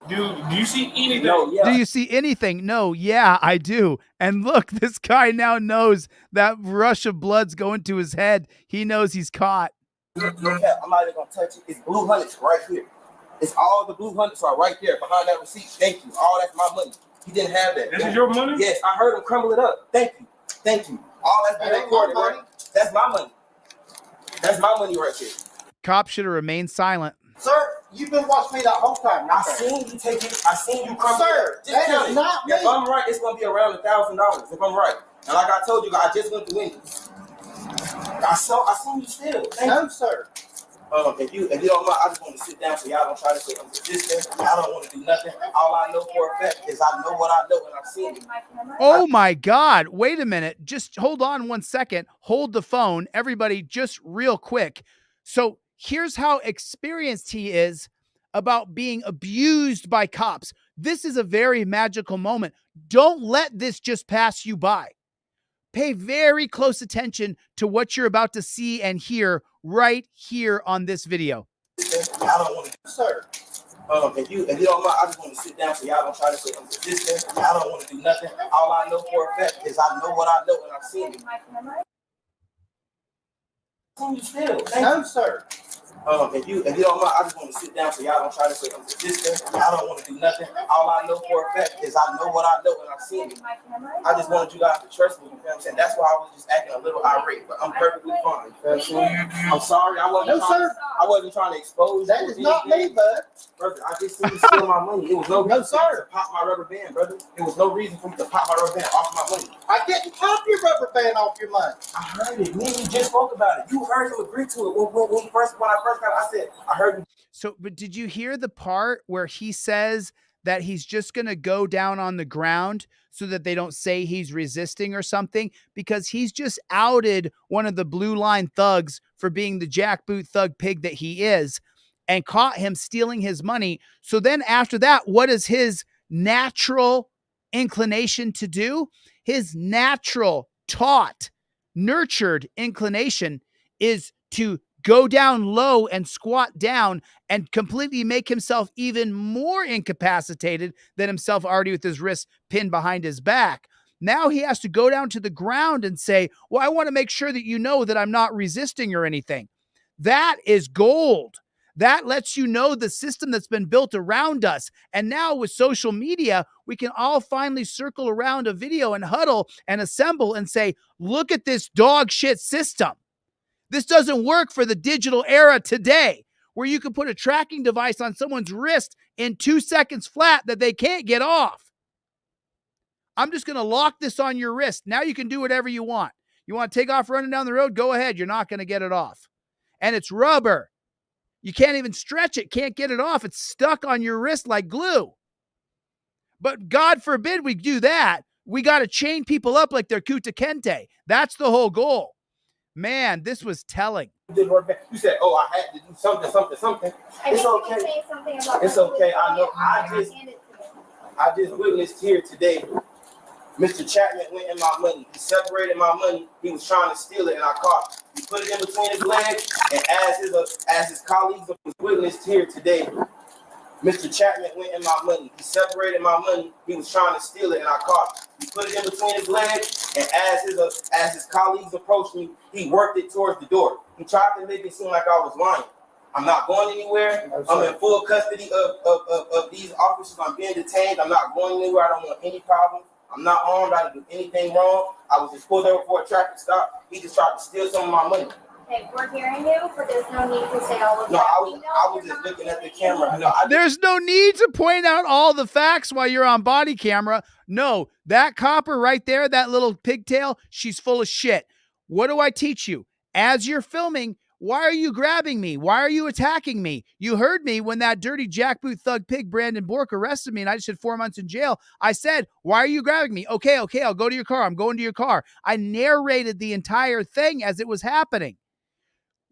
Do you see anything? No, yeah. Do you see anything? No, yeah, I do. And look, this guy now knows that rush of blood's going to his head. He knows he's caught. I'm not even going to touch it. It's blue hundreds right here. It's all the blue hundreds are right there behind that receipt. Thank you. All that's my money. He didn't have that. This is your money? Yes, I heard him crumble it up. Thank you. All that's been recorded, right? That's my money. That's my money right there. Cop should have remained silent. Sir, you've been watching me that whole time. I seen you take it. I seen you crumble Sir, it. Just that is not me. If I'm right, it's going to be around $1,000 if I'm right. And like I told you, I just went to Wendy's. I seen you still. No, sir. If you don't mind, I just want to sit down so y'all don't try to say I'm resistant. I don't want to do nothing. All I know for a fact is I know what I know and I've seen it. Oh my God. Wait a minute. Just hold on 1 second. Hold the phone. Everybody, just real quick. So here's how experienced he is about being abused by cops. This is a very magical moment. Don't let this just pass you by. Pay very close attention to what you're about to see and hear right here on this video. I don't want to, sir. If you don't mind, I just want to sit down so y'all don't try to say I'm resistant. I don't want to do nothing. All I know for a fact is I know what I know and I've seen it. You still? No, sir. If you don't mind, I just want to sit down so y'all don't try to say I'm resistant. I don't want to do nothing. All I know for a fact is I know what I know and I've seen it. I just wanted you guys to trust me. You know what I'm saying? That's why I was just acting a little irate, but I'm perfectly fine. You know what I'm saying? I'm sorry. I wasn't trying to expose that you. That is not me, bud. Brother, I just seen you steal my money. It was no reason sir. to pop my rubber band, brother. It was no reason for me to pop my rubber band off my money. I didn't pop your rubber band off your money. I heard it. Me and you just spoke about it. You heard him agree to it when I first got it. I said, I heard him. So, but did you hear the part where he says that he's just going to go down on the ground so that they don't say he's resisting or something? Because he's just outed one of the blue line thugs for being the jackboot thug pig that he is and caught him stealing his money. So then after that, what is his natural inclination to do? His natural, taught, nurtured inclination is to go down low and squat down and completely make himself even more incapacitated than himself already with his wrists pinned behind his back. Now he has to go down to the ground and say, well, I want to make sure that you know that I'm not resisting or anything. That is gold. That lets you know the system that's been built around us. And now with social media, we can all finally circle around a video and huddle and assemble and say, look at this dog shit system. This doesn't work for the digital era today, where you can put a tracking device on someone's wrist in 2 seconds flat that they can't get off. I'm just going to lock this on your wrist. Now you can do whatever you want. You want to take off running down the road? Go ahead. You're not going to get it off. And it's rubber. You can't even stretch it. Can't get it off. It's stuck on your wrist like glue. But God forbid we do that. We got to chain people up like they're Kuta Kente. That's the whole goal. Man, this was telling. You said, "Oh, I had to do something." It's okay. It's okay. I know. I just witnessed here today. Mr. Chapman went in my money. He separated my money. He was trying to steal it, and I caught him. He put it in between his legs, and as his colleagues witnessed here today, Mr. Chapman went in my money. He separated my money. He was trying to steal it, and I caught him. He put it in between his legs, and as his colleagues approached me, he worked it towards the door. He tried to make it seem like I was lying. I'm not going anywhere. I'm in full custody of these officers. I'm being detained. I'm not going anywhere. I don't want any problem. I'm not armed. I didn't do anything wrong. I was just pulled over for a traffic stop. He just tried to steal some of my money. Okay, we're hearing you, but there's no need to say all of that. No, I was just looking at the camera. No, There's no need to point out all the facts while you're on body camera. No, that copper right there, that little pigtail, she's full of shit. What do I teach you? As you're filming, why are you grabbing me? Why are you attacking me? You heard me when that dirty jackboot thug pig Brandon Bork arrested me and I just had 4 months in jail. I said, why are you grabbing me? Okay, I'll go to your car. I'm going to your car. I narrated the entire thing as it was happening.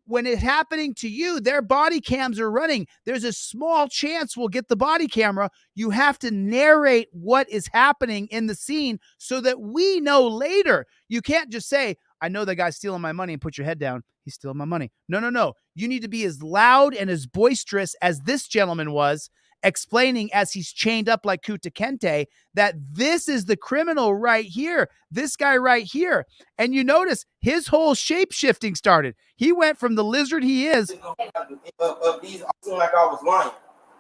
When it's happening to you, their body cams are running. There's a small chance we'll get the body camera. You have to narrate what is happening in the scene so that we know later. You can't just say, I know that guy's stealing my money and put your head down. He's stealing my money. No. You need to be as loud and as boisterous as this gentleman was, explaining as he's chained up like Kuta Kente that this is the criminal right here, this guy right here. And you notice his whole shape shifting started. He went from the lizard he is. Of these, I seem like I was lying.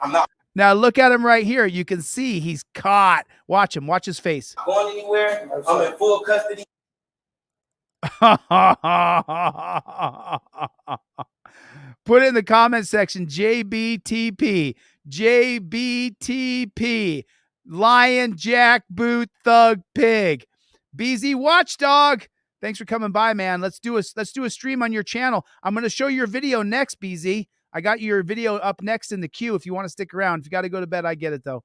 I'm not Now look at him right here. You can see he's caught. Watch him. Watch his face. going anywhere. I'm in full custody. Put it in the comment section, JBTP, Lion, Jack, Boot, Thug, Pig, BZ Watchdog. Thanks for coming by, man. Let's do a stream on your channel. I'm going to show your video next, BZ. I got your video up next in the queue if you want to stick around. If you got to go to bed, I get it, though.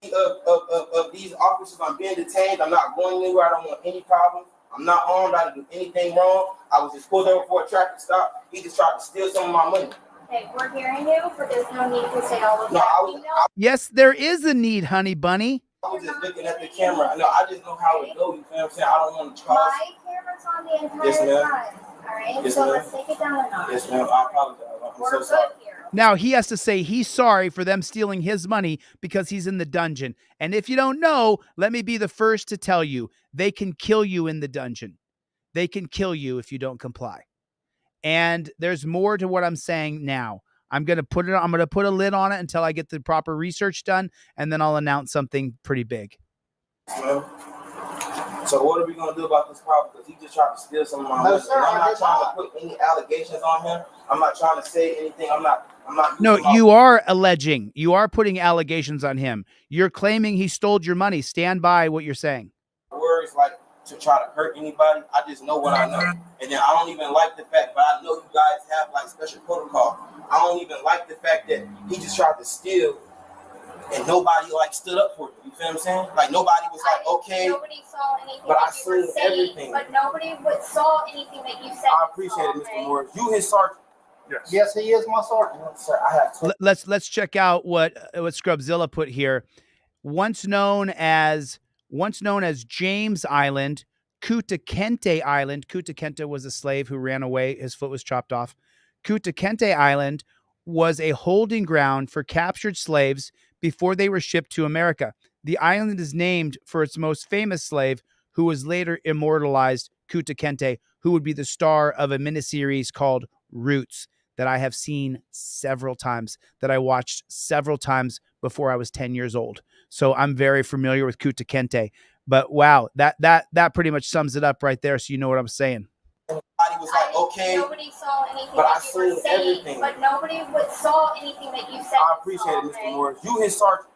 Of these officers, I'm being detained. I'm not going anywhere. I don't want any problem. I'm not armed. I didn't do anything wrong. I was just pulled over for a traffic stop. He just tried to steal some of my money. Okay, we're hearing you, but there's no need to say all of No, that. Yes, there is a need, honey bunny. I was just looking at the camera. I just know how it goes. You feel what I'm saying? I don't want to cause. My camera's on the entire time. All right, Yes, so ma'am. let's take it down a notch. Yes, ma'am. I apologize. I'm We're so good sorry. here. Now he has to say he's sorry for them stealing his money because he's in the dungeon. And if you don't know, let me be the first to tell you, they can kill you in the dungeon. They can kill you if you don't comply. And there's more to what I'm saying now. I'm going to put a lid on it until I get the proper research done, and then I'll announce something pretty big. So what are we going to do about this problem? Because he just tried to steal some of my money. No, sir, I'm I not did trying not. to put any allegations on him. I'm not trying to say anything. I'm not. No, you are alleging. You are putting allegations on him. You're claiming he stole your money. Stand by what you're saying. Words like to try to hurt anybody. I just know what I know. And then I don't even like the fact, but I know you guys have like special protocol. I don't even like the fact that he just tried to steal and nobody like stood up for him. You feel what I'm saying? Like nobody was like, okay. Nobody saw anything But I that you were seen saying, everything. but nobody saw anything that you said. I appreciate it, Mr. Morris. You his sergeant. Yes, he is my sergeant. Sir, I have Let's check out what Scrubzilla put here. Once known as James Island, Kuta Kente Island. Kuta Kente was a slave who ran away. His foot was chopped off. Kuta Kente Island was a holding ground for captured slaves before they were shipped to America. The island is named for its most famous slave, who was later immortalized, Kuta Kente, who would be the star of a miniseries called Roots that I have seen several times, that I watched several times before I was 10 years old. So I'm very familiar with Kuta Kente. But wow, that pretty much sums it up right there. So you know what I'm saying. Everybody was like, okay. Nobody saw anything But that I you were seen saying, everything. but nobody saw anything that you said. I appreciate it, Mr. Morris. You his sergeant.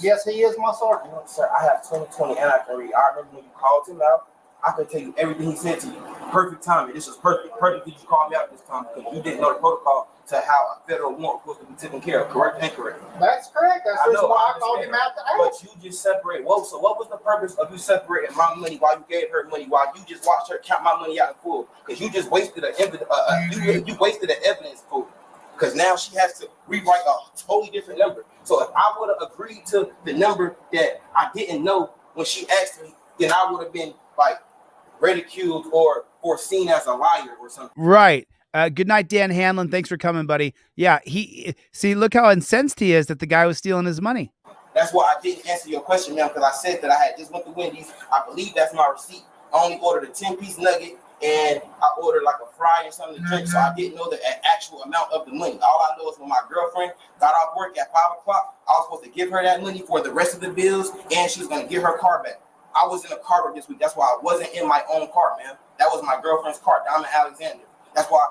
Yes, he is my sergeant. Sir, I have 20/20 and I can read. I remember when you called him out. I could tell you everything he said to you. Perfect timing. This was perfect. Perfect that you called me out this time because you didn't know the protocol to how a federal warrant was supposed to be taken care of. Correct? Incorrect? That's correct. That's I the know, reason why I I called him understand. out to ask. But you just separate. Well, so what was the purpose of you separating my money while you gave her money, while you just watched her count my money out in full? Because you just wasted the you wasted the evidence pool. Because now she has to rewrite a totally different number. So if I would have agreed to the number that I didn't know when she asked me, then I would have been like ridiculed or seen as a liar or something. Right. Good night, Dan Hanlon. Thanks for coming, buddy. Yeah, look how incensed he is that the guy was stealing his money. That's why I didn't answer your question, man, because I said that I had just went to Wendy's. I believe that's my receipt. I only ordered a 10-piece nugget, and I ordered like a fry and something to drink, so I didn't know the actual amount of the money. All I know is when my girlfriend got off work at 5 o'clock, I was supposed to give her that money for the rest of the bills, and she was going to get her car back. I was in a car this week. That's why I wasn't in my own car, man. That was my girlfriend's car, Diamond Alexander. That's why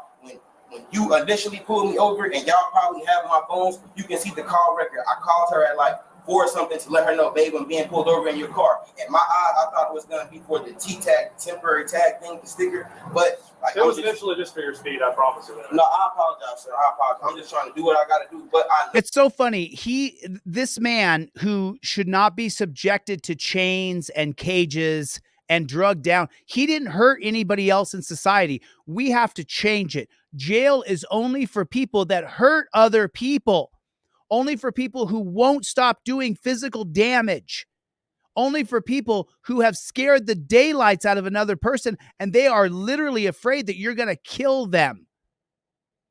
when you initially pulled me over, and y'all probably have my phones, you can see the call record. I called her at like 4 or something to let her know, babe, I'm being pulled over in your car. In my eyes, I thought it was going to be for the T-tag, temporary tag thing, the sticker. But like, it was initially just for your speed, I promise you that. No, I apologize, sir. I apologize. I'm just trying to do what I got to do. But It's so funny. This man who should not be subjected to chains and cages and drugged down, he didn't hurt anybody else in society. We have to change it. Jail is only for people that hurt other people. Only for people who won't stop doing physical damage. Only for people who have scared the daylights out of another person and they are literally afraid that you're going to kill them.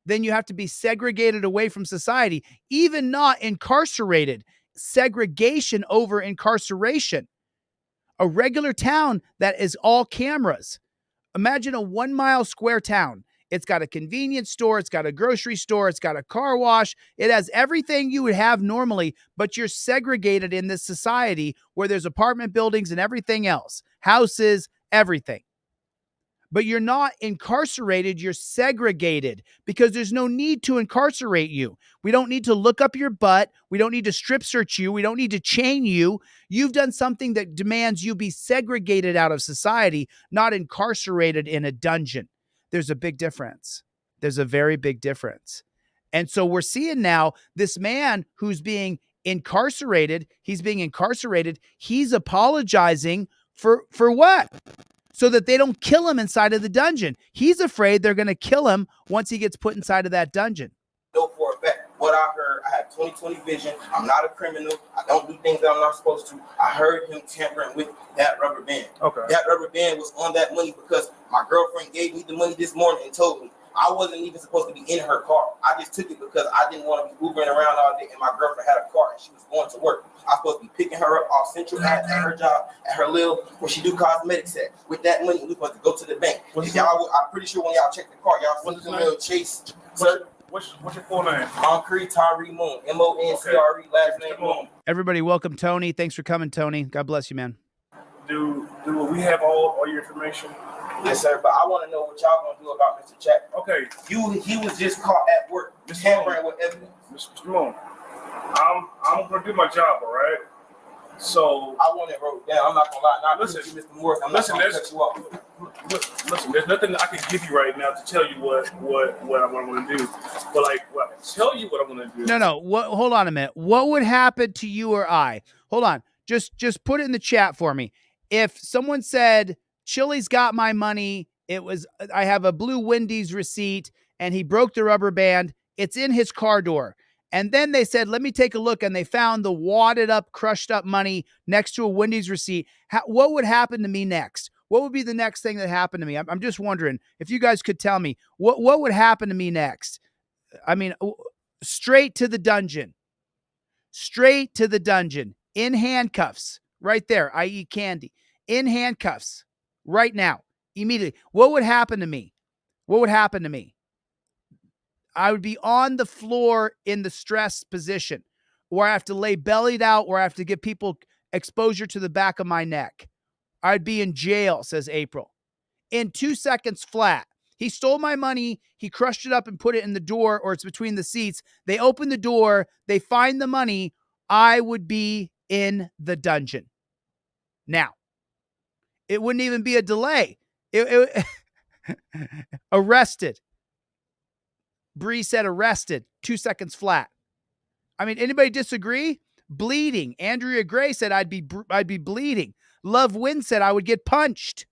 Then you have to be segregated away from society, even not incarcerated. Segregation over incarceration. A regular town that is all cameras. Imagine a 1 mile square town. It's got a convenience store. It's got a grocery store. It's got a car wash. It has everything you would have normally, but you're segregated in this society where there's apartment buildings and everything else, houses, everything. But you're not incarcerated. You're segregated because there's no need to incarcerate you. We don't need to look up your butt. We don't need to strip search you. We don't need to chain you. You've done something that demands you be segregated out of society, not incarcerated in a dungeon. There's a big difference. There's a very big difference. And so we're seeing now this man who's being incarcerated, he's apologizing for what? So that they don't kill him inside of the dungeon. He's afraid they're going to kill him once he gets put inside of that dungeon. know for a fact what I heard. I have 20/20 vision. I'm not a criminal. I don't do things that I'm not supposed to. I heard him tampering with that rubber band. Okay. That rubber band was on that money because my girlfriend gave me the money this morning and told me I wasn't even supposed to be in her car. I just took it because I didn't want to be Ubering around all day, and my girlfriend had a car and she was going to work. I was supposed to be picking her up off Central at her job, at her little, where she do cosmetics at. With that money, we supposed to go to the bank. And y'all, I'm pretty sure when y'all check the car, y'all see the little Chase. What's your full name? Concrete Tyree Moon. MONCRE, last name Moon. Everybody, welcome Tony. Thanks for coming, Tony. God bless you, man. Do we have all your information? Yes, sir, but I want to know what y'all gonna do about Mr. Chapman. Okay. He was just caught at work, tampering with evidence. Mr. Moon, I'm gonna do my job, all right? So I want it wrote down. I'm not gonna lie. Now, listen, Mr. Morris, I'm not gonna cut you off. Listen, there's nothing I can give you right now to tell you what I'm gonna do. But like, what I can tell you what I'm gonna do. No. Hold on a minute. What would happen to you or I? Hold on. Just put it in the chat for me. If someone said, Chille's got my money, I have a blue Wendy's receipt, and he broke the rubber band, it's in his car door. And then they said, let me take a look, and they found the wadded up, crushed up money next to a Wendy's receipt. What would happen to me next? What would be the next thing that happened to me? I'm just wondering if you guys could tell me what would happen to me next. I mean, straight to the dungeon. Straight to the dungeon. In handcuffs. Right there, i.e. Candy. In handcuffs. Right now. Immediately. What would happen to me? What would happen to me? I would be on the floor in the stress position where I have to lay bellied out, where I have to give people exposure to the back of my neck. I'd be in jail, says April. In 2 seconds flat. He stole my money. He crushed it up and put it in the door, or it's between the seats. They open the door. They find the money. I would be in the dungeon. Now, it wouldn't even be a delay. Arrested. Bree said arrested, 2 seconds flat. I mean, anybody disagree? Bleeding. Andrea Gray said I'd be bleeding. Love Win said I would get punched.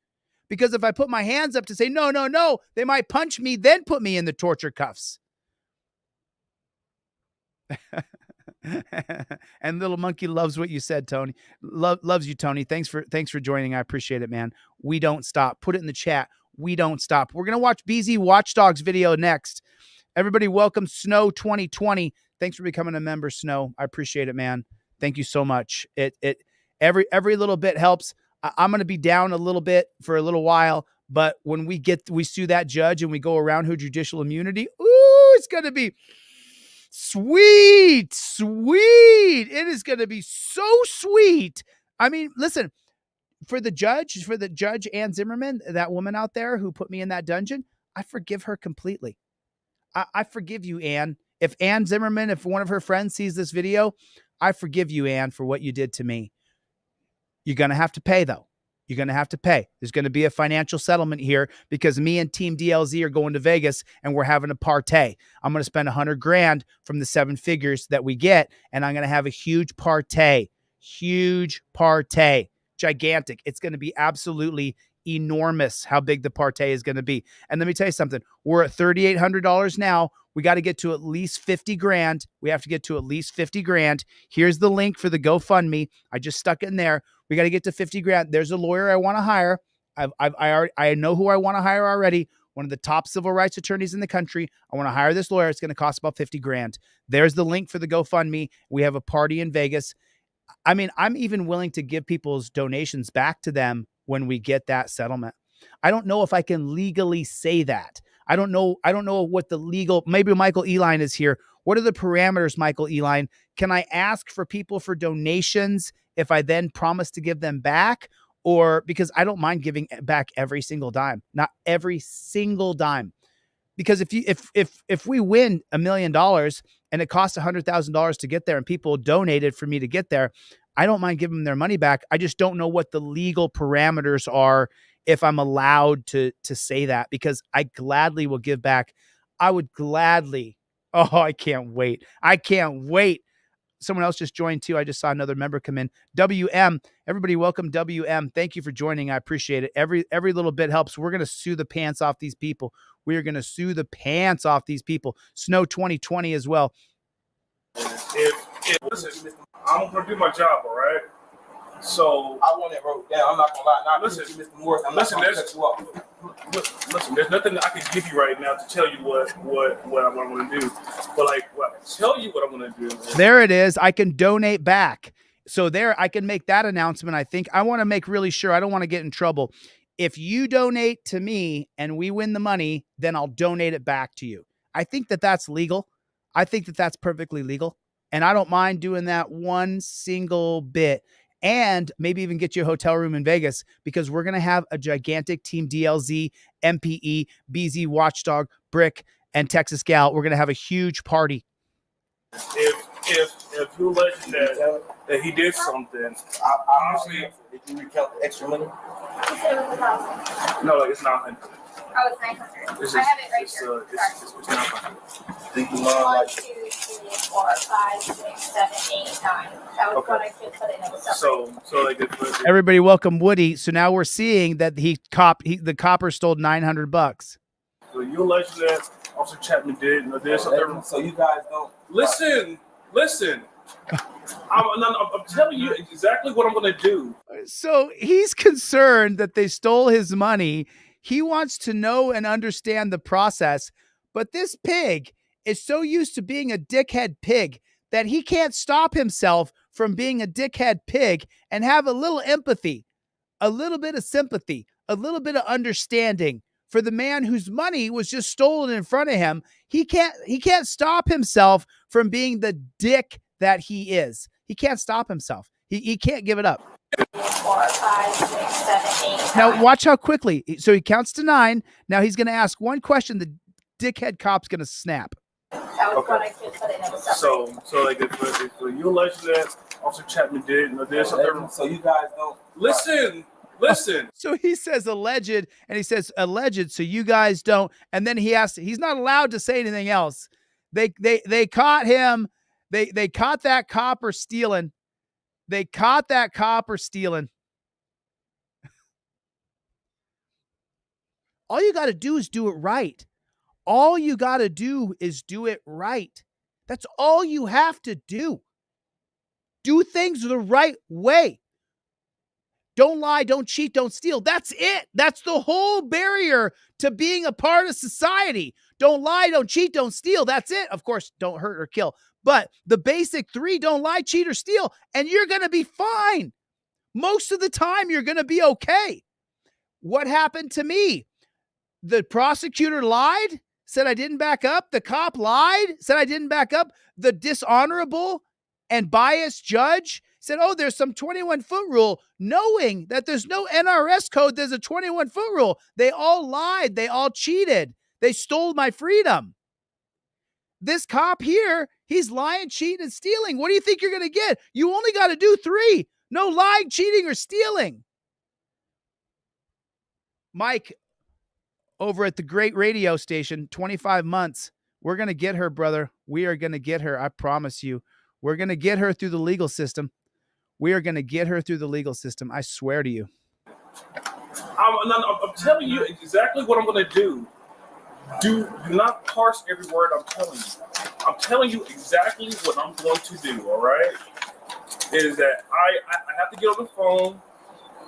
Because if I put my hands up to say, no, no, no, they might punch me, then put me in the torture cuffs. And Little Monkey loves what you said, Tony. Loves you, Tony. Thanks for joining. I appreciate it, man. We don't stop. Put it in the chat. We don't stop. We're going to watch BZ Watchdog's video next. Everybody welcome Snow 2020. Thanks for becoming a member, Snow. I appreciate it, man. Thank you so much. Every little bit helps. I'm going to be down a little bit for a little while, but when we sue that judge and we go around her judicial immunity, ooh, it's going to be sweet. It is going to be so sweet. I mean, listen, for the judge, Ann Zimmerman, that woman out there who put me in that dungeon, I forgive her completely. I forgive you, Ann. If Ann Zimmerman, if one of her friends sees this video, I forgive you, Ann, for what you did to me. You're going to have to pay, though. You're going to have to pay. There's going to be a financial settlement here because me and Team DLZ are going to Vegas and we're having a partay. I'm going to spend $100,000 from the 7 figures that we get, and I'm going to have a huge partay. Huge partay. Gigantic. It's going to be absolutely enormous how big the partay is going to be. And let me tell you something. We're at $3,800 now. We got to get to at least $50,000. We have to get to at least $50,000. Here's the link for the GoFundMe. I just stuck it in there. We got to get to $50,000. There's a lawyer I want to hire. I know who I want to hire already. One of the top civil rights attorneys in the country. I want to hire this lawyer. It's going to cost about $50,000. There's the link for the GoFundMe. We have a party in Vegas. I mean, I'm even willing to give people's donations back to them when we get that settlement. I don't know if I can legally say that. I don't know what the legal, maybe Michael Eline is here. What are the parameters, Michael Eline? Can I ask for people for donations if I then promise to give them back? Or because I don't mind giving back every single dime, not every single dime. Because if we win $1 million and it costs $100,000 to get there and people donated for me to get there, I don't mind giving them their money back. I just don't know what the legal parameters are if I'm allowed to say that, because I gladly will give back. I would gladly. Oh, I can't wait. I can't wait. Someone else just joined too. I just saw another member come in. WM, everybody welcome WM. Thank you for joining. I appreciate it. Every little bit helps. We're going to sue the pants off these people. We are going to sue the pants off these people. Snow 2020 as well. Listen, I'm going to do my job, all right? So I want it wrote down. I'm not going to lie. Now, listen, Mr. Morris, I'm not going to cut you off. Listen, there's nothing I can give you right now to tell you what I'm going to do. But like, what I can tell you what I'm going to do. There it is. I can donate back. So there, I can make that announcement. I think I want to make really sure. I don't want to get in trouble. If you donate to me and we win the money, then I'll donate it back to you. I think that that's legal. I think that that's perfectly legal. And I don't mind doing that one single bit. And maybe even get you a hotel room in Vegas, because we're going to have a gigantic Team DLZ, MPE, BZ Watchdog, Brick, and Texas Gal. We're going to have a huge party. If you alleged that he did something, honestly, did you recount the extra money? No, like it's not. Oh, it's 900. I have it right here. It's not. Think you 1, 2, 3, 4, 5, 6, 7, 8, 9. That was what I could put in as a separate. So like everybody welcome Woody. So now we're seeing that the copper stole $900. So you alleged that Officer Chapman did something. So you guys don't listen. I'm telling you exactly what I'm going to do. So he's concerned that they stole his money. He wants to know and understand the process, but this pig is so used to being a dickhead pig that he can't stop himself from being a dickhead pig and have a little empathy, a little bit of sympathy, a little bit of understanding for the man whose money was just stolen in front of him. He can't stop himself from being the dick that he is. He can't stop himself. He can't give it up. 4, 5, 6, 7, 8. Now watch how quickly. So he counts to 9. Now he's going to ask one question. The dickhead cop's going to snap. That was what I could put in as a separate. So like if you allege that Officer Chapman did something. So you guys don't listen. Listen. So he says alleged, and he says alleged, so you guys don't. And then he has to, he's not allowed to say anything else. They caught him. They caught that copper stealing. They caught that copper stealing. All you got to do is do it right. All you got to do is do it right. That's all you have to do. Do things the right way. Don't lie, don't cheat, don't steal. That's it. That's the whole barrier to being a part of society. Don't lie, don't cheat, don't steal. That's it. Of course, don't hurt or kill. But the basic three, don't lie, cheat, or steal, and you're going to be fine. Most of the time, you're going to be okay. What happened to me? The prosecutor lied, said I didn't back up. The cop lied, said I didn't back up. The dishonorable and biased judge said, oh, there's some 21-foot rule, knowing that there's no NRS code. There's a 21-foot rule. They all lied. They all cheated. They stole my freedom. This cop here, he's lying, cheating, and stealing. What do you think you're going to get? You only got to do 3. No lying, cheating, or stealing. Mike, over at the great radio station, 25 months. We're going to get her, brother. We are going to get her. I promise you. We're going to get her through the legal system. We are going to get her through the legal system. I swear to you. I'm telling you exactly what I'm going to do. Do not parse every word I'm telling you. I'm telling you exactly what I'm going to do, all right? Is that I have to get on the phone.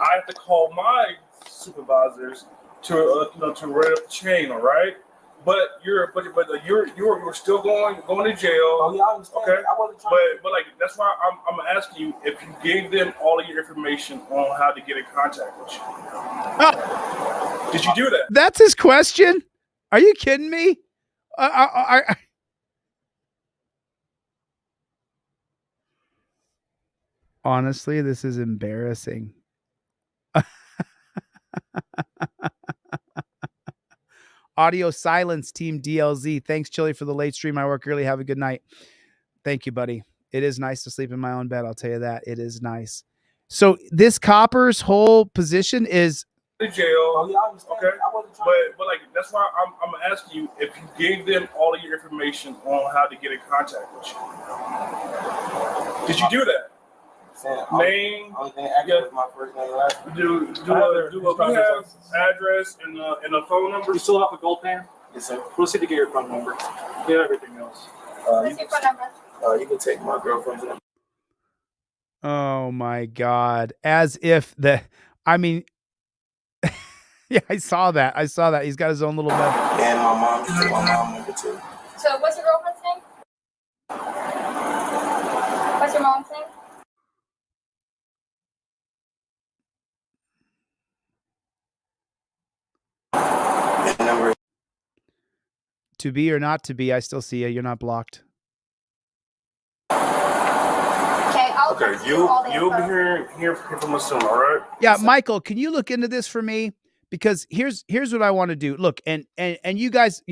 I have to call my supervisors to to run up the chain, all right? But you're still going to jail. Oh yeah, I understand. Okay. I wasn't trying But like that's why I'm asking you if you gave them all of your information on how to get in contact with you. Did you do that? That's his question? Are you kidding me? Honestly, this is embarrassing. Audio silence, Team DLZ. Thanks, Chille, for the late stream. I work early. Have a good night. Thank you, buddy. It is nice to sleep in my own bed. I'll tell you that. It is nice. So this copper's whole position is To jail. Oh, yeah, I understand. Okay. But like that's why I'm asking you if you gave them all of your information on how to get in contact with you. Did you do that? Name, my first name and last name. Do we have address and a phone number? You still have a gold pan? Yes, sir. Proceed to get your phone number. Get everything else. You can take my girlfriend's number. oh my God. As if I mean, yeah, I saw that. He's got his own little method. And my mom number too. So what's your girlfriend's name? What's your mom's name? To be or not to be, I still see you. You're not blocked. Okay, you'll be hearing from us soon, all right? Yeah, Michael, can you look into this for me? Because here's what I want to do. Look, and you guys,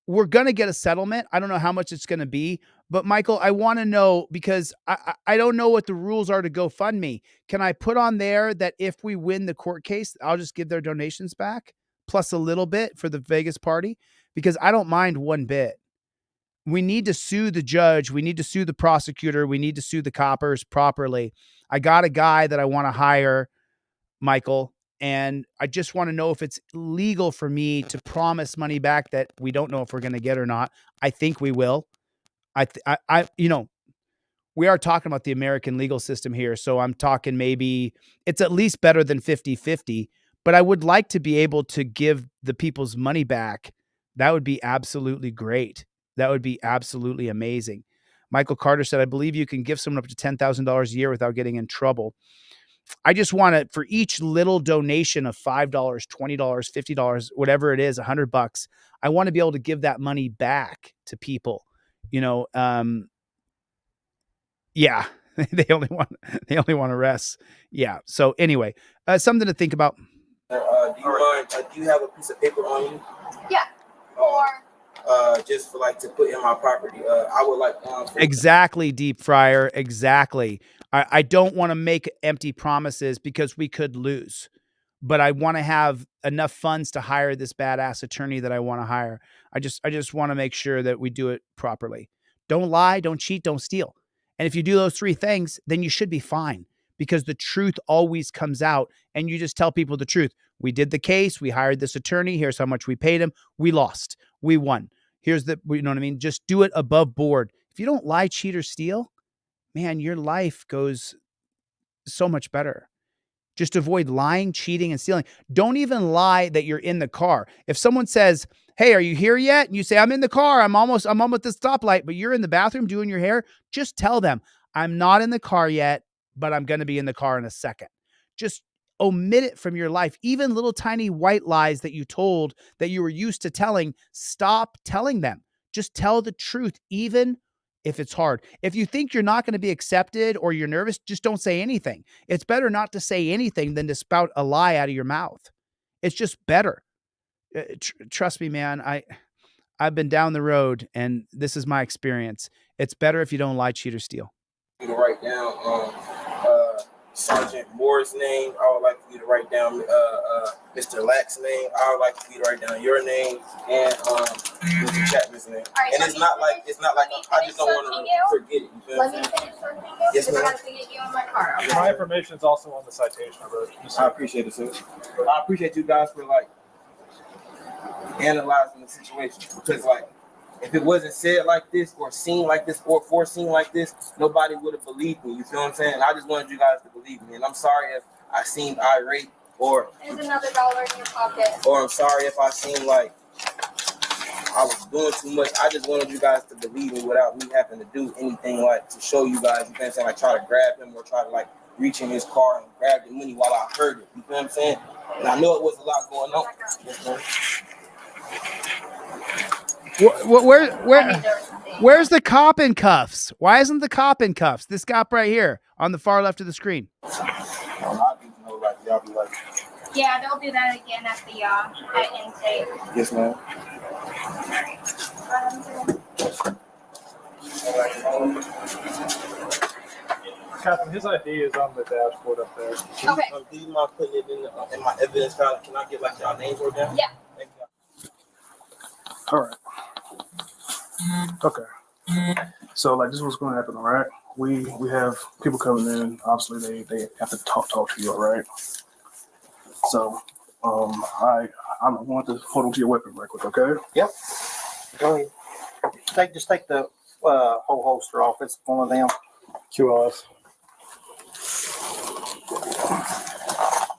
we're gonna get a settlement. I don't know how much it's gonna be, but Michael, I want to know because I don't know what the rules are to GoFundMe. Can I put on there that if we win the court case, I'll just give their donations back plus a little bit for the Vegas party? Because I don't mind one bit. We need to sue the judge. We need to sue the prosecutor. We need to sue the coppers properly. I got a guy that I want to hire, Michael, and I just want to know if it's legal for me to promise money back that we don't know if we're going to get or not. I think we will. We are talking about the American legal system here. So I'm talking maybe it's at least better than 50-50, but I would like to be able to give the people's money back. That would be absolutely great. That would be absolutely amazing. Michael Carter said, I believe you can give someone up to $10,000 a year without getting in trouble. I just want to, for each little donation of $5, $20, $50, whatever it is, $100, I want to be able to give that money back to people. Yeah, they only want arrests. Yeah. So anyway, something to think about. Do you have a piece of paper on you? Yeah. Or just for to put in my property. I would like exactly, Deep Fryer. Exactly. I don't want to make empty promises because we could lose, but I want to have enough funds to hire this badass attorney that I want to hire. I just want to make sure that we do it properly. Don't lie, don't cheat, don't steal. And if you do those 3 things, then you should be fine, because the truth always comes out, and you just tell people the truth. We did the case. We hired this attorney. Here's how much we paid him. We lost. We won. Here's the, you know what I mean? Just do it above board. If you don't lie, cheat, or steal, man, your life goes so much better. Just avoid lying, cheating, and stealing. Don't even lie that you're in the car. If someone says, hey, are you here yet? And you say, I'm in the car. I'm almost at the stoplight, but you're in the bathroom doing your hair. Just tell them, I'm not in the car yet, but I'm going to be in the car in a second. Just omit it from your life. Even little tiny white lies that you told that you were used to telling, stop telling them. Just tell the truth, even if it's hard. If you think you're not going to be accepted or you're nervous, just don't say anything. It's better not to say anything than to spout a lie out of your mouth. It's just better. Trust me, man. I've been down the road, and this is my experience. It's better if you don't lie, cheat, or steal. You can write down Sergeant Moore's name. I would like for you to write down Mr. Lack's name. I would like for you to write down your name and Mr. Chapman's name. Right, and it's not like I just don't want to forget it. You Let me finish searching you. Yes, ma'am. I have to get you in my car. Okay? My information is also on the citation. I appreciate it, sir. I appreciate you guys for like analyzing the situation, because like, if it wasn't said like this or seen like this or foreseen like this, nobody would have believed me. You feel what I'm saying? I just wanted you guys to believe me. And I'm sorry if I seemed irate or there's another $1 in your pocket. Or I'm sorry if I seemed like I was doing too much. I just wanted you guys to believe me without me having to do anything like to show you guys, you know what I'm saying, like try to grab him or try to like reach in his car and grab the money while I heard it. You feel what I'm saying? And I know it was a lot going on. Yes, ma'am. Where's the cop in cuffs? Why isn't the cop in cuffs? This cop right here on the far left of the screen. Yeah, they'll do that again at the at intake. Yes, ma'am. Captain, his ID is on the dashboard up there. Okay. Do you mind putting it in my evidence file? Can I get like y'all names wrote down? Yeah. Thank you. All right. Okay. So like this is what's going to happen, all right? We have people coming in. Obviously, they have to talk to you, all right? So, I want to hold on to your weapon right quick, okay? Yep. Go ahead. Just take the whole holster off. It's one of them. QLS.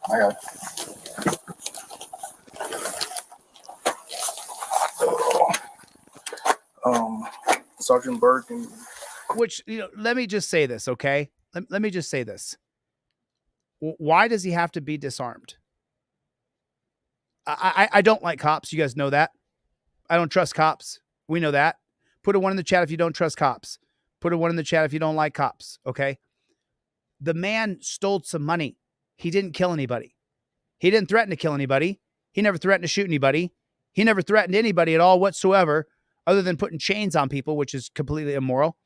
I got it. Sergeant Burke and which, let me just say this, okay? Let me just say this. Why does he have to be disarmed? I don't like cops. You guys know that. I don't trust cops. We know that. Put a 1 in the chat if you don't trust cops. Put a 1 in the chat if you don't like cops, okay? The man stole some money. He didn't kill anybody. He didn't threaten to kill anybody. He never threatened to shoot anybody. He never threatened anybody at all whatsoever, other than putting chains on people, which is completely immoral.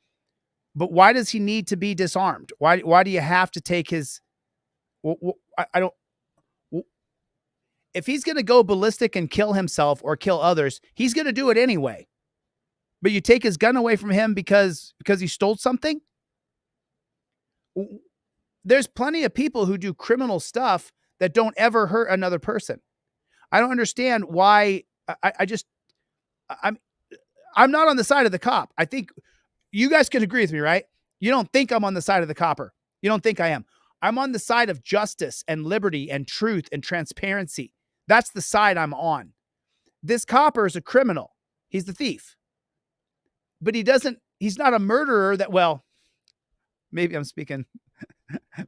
But why does he need to be disarmed? Why do you have to take his... I don't... If he's going to go ballistic and kill himself or kill others, he's going to do it anyway. But you take his gun away from him because he stole something? There's plenty of people who do criminal stuff that don't ever hurt another person. I don't understand why. I'm not on the side of the cop. I think you guys can agree with me, right? You don't think I'm on the side of the copper. You don't think I am. I'm on the side of justice and liberty and truth and transparency. That's the side I'm on. This copper is a criminal. He's the thief. But he's not a murderer maybe I'm speaking,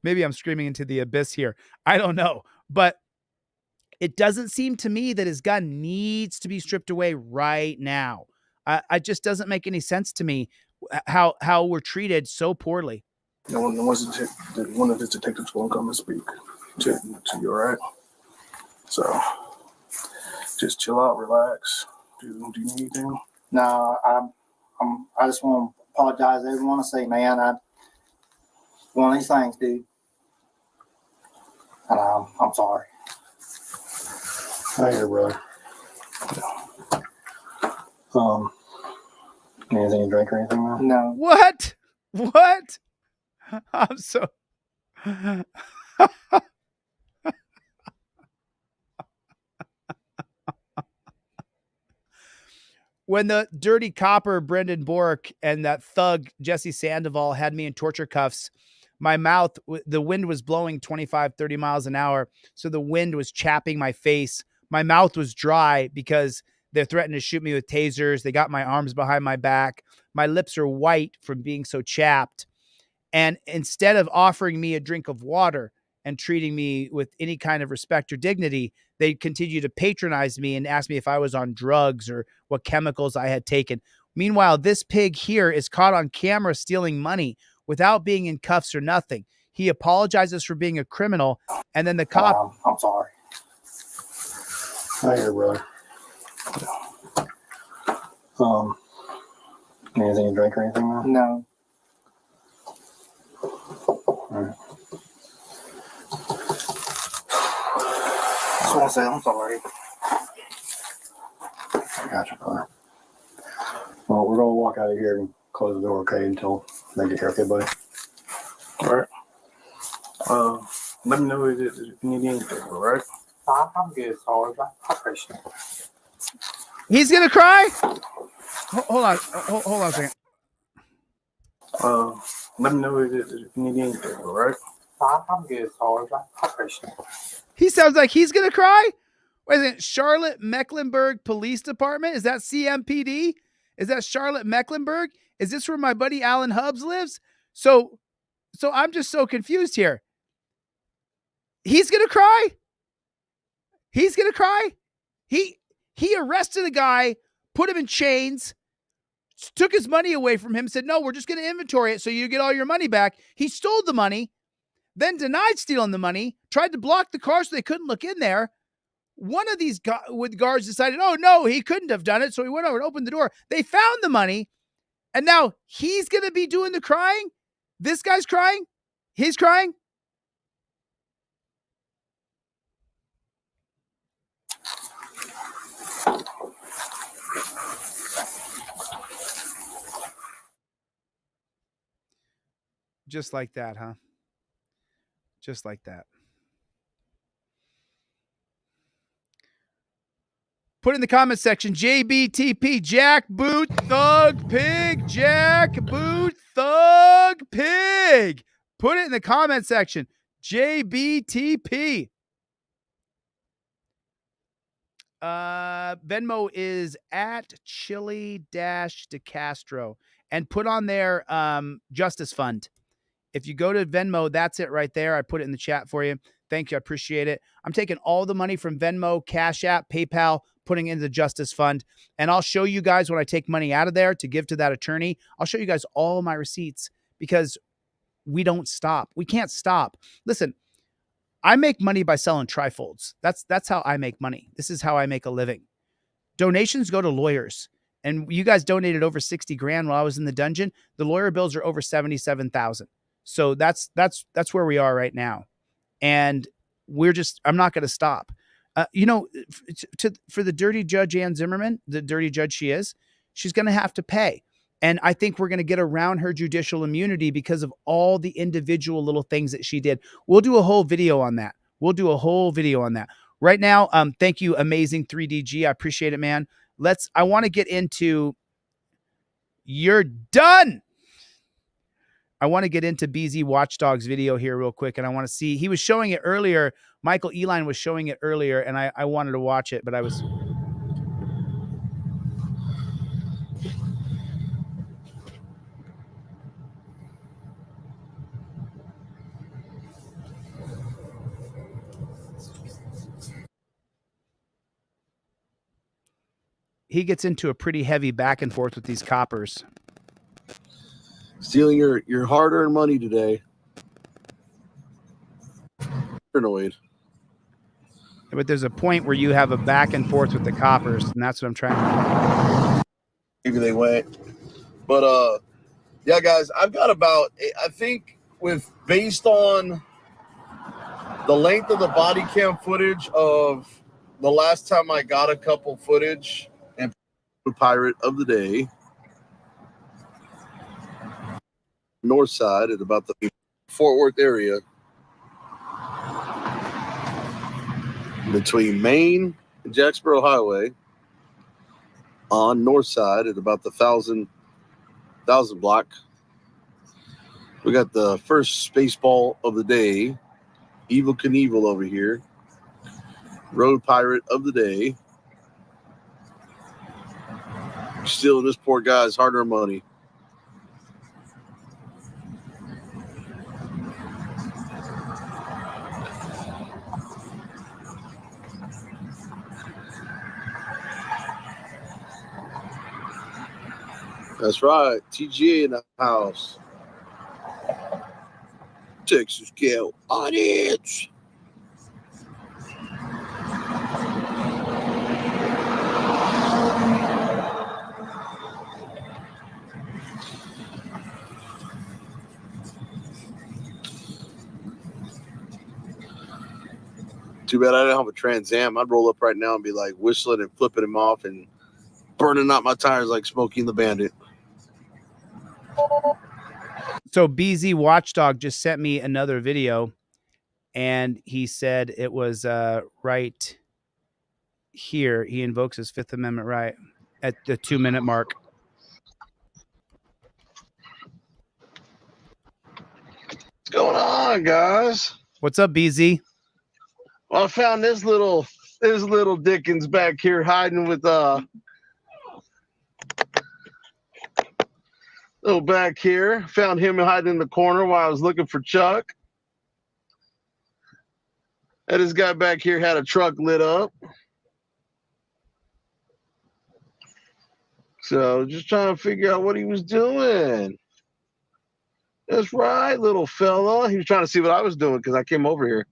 maybe I'm screaming into the abyss here. I don't know. But it doesn't seem to me that his gun needs to be stripped away right now. It just doesn't make any sense to me how we're treated so poorly. one of the detectives will come and speak to you, all right? So just chill out, relax. Do you need anything? No, I just want to apologize to everyone. I say, man, One of these things, dude. And I'm sorry. Hi, here, brother. Anything to drink or anything, man? No. What? What? I'm so. When the dirty copper Brendan Bork and that thug Jesse Sandoval had me in torture cuffs, my mouth, the wind was blowing 25, 30 miles an hour. So the wind was chapping my face. My mouth was dry because they're threatening to shoot me with tasers. They got my arms behind my back. My lips are white from being so chapped. And instead of offering me a drink of water and treating me with any kind of respect or dignity, they continue to patronize me and ask me if I was on drugs or what chemicals I had taken. Meanwhile, this pig here is caught on camera stealing money without being in cuffs or nothing. He apologizes for being a criminal, and then the cop... I'm sorry. Hi, here, brother. Anything to drink or anything, man? No. All right. Just want to say I'm sorry. I gotcha, brother. Well, we're going to walk out of here and close the door, okay, until they get here, okay, buddy? All right. Let me know if you need anything, all right? I'm good, sorry. I appreciate it. He's going to cry? Hold on. Hold on a second. Let me know if you need anything, all right? I'm good, sorry. I appreciate it. He sounds like he's going to cry? Wait a second. Charlotte Mecklenburg Police Department? Is that CMPD? Is that Charlotte Mecklenburg? Is this where my buddy Alan Hubbs lives? So I'm just so confused here. He's going to cry? He's going to cry? He arrested a guy, put him in chains, took his money away from him, said, no, we're just going to inventory it so you get all your money back. He stole the money, then denied stealing the money, tried to block the car so they couldn't look in there. One of these guards decided, oh, no, he couldn't have done it. So he went over and opened the door. They found the money, and now he's going to be doing the crying? This guy's crying? He's crying? Just like that, huh? Just like that. Put in the comment section, JBTP, Jack Boot Thug Pig, Jack Boot Thug Pig. Put it in the comment section, JBTP. Venmo is at Chille-DeCastro, and put on their Justice Fund. If you go to Venmo, that's it right there. I put it in the chat for you. Thank you. I appreciate it. I'm taking all the money from Venmo, Cash App, PayPal, putting it into the Justice Fund. And I'll show you guys when I take money out of there to give to that attorney. I'll show you guys all my receipts because we don't stop. We can't stop. Listen, I make money by selling trifolds. That's how I make money. This is how I make a living. Donations go to lawyers. And you guys donated over 60 grand while I was in the dungeon. The lawyer bills are over 77,000. So that's where we are right now. And I'm not going to stop. For the dirty Judge Ann Zimmerman, the dirty judge she is, she's going to have to pay. And I think we're going to get around her judicial immunity because of all the individual little things that she did. We'll do a whole video on that. Right now, thank you, Amazing 3DG. I appreciate it, man. I want to get into You're Done. I want to get into BZ Watchdog's video here real quick, and I want to see. He was showing it earlier. Michael Eline was showing it earlier, and I wanted to watch it, but I was... He gets into a pretty heavy back and forth with these coppers. Stealing your hard-earned money today. Annoyed. But there's a point where you have a back and forth with the coppers, and that's what I'm trying to do. Maybe they went. But, yeah, guys, I've got about, I think based on the length of the body cam footage of the last time I got a couple footage and pirate of the day, north side at about the Fort Worth area, between Maine and Jacksboro Highway, on north side at about the 1000 block. We got the first Spaceball of the day, Evil Knievel over here, road pirate of the day, stealing this poor guy's hard-earned money. That's right, TGA in the house. Texas Cal audience. Too bad I didn't have a Trans Am. I'd roll up right now and be like whistling and flipping him off and burning out my tires like Smokey and the Bandit. So BZ Watchdog just sent me another video, and he said it was right here. He invokes his Fifth Amendment right at the 2-minute mark. What's going on, guys? What's up, BZ? Well, I found this little Dickens back here hiding with little back here. Found him hiding in the corner while I was looking for Chuck. And this guy back here had a truck lit up. So just trying to figure out what he was doing. That's right, little fella. He was trying to see what I was doing because I came over here.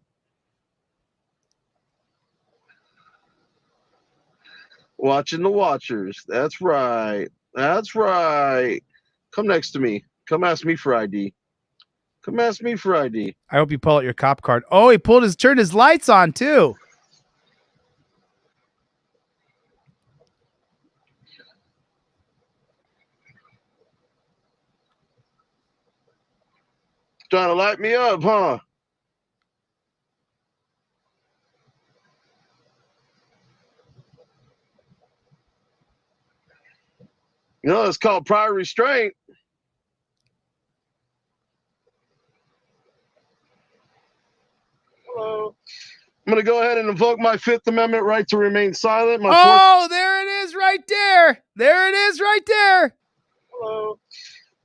Watching the watchers. That's right. That's right. Come next to me. Come ask me for ID. Come ask me for ID. I hope you pull out your cop card. Oh, he turned his lights on too. Trying to light me up, huh? You know, it's called prior restraint. Hello. I'm going to go ahead and invoke my Fifth Amendment right to remain silent. There it is right there. There it is right there. Hello.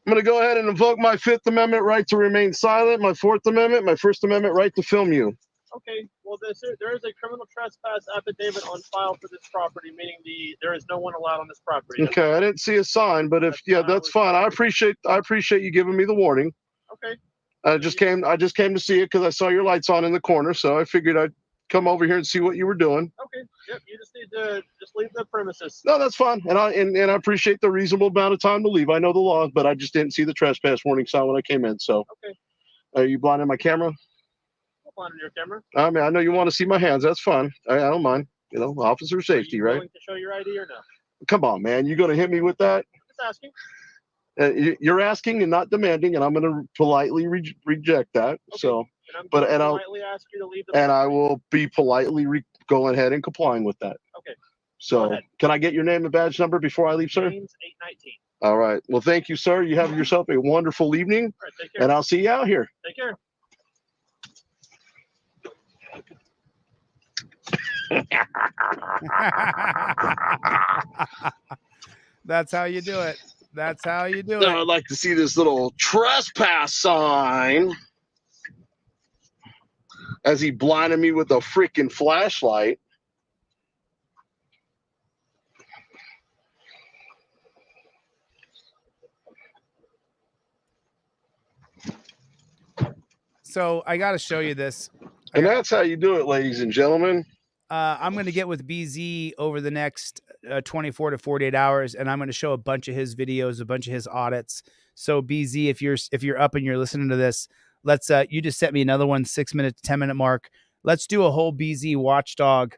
I'm going to go ahead and invoke my Fifth Amendment right to remain silent, my Fourth Amendment, my First Amendment right to film you. Okay, well, there is a criminal trespass affidavit on file for this property, meaning there is no one allowed on this property. Okay, I didn't see a sign, but that's fine. I appreciate you giving me the warning. Okay. I just came to see it because I saw your lights on in the corner, so I figured I'd come over here and see what you were doing. Okay. Yep. You just need to leave the premises. No, that's fine, and I appreciate the reasonable amount of time to leave. I know the law, but I just didn't see the trespass warning sign when I came in. So, okay. Are you blinding my camera? On your camera. I mean, I know you want to see my hands. That's fine. I don't mind. You know, officer safety, right? Willing to show your ID or no? Come on, man. You going to hit me with that? Just asking. You're asking and not demanding, and I'm going to politely reject that. Okay. So, ask you to leave the I will be politely going ahead and complying with that. Okay. So, can I get your name and badge number before I leave, sir? James 819. All right. Well, thank you, sir. You have yourself a wonderful evening, all right, take care. And I'll see you out here. Take care. That's how you do it. That's how you do it. I'd like to see this little trespass sign as he blinded me with a freaking flashlight. So I got to show you this. And that's how you do it, ladies and gentlemen. I'm going to get with BZ over the next 24 to 48 hours, and I'm going to show a bunch of his videos, a bunch of his audits. So BZ, if you're up and you're listening to this, let's you just sent me another one, 6 minute, 10-minute mark. Let's do a whole BZ watchdog.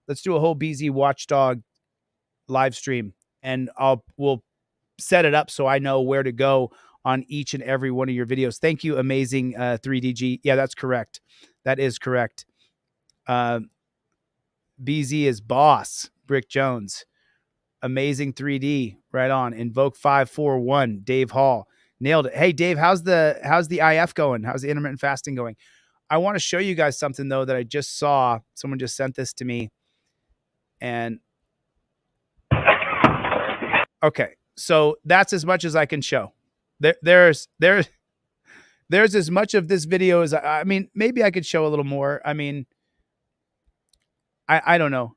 Let's do a whole BZ watchdog live stream, and we'll set it up so I know where to go on each and every one of your videos. Thank you, amazing 3DG. Yeah, that's correct. That is correct. BZ is boss. Brick Jones. Amazing 3D. Right on. Invoke 541. Dave Hall. Nailed it. Hey, Dave, how's the IF going? How's the intermittent fasting going? I want to show you guys something, though, that I just saw. Someone just sent this to me. And okay, so that's as much as I can show. There's as much of this video as I mean, maybe I could show a little more. I mean, I don't know,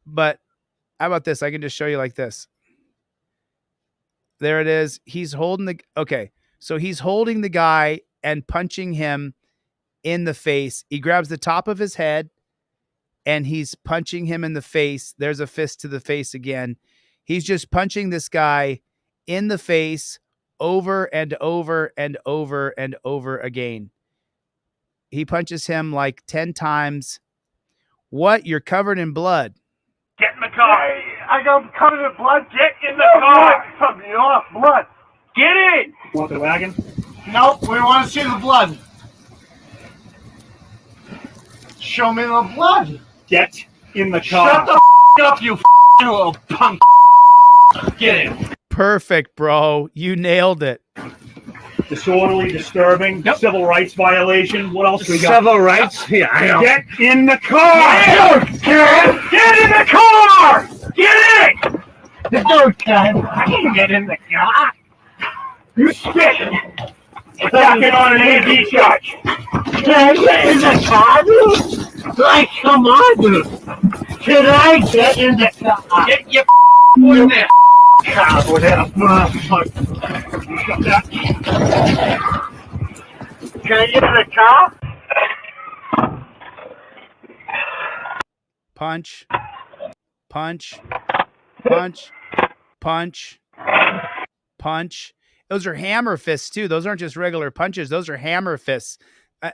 but how about this? I can just show you like this. There it is. He's holding so he's holding the guy and punching him in the face. He grabs the top of his head and he's punching him in the face. There's a fist to the face again. He's just punching this guy in the face over and over and over and over again. He punches him like 10 times. What? You're covered in blood. Get in the car. I got covered in blood. Get in the car. Cover you off blood. Get in. Want the wagon? Nope. We want to see the blood. Show me the blood. Get in the car. Shut the up, you little punk. Get in. Perfect, bro. You nailed it. Disorderly, disturbing, civil rights violation. What else we got? Civil rights? Yeah, I know. Get in the car! Get in the car! Get in! I can get in the car. You spit. Knocking on an AD charge. Can I get in the car, dude? Like, come on, dude. Can I get in the car? Get your in there. Car with that motherfucker. Can I get in the car? Punch, punch, punch, punch, punch. Those are hammer fists too. Those aren't just regular punches. Those are hammer fists.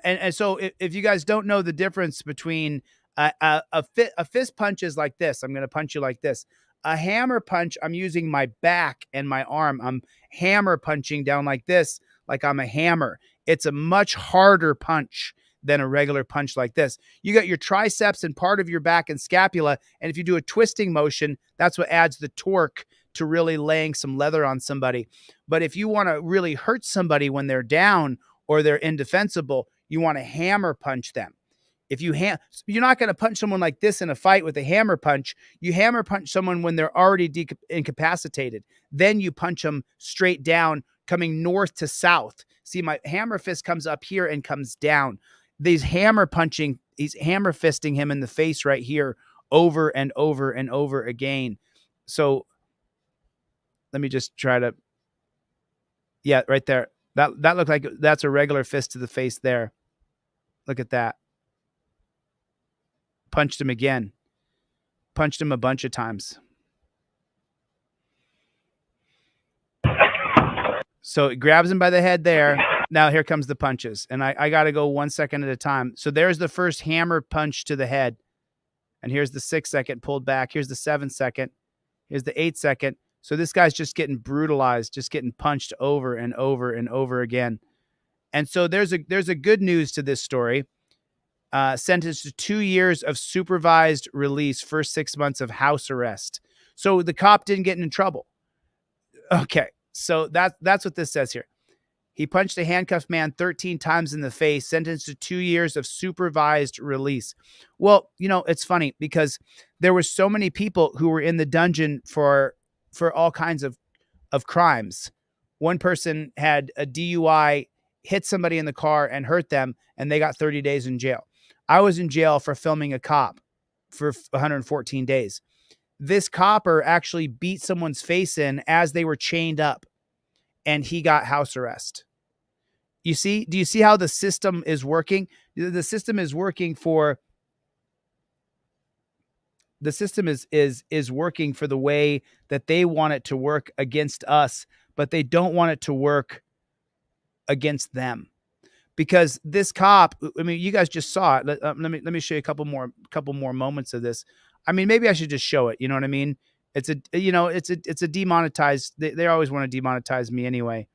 And so if you guys don't know the difference between a fist punch is like this. I'm going to punch you like this. A hammer punch, I'm using my back and my arm. I'm hammer punching down like this, like I'm a hammer. It's a much harder punch than a regular punch like this. You got your triceps and part of your back and scapula. And if you do a twisting motion, that's what adds the torque to really laying some leather on somebody. But if you want to really hurt somebody when they're down or they're indefensible, you want to hammer punch them. If you you're not going to punch someone like this in a fight with a hammer punch. You hammer punch someone when they're already incapacitated. Then you punch them straight down, coming north to south. See, my hammer fist comes up here and comes down. He's hammer fisting him in the face right here over and over and over again. So let me just try to, yeah, right there. That looked like that's a regular fist to the face there. Look at that. Punched him again. Punched him a bunch of times. So it grabs him by the head there. Now here comes the punches. And I got to go 1 second at a time. So there's the first hammer punch to the head. And here's the 6 second pulled back. Here's the 7 second. Here's the 8 second. So this guy's just getting brutalized, just getting punched over and over and over again. And so there's a good news to this story. Sentenced to 2 years of supervised release, first 6 months of house arrest. So the cop didn't get in trouble. Okay, so that's what this says here. He punched a handcuffed man 13 times in the face, sentenced to 2 years of supervised release. Well, you know, it's funny because there were so many people who were in the dungeon for all kinds of crimes. One person had a DUI, hit somebody in the car and hurt them, and they got 30 days in jail. I was in jail for filming a cop for 114 days. This copper actually beat someone's face in as they were chained up, and he got house arrest. You see? Do you see how the system is working? The system is working for is working for the way that they want it to work against us, but they don't want it to work against them. because this cop, I mean, you guys just saw it. Let me show you a couple more moments of this. I mean, maybe I should just show it. You know what I mean? It's a demonetized. They always want to demonetize me anyway.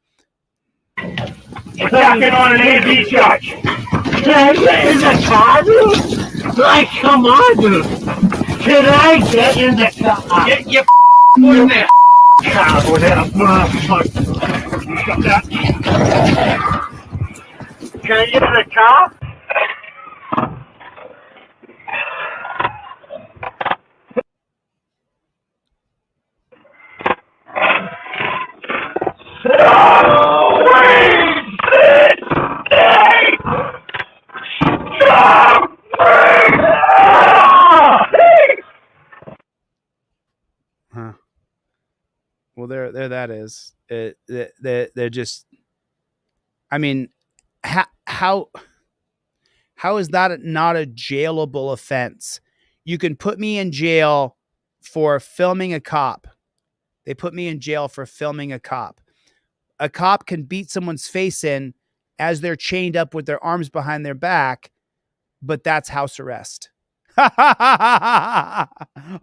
Attacking on an AV judge. Can I get in the car, dude? Like, come on, dude. Can I get in the car? Get your in the car with that motherfucker. Can I get in the car? Huh. Well, there that is. They're just. I mean, how is that not a jailable offense? You can put me in jail for filming a cop. They put me in jail for filming a cop. A cop can beat someone's face in as they're chained up with their arms behind their back, but that's house arrest.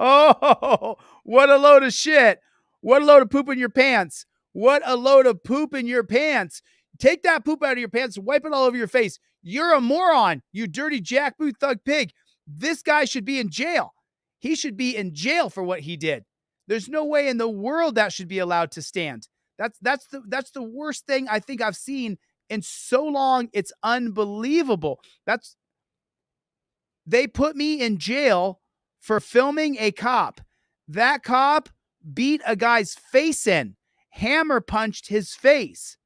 Oh, what a load of shit. What a load of poop in your pants. What a load of poop in your pants. Take that poop out of your pants and wipe it all over your face. You're a moron, you dirty jackboot thug pig. This guy should be in jail. He should be in jail for what he did. There's no way in the world that should be allowed to stand. That's the worst thing I think I've seen in so long. It's unbelievable. They put me in jail for filming a cop. That cop beat a guy's face in, hammer punched his face.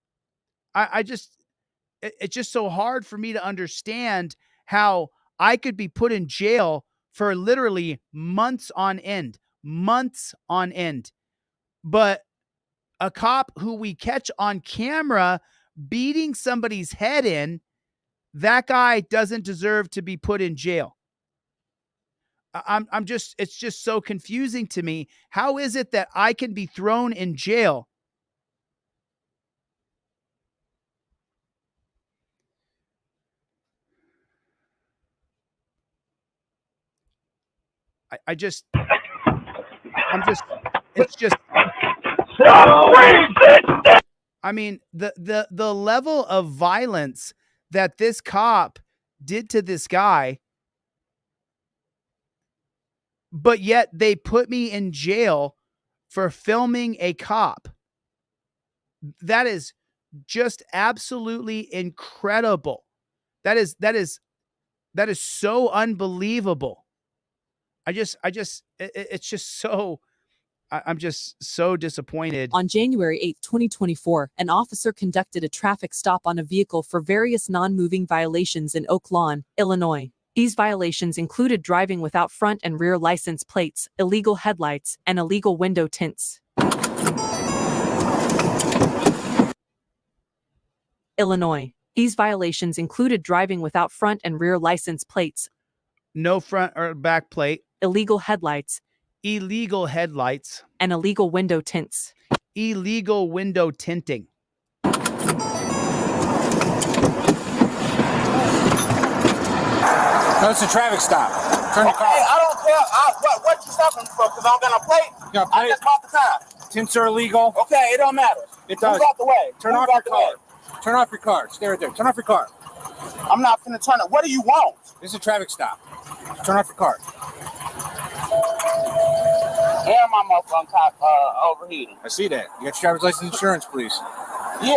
It's just so hard for me to understand how I could be put in jail for literally months on end. But a cop who we catch on camera beating somebody's head in, that guy doesn't deserve to be put in jail. It's just so confusing to me. How is it that I can be thrown in jail? I mean, the level of violence that this cop did to this guy, but yet they put me in jail for filming a cop. That is just absolutely incredible. That is so unbelievable. It's just so, I'm just so disappointed. On January 8, 2024, an officer conducted a traffic stop on a vehicle for various non-moving violations in Oak Lawn, Illinois. These violations included driving without front and rear license plates, illegal headlights, and illegal window tints. Illinois. These violations included driving without front and rear license plates, no front or back plate, illegal headlights, and illegal window tints. Illegal window tinting. No, it's a traffic stop. Turn your car. I don't care. What you stopping for? Because I don't got no plate. I just bought the time. Tints are illegal. Okay, it don't matter. It does. Move out the way. Turn off your car. Turn off your car. Stay right there. Turn off your car. I'm not finna turn it. What do you want? This is a traffic stop. Turn off your car. And my motherfucking car overheating. I see that. You got your driver's license, insurance, please. Yeah.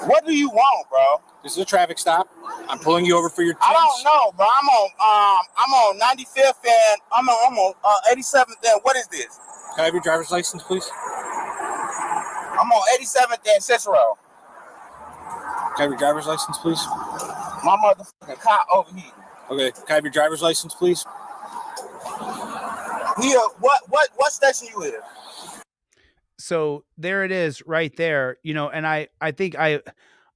What do you want, bro? This is a traffic stop. I'm pulling you over for your tints. I don't know, bro. I'm on 95th and I'm on 87th. And what is this? Can I have your driver's license, please? I'm on 87th and Cicero. Can I have your driver's license, please? My motherfucking car overheating. Okay. Can I have your driver's license, please? Here, what station you in? So there it is right there, and I think I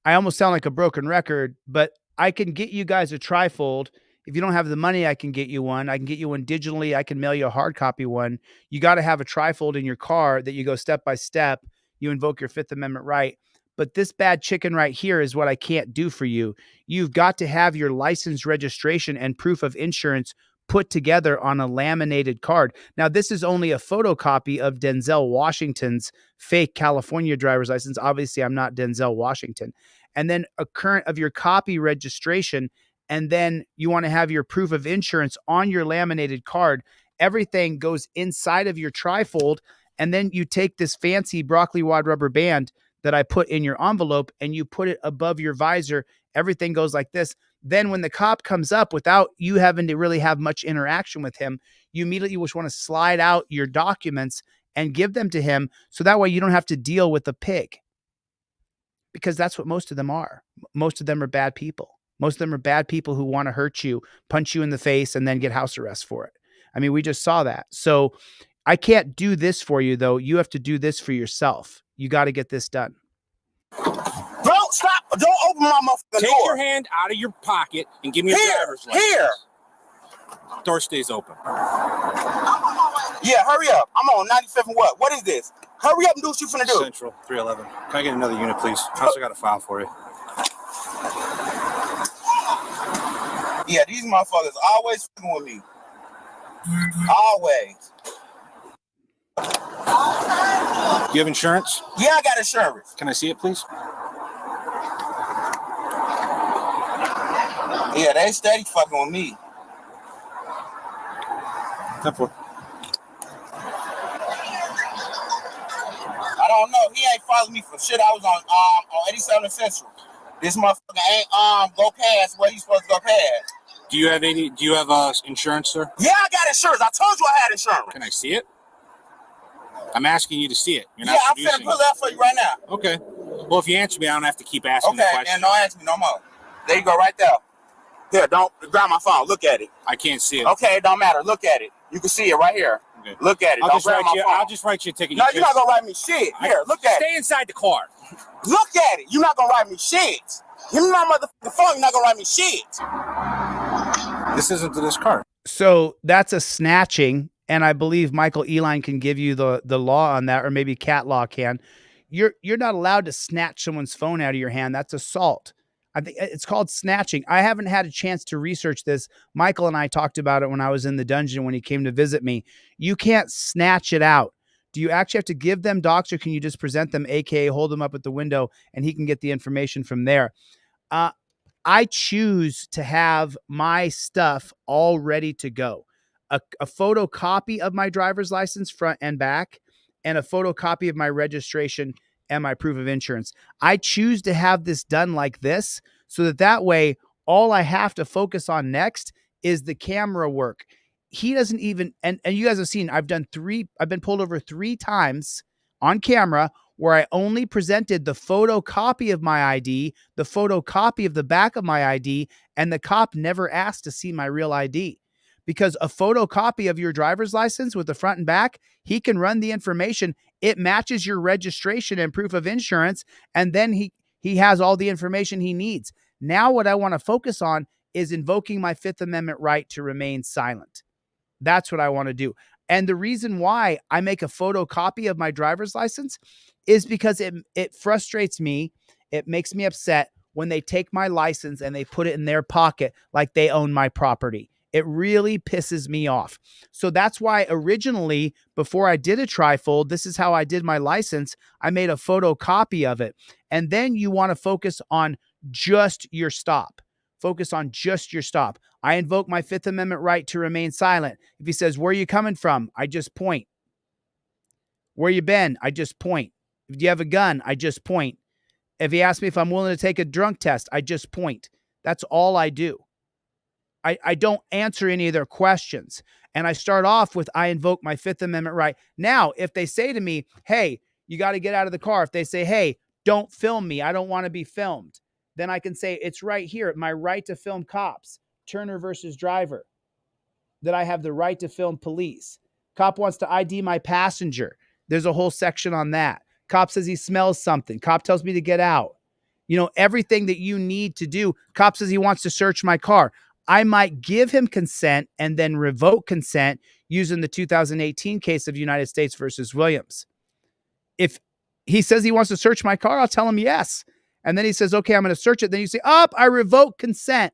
almost sound like a broken record, but I can get you guys a trifold. If you don't have the money, I can get you one. I can get you one digitally. I can mail you a hard copy one. You got to have a trifold in your car that you go step by step. You invoke your Fifth Amendment right. but this bad chicken right here is what I can't do for you. You've got to have your license, registration, and proof of insurance put together on a laminated card. Now, this is only a photocopy of Denzel Washington's fake California driver's license. Obviously, I'm not Denzel Washington. And then a current of your copy registration. And then you want to have your proof of insurance on your laminated card. Everything goes inside of your trifold. And then you take this fancy broccoli wad rubber band that I put in your envelope and you put it above your visor. Everything goes like this. Then when the cop comes up without you having to really have much interaction with him, you immediately just want to slide out your documents and give them to him. So that way you don't have to deal with the pig, because that's what most of them are. Most of them are bad people. Most of them are bad people who want to hurt you, punch you in the face, and then get house arrest for it. I mean, we just saw that. So I can't do this for you, though. You have to do this for yourself. You got to get this done. Don't stop. Don't open my motherfucking door. Take your hand out of your pocket and give me a driver's license. Here. Door stays open. Yeah, hurry up. I'm on 97 what? What is this? Hurry up and do what you finna do. Central 311. Can I get another unit, please? I also got a file for you. Yeah, these motherfuckers always fucking with me. Always. Do you have insurance? Yeah, I got insurance. Can I see it, please? Yeah, they steady fucking with me. Temple. I don't know. He ain't following me for shit. I was on 87 Central. This motherfucker ain't go past where he's supposed to go past. Do you have insurance, sir? Yeah, I got insurance. I told you I had insurance. Can I see it? I'm asking you to see it. You're Yeah, not I'm finna pull it up for you right now. Okay. Well, if you answer me, I don't have to keep asking the Okay, question. then don't answer me no more. There you go, right there. Here, don't grab my phone. Look at it. I can't see it. Okay, it don't matter. Look at it. You can see it right here. Okay. Look at it. I'll Don't just grab write my you. phone. I'll just write you a ticket. No, you're not gonna write me shit. Here, look at it. Stay inside the car. Look at it. You're not gonna write me shit. Give me my motherfucking phone. You're not gonna write me shit. This isn't to this car. So that's a snatching. And I believe Michael Eline can give you the law on that, or maybe Cat Law can. You're not allowed to snatch someone's phone out of your hand. That's assault. I think it's called snatching. I haven't had a chance to research this. Michael and I talked about it when I was in the dungeon when he came to visit me. You can't snatch it out. Do you actually have to give them docs, or can you just present them, aka hold them up at the window and he can get the information from there? I choose to have my stuff all ready to go. A photocopy of my driver's license front and back, and a photocopy of my registration and my proof of insurance. I choose to have this done like this so that way all I have to focus on next is the camera work. He doesn't even, and you guys have seen, I've been pulled over 3 times on camera where I only presented the photocopy of my ID, the photocopy of the back of my ID, and the cop never asked to see my real ID. Because a photocopy of your driver's license with the front and back, he can run the information. It matches your registration and proof of insurance, and then he has all the information he needs. Now what I want to focus on is invoking my Fifth Amendment right to remain silent. That's what I want to do. And the reason why I make a photocopy of my driver's license is because it frustrates me. It makes me upset when they take my license and they put it in their pocket like they own my property. It really pisses me off. So that's why originally, before I did a trifold, this is how I did my license. I made a photocopy of it. And then you want to focus on just your stop. Focus on just your stop. I invoke my Fifth Amendment right to remain silent. If he says, where are you coming from? I just point. Where you been? I just point. If you have a gun, I just point. If he asks me if I'm willing to take a drunk test, I just point. That's all I do. I don't answer any of their questions. And I start off with, I invoke my Fifth Amendment right. Now, if they say to me, hey, you got to get out of the car. If they say, hey, don't film me, I don't want to be filmed, then I can say, it's right here, my right to film cops, Turner versus Driver, that I have the right to film police. Cop wants to ID my passenger. There's a whole section on that. Cop says he smells something. Cop tells me to get out. You know, everything that you need to do. Cop says he wants to search my car. I might give him consent and then revoke consent using the 2018 case of United States versus Williams. If he says he wants to search my car. I'll tell him yes. And then he says, okay, I'm going to search it. Then you say, I revoke consent.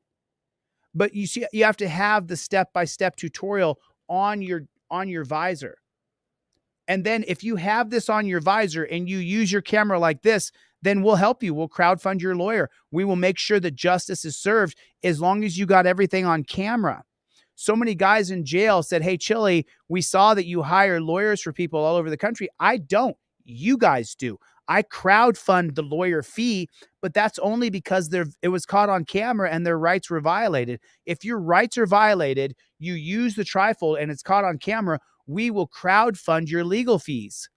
But you see, you have to have the step-by-step tutorial on your visor. And then if you have this on your visor and you use your camera like this, then we'll help you. We'll crowdfund your lawyer. We will make sure that justice is served as long as you got everything on camera. So many guys in jail said, hey, Chille, we saw that you hire lawyers for people all over the country. I don't. You guys do. I crowdfund the lawyer fee, but that's only because it was caught on camera and their rights were violated. If your rights are violated, you use the trifold and it's caught on camera, we will crowdfund your legal fees.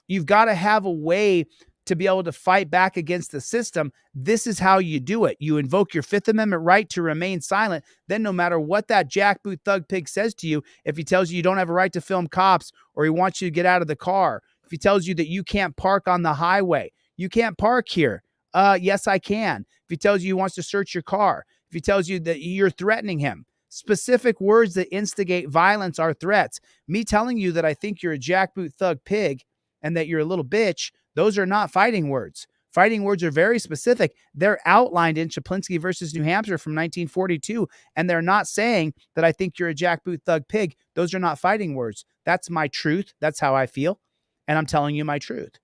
You've got to have a way to be able to fight back against the system. This is how you do it. You invoke your Fifth Amendment right to remain silent. Then no matter what that jackboot thug pig says to you, if he tells you you don't have a right to film cops, or he wants you to get out of the car, if he tells you that you can't park on the highway, you can't park here. Yes, I can. If he tells you he wants to search your car, if he tells you that you're threatening him, specific words that instigate violence are threats. Me telling you that I think you're a jackboot thug pig and that you're a little bitch, those are not fighting words. Fighting words are very specific. They're outlined in Chaplinsky versus New Hampshire from 1942, and they're not saying that I think you're a jackboot thug pig. Those are not fighting words. That's my truth. That's how I feel, and I'm telling you my truth.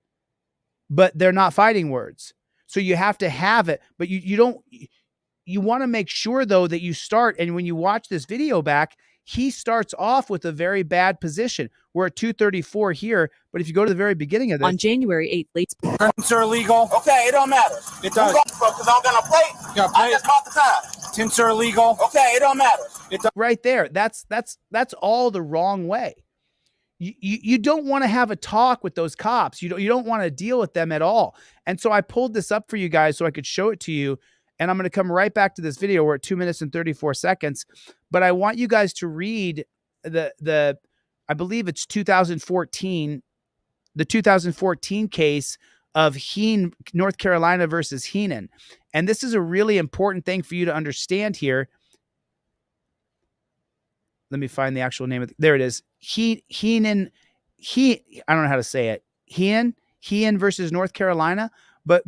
But they're not fighting words. So you have to have it, but you want to make sure, though, that you start, and when you watch this video back, he starts off with a very bad position. We're at 234 here, but if you go to the very beginning of this. On January 8th, late. Tints are illegal. Okay, it don't matter. It does. Because I'm gonna play. I just bought the time. Tints are illegal. Okay, it don't matter. Right there. That's all the wrong way. You don't want to have a talk with those cops. You don't want to deal with them at all. And so I pulled this up for you guys so I could show it to you. And I'm going to come right back to this video. We're at 2 minutes and 34 seconds. But I want you guys to read I believe it's 2014, the 2014 case of North Carolina versus Heenan. And this is a really important thing for you to understand here. Let me find the actual name of it. There it is. Heenan, I don't know how to say it. Heenan versus North Carolina. But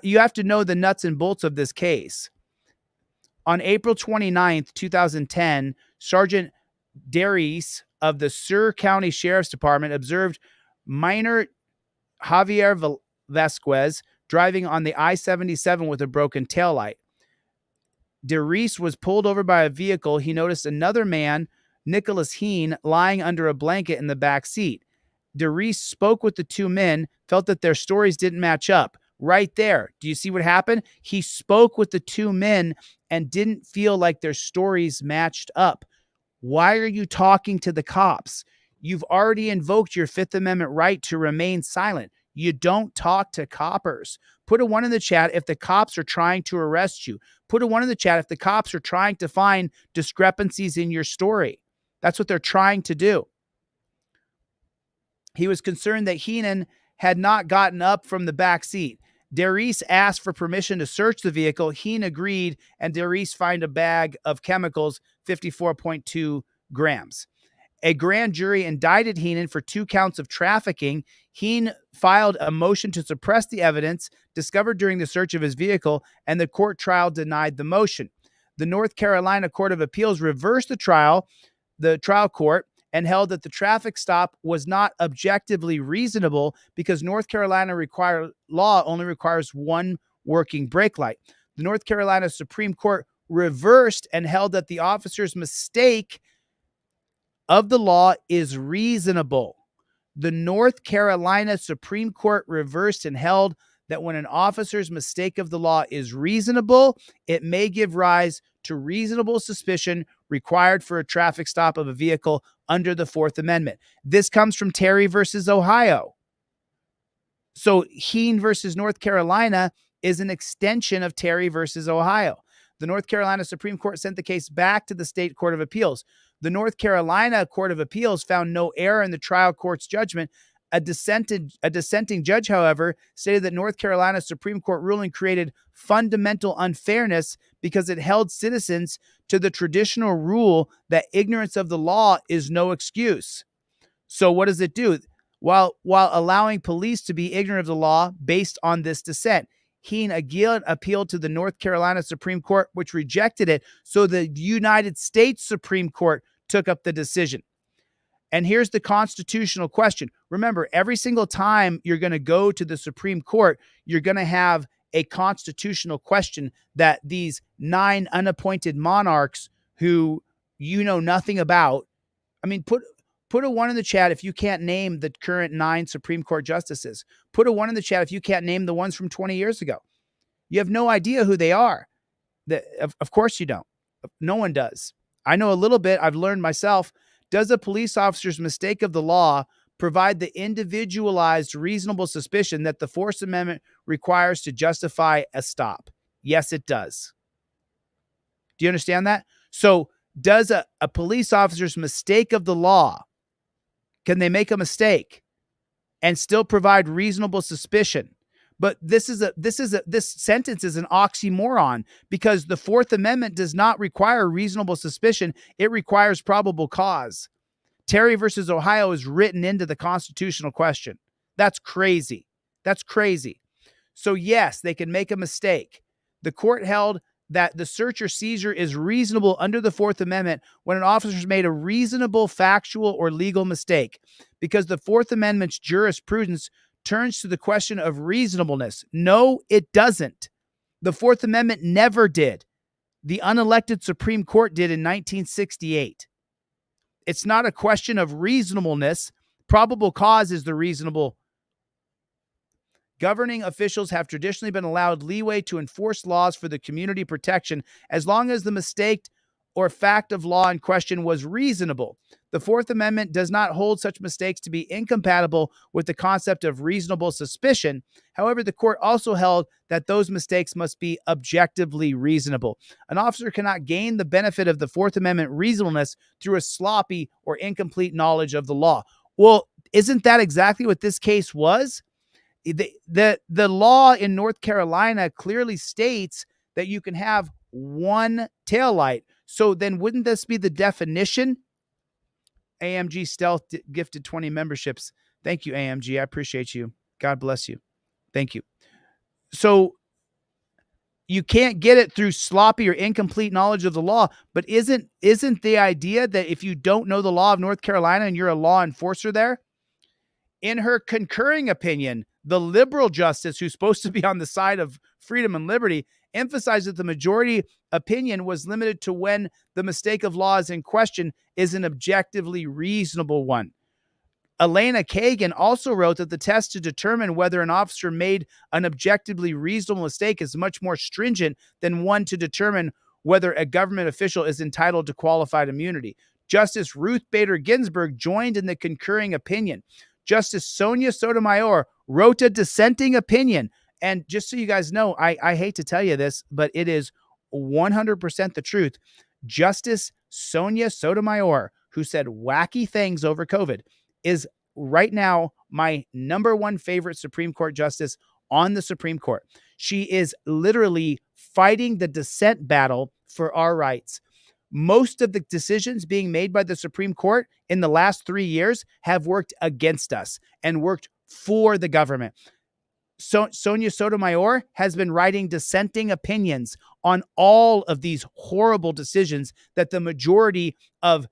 you have to know the nuts and bolts of this case. On April 29th, 2010, Sergeant Darius of the Sur County Sheriff's Department observed minor Javier Vasquez driving on the I-77 with a broken taillight. Darius was pulled over by a vehicle. He noticed another man, Nicholas Heen, lying under a blanket in the back seat. Darius spoke with the two men, felt that their stories didn't match up. Right there. Do you see what happened? He spoke with the two men and didn't feel like their stories matched up. Why are you talking to the cops? You've already invoked your Fifth Amendment right to remain silent. You don't talk to coppers. Put a 1 in the chat if the cops are trying to arrest you. Put a 1 in the chat if the cops are trying to find discrepancies in your story. That's what they're trying to do. He was concerned that Heenan had not gotten up from the back seat. Darius asked for permission to search the vehicle. Heen agreed, and Darius found a bag of chemicals, 54.2 grams. A grand jury indicted Heenan for 2 counts of trafficking. Heen filed a motion to suppress the evidence discovered during the search of his vehicle, and the court trial denied the motion. The North Carolina Court of Appeals reversed the trial court, and held that the traffic stop was not objectively reasonable because North Carolina law only requires 1 working brake light. The North Carolina Supreme Court reversed and held that the officer's mistake of the law is reasonable. The North Carolina Supreme Court reversed and held that when an officer's mistake of the law is reasonable, it may give rise to reasonable suspicion required for a traffic stop of a vehicle under the Fourth Amendment. This comes from Terry versus Ohio. So Heen versus North Carolina is an extension of Terry versus Ohio. The North Carolina Supreme Court sent the case back to the State Court of Appeals. The North Carolina Court of Appeals found no error in the trial court's judgment. A dissenting judge, however, stated that North Carolina Supreme Court ruling created fundamental unfairness because it held citizens to the traditional rule that ignorance of the law is no excuse. So what does it do? while allowing police to be ignorant of the law based on this dissent. Heen again appealed to the North Carolina Supreme Court, which rejected it. So the United States Supreme Court took up the decision. And here's the constitutional question. Remember, every single time you're going to go to the Supreme Court, you're going to have a constitutional question that these 9 unappointed monarchs who you know nothing about. I mean, put a 1 in the chat if you can't name the current 9 Supreme Court justices. Put a 1 in the chat if you can't name the ones from 20 years ago. You have no idea who they are. Of course you don't. No one does. I know a little bit. I've learned myself. Does a police officer's mistake of the law provide the individualized reasonable suspicion that the Fourth Amendment requires to justify a stop? Yes, it does. Do you understand that? So does a police officer's mistake of the law, can they make a mistake and still provide reasonable suspicion? But this sentence is an oxymoron, because the Fourth Amendment does not require reasonable suspicion. It requires probable cause. Terry versus Ohio is written into the constitutional question. That's crazy. That's crazy. So yes, they can make a mistake. The court held that the search or seizure is reasonable under the Fourth Amendment when an officer has made a reasonable factual or legal mistake, because the Fourth Amendment's jurisprudence turns to the question of reasonableness. No, it doesn't. The Fourth Amendment never did. The unelected Supreme Court did in 1968. It's not a question of reasonableness. Probable cause is the reasonable. Governing officials have traditionally been allowed leeway to enforce laws for the community protection as long as the mistake or fact of law in question was reasonable. The Fourth Amendment does not hold such mistakes to be incompatible with the concept of reasonable suspicion. However, the court also held that those mistakes must be objectively reasonable. An officer cannot gain the benefit of the Fourth Amendment reasonableness through a sloppy or incomplete knowledge of the law. Well, isn't that exactly what this case was? The law in North Carolina clearly states that you can have 1 taillight. So then wouldn't this be the definition? AMG Stealth gifted 20 memberships. Thank you, AMG. I appreciate you. God bless you. Thank you. So you can't get it through sloppy or incomplete knowledge of the law, but isn't the idea that if you don't know the law of North Carolina and you're a law enforcer there? In her concurring opinion, the liberal justice, who's supposed to be on the side of freedom and liberty, emphasized that the majority opinion was limited to when the mistake of law is in question is an objectively reasonable one. Elena Kagan also wrote that the test to determine whether an officer made an objectively reasonable mistake is much more stringent than one to determine whether a government official is entitled to qualified immunity. Justice Ruth Bader Ginsburg joined in the concurring opinion. Justice Sonia Sotomayor wrote a dissenting opinion. And just so you guys know, I hate to tell you this, but it is 100% the truth. Justice Sonia Sotomayor, who said wacky things over COVID, is right now my #1 favorite Supreme Court justice on the Supreme Court. She is literally fighting the dissent battle for our rights. Most of the decisions being made by the Supreme Court in the last 3 years have worked against us and worked for the government. So Sonia Sotomayor has been writing dissenting opinions on all of these horrible decisions that the majority of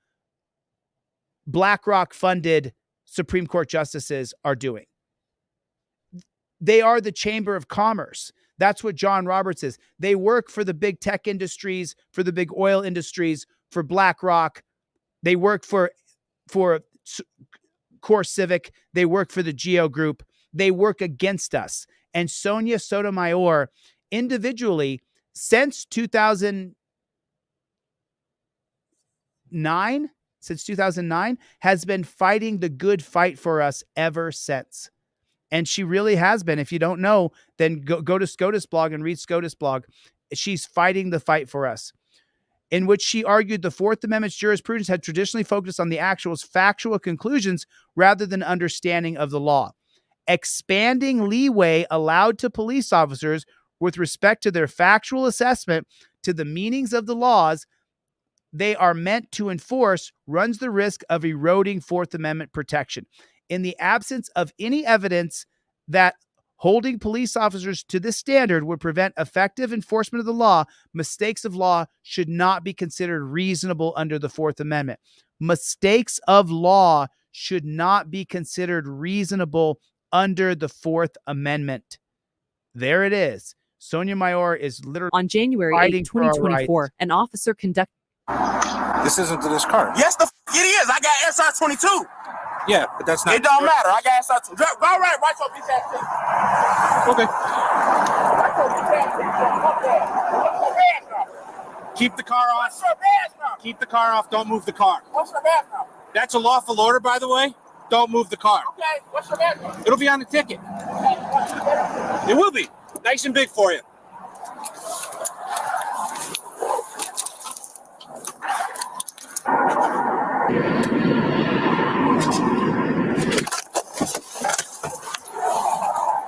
BlackRock-funded Supreme Court justices are doing. They are the Chamber of Commerce. That's what John Roberts is. They work for the big tech industries, for the big oil industries, for BlackRock. They work for Core Civic. They work for the Geo Group. They work against us. And Sonia Sotomayor, individually, since 2009, has been fighting the good fight for us ever since. And she really has been. If you don't know, then go to SCOTUS blog and read SCOTUS blog. She's fighting the fight for us, in which she argued the Fourth Amendment's jurisprudence had traditionally focused on the actual factual conclusions rather than understanding of the law. Expanding leeway allowed to police officers with respect to their factual assessment to the meanings of the laws they are meant to enforce runs the risk of eroding Fourth Amendment protection. In the absence of any evidence that holding police officers to this standard would prevent effective enforcement of the law, mistakes of law should not be considered reasonable under the Fourth Amendment. Mistakes of law should not be considered reasonable under the Fourth Amendment. There it is. Sonia Mayor is literally On January 8, 2024, an officer conducted. This isn't to this car. Yes, the it is. I got SR 22. Yeah, but that's not. It don't matter. I got SR 22. Go right your bitch ass thing. Okay. Keep the car off. Keep the car off. Don't move the car. What's your badge number? That's a lawful order, by the way. Don't move the car. Okay, what's your badge number? It'll be on the ticket. It will be. Nice and big for you.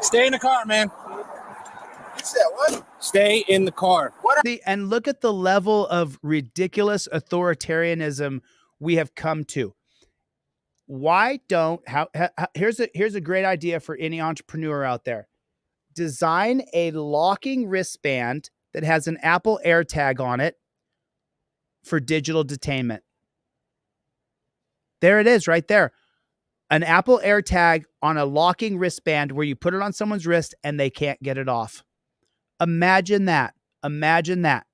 Stay in the car, man. You said what? Stay in the car. And look at the level of ridiculous authoritarianism we have come to. Why don't here's a great idea for any entrepreneur out there. Design a locking wristband that has an Apple AirTag on it for digital detainment. There it is right there. An Apple AirTag on a locking wristband where you put it on someone's wrist and they can't get it off. Imagine that. Imagine that.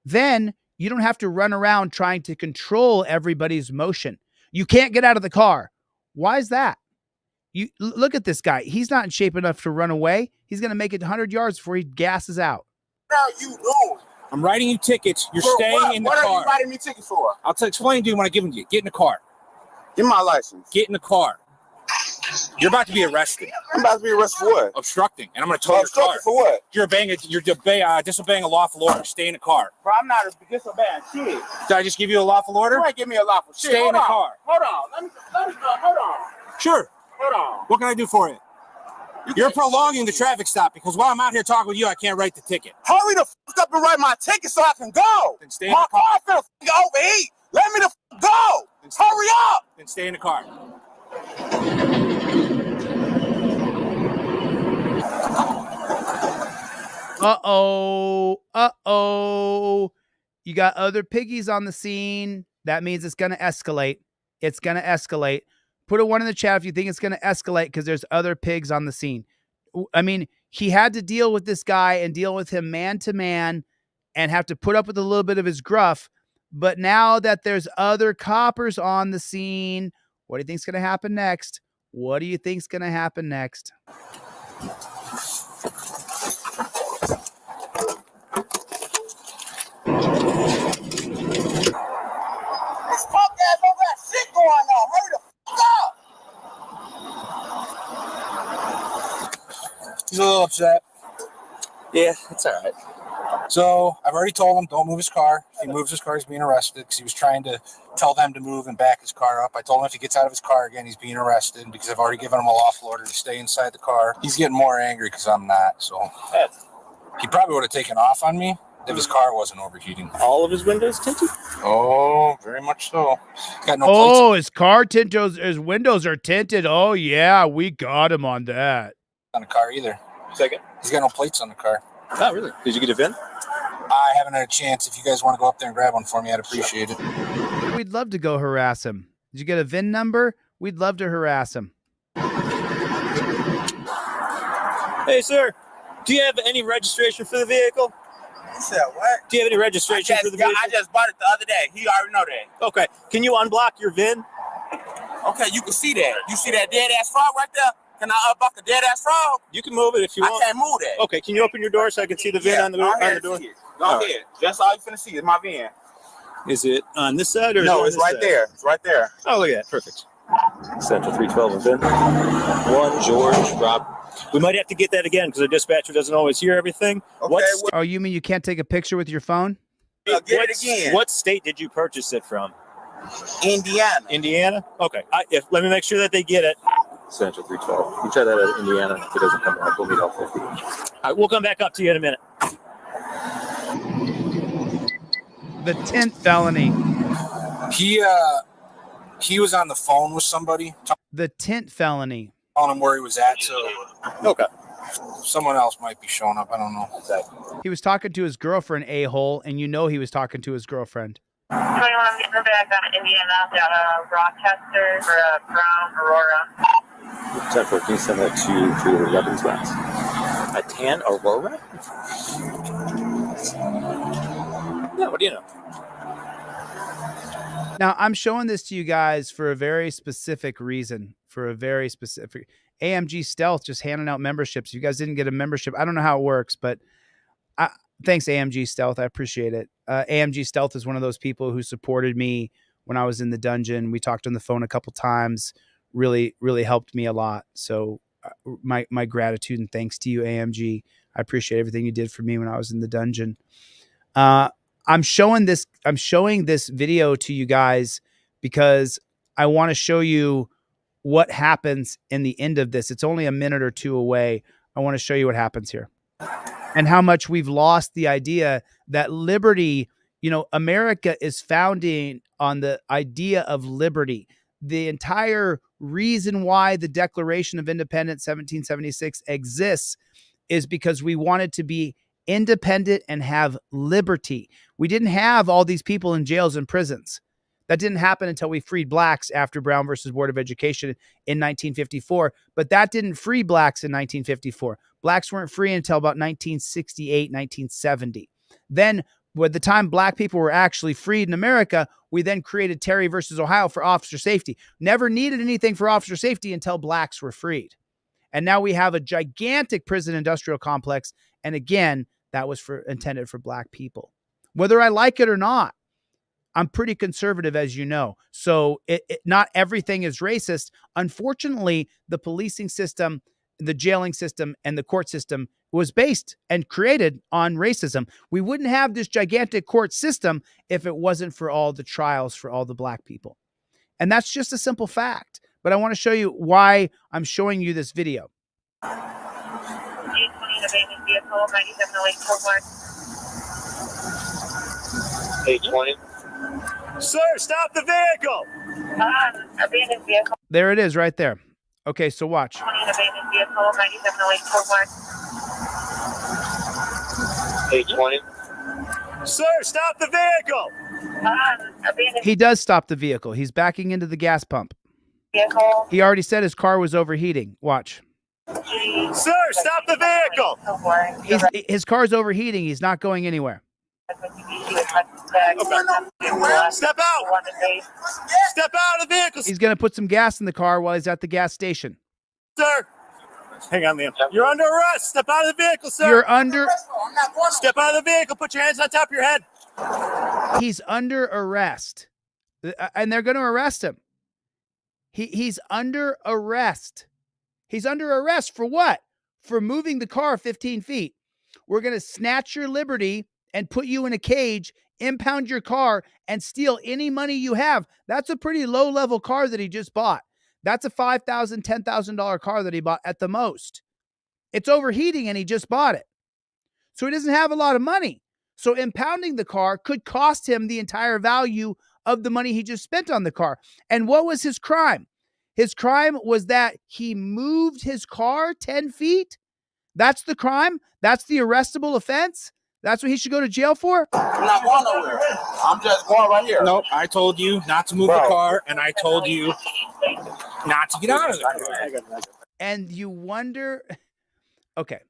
Then you don't have to run around trying to control everybody's motion. You can't get out of the car. Why is that? You look at this guy. He's not in shape enough to run away. He's going to make it 100 yards before he gasses out. What are you doing? I'm writing you tickets. You're For staying what? in the What car. are you writing me tickets for? I'll explain to you when I give them to you. Get in the car. Get my license. Get in the car. You're about to be arrested. I'm about to be arrested for what? Obstructing. And I'm going to tow your car. Obstructing for what? You're disobeying a lawful order. Stay in the car. Bro, I'm not disobeying shit. Did I just give you a lawful order? You ain't give me a lawful shit. Stay in the car. Hold on. Let me hold on. Sure. Hold on. What can I do for you? You're prolonging the traffic stop because while I'm out here talking with you, I can't write the ticket. Hurry the fuck up and write my ticket so I can go. Then stay in My the car. car's finna overheat. Let me the fuck go. Hurry up. Then stay in the car. Uh-oh. Uh-oh. You got other piggies on the scene. That means it's going to escalate. It's going to escalate. Put a 1 in the chat if you think it's going to escalate because there's other pigs on the scene. I mean, he had to deal with this guy and deal with him man to man and have to put up with a little bit of his gruff. But now that there's other coppers on the scene, what do you think's going to happen next? What do you think's going to happen next? This punk ass don't got shit going on. Hurry the fuck up. He's a little upset. Yeah, it's all right. So I've already told him don't move his car. If he moves his car, he's being arrested because he was trying to tell them to move and back his car up. I told him if he gets out of his car again, he's being arrested because I've already given him a lawful order to stay inside the car. He's getting more angry because I'm not. So he probably would have taken off on me if his car wasn't overheating. All of his windows tinted? Oh, very much so. Got no His car tinted, his windows are tinted. Oh, yeah, we got him on that. on the car either. Second. He's got no plates on the car. Oh, really? Did you get a VIN? I haven't had a chance. If you guys want to go up there and grab one for me, I'd appreciate it. We'd love to go harass him. Did you get a VIN number? We'd love to harass him. Hey, sir. Do you have any registration for the vehicle? You said what? Do you have any registration for the vehicle? I just bought it the other day. He already know that. Okay. Can you unblock your VIN? Okay, you can see that. You see that dead ass frog right there? Can I unbuck a dead ass frog? You can move it if you want. I can't move that. Okay, can you open your door so I can see the VIN on the door? Go ahead. That's all you finna see is my VIN. Is it on this side or No, is it's it on right this side? there. It's right there. Oh, look at that. Perfect. Central 312 and VIN. 1 George Rob. We might have to get that again because the dispatcher doesn't always hear everything. Okay, Oh, you mean you can't take a picture with your phone? Get it again. What state did you purchase it from? Indiana. Indiana? Okay. Let me make sure that they get it. Central 312. You try that at Indiana. If it doesn't come back, we'll meet all 50. All right, we'll come back up to you in a minute. The 10th felony. He was on the phone with somebody. the tent felony. Telling him where he was at, so Okay. someone else might be showing up. I don't know. He was talking to his girlfriend, a-hole, and you know he was talking to his girlfriend. 21, I'm getting back on Indiana, down Rochester for Brown, Aurora. 10-14, send that to the weapons box. A tan Aurora? Yeah, what do you know? Now, I'm showing this to you guys for a very specific reason, for a very specific... AMG Stealth just handing out memberships. If you guys didn't get a membership, I don't know how it works, but thanks, AMG Stealth. I appreciate it. AMG Stealth is one of those people who supported me when I was in the dungeon. We talked on the phone a couple times. Really, really helped me a lot. So my gratitude and thanks to you, AMG. I appreciate everything you did for me when I was in the dungeon. I'm showing this video to you guys because I want to show you what happens in the end of this. It's only a minute or two away. I want to show you what happens here and how much we've lost the idea that liberty, America is founding on the idea of liberty. The entire reason why the Declaration of Independence 1776 exists is because we wanted to be independent and have liberty. We didn't have all these people in jails and prisons. That didn't happen until we freed blacks after Brown versus Board of Education in 1954. But that didn't free blacks in 1954. Blacks weren't free until about 1968, 1970. Then, by the time black people were actually freed in America, we then created Terry versus Ohio for officer safety. Never needed anything for officer safety until blacks were freed. And now we have a gigantic prison industrial complex. And again, that was intended for black people. Whether I like it or not, I'm pretty conservative, as you know. So not everything is racist. Unfortunately, the policing system, the jailing system, and the court system was based and created on racism. We wouldn't have this gigantic court system if it wasn't for all the trials for all the black people. And that's just a simple fact. But I want to show you why I'm showing you this video. 820 abandoned vehicle, 9708 Coldmark. 820. Sir, stop the vehicle! Abandoned vehicle. There it is right there. Okay, so watch. 20 abandoned vehicle, 9708 Coldmark. 820. Sir, stop the vehicle! Abandoned He does stop the vehicle. He's backing into the gas pump. vehicle. He already said his car was overheating. Watch. Sir, stop the vehicle! His car's overheating. He's not going anywhere. Step out! Step out of the vehicle! He's going to put some gas in the car while he's at the gas station. Sir! Hang on, Liam. You're under arrest! Step out of the vehicle, sir! You're under... Step out of the vehicle! Put your hands on top of your head! He's under arrest. And they're going to arrest him. He's under arrest. He's under arrest for what? For moving the car 15 feet. We're going to snatch your liberty and put you in a cage, impound your car, and steal any money you have. That's a pretty low-level car that he just bought. That's a $5,000, $10,000 car that he bought at the most. It's overheating, and he just bought it. So he doesn't have a lot of money. So impounding the car could cost him the entire value of the money he just spent on the car. And what was his crime? His crime was that he moved his car 10 feet. That's the crime? That's the arrestable offense? That's what he should go to jail for? I'm not going nowhere. I'm just going right here. Nope. I told you not to move the car, and I told you not to get out of the car. And you wonder... Okay.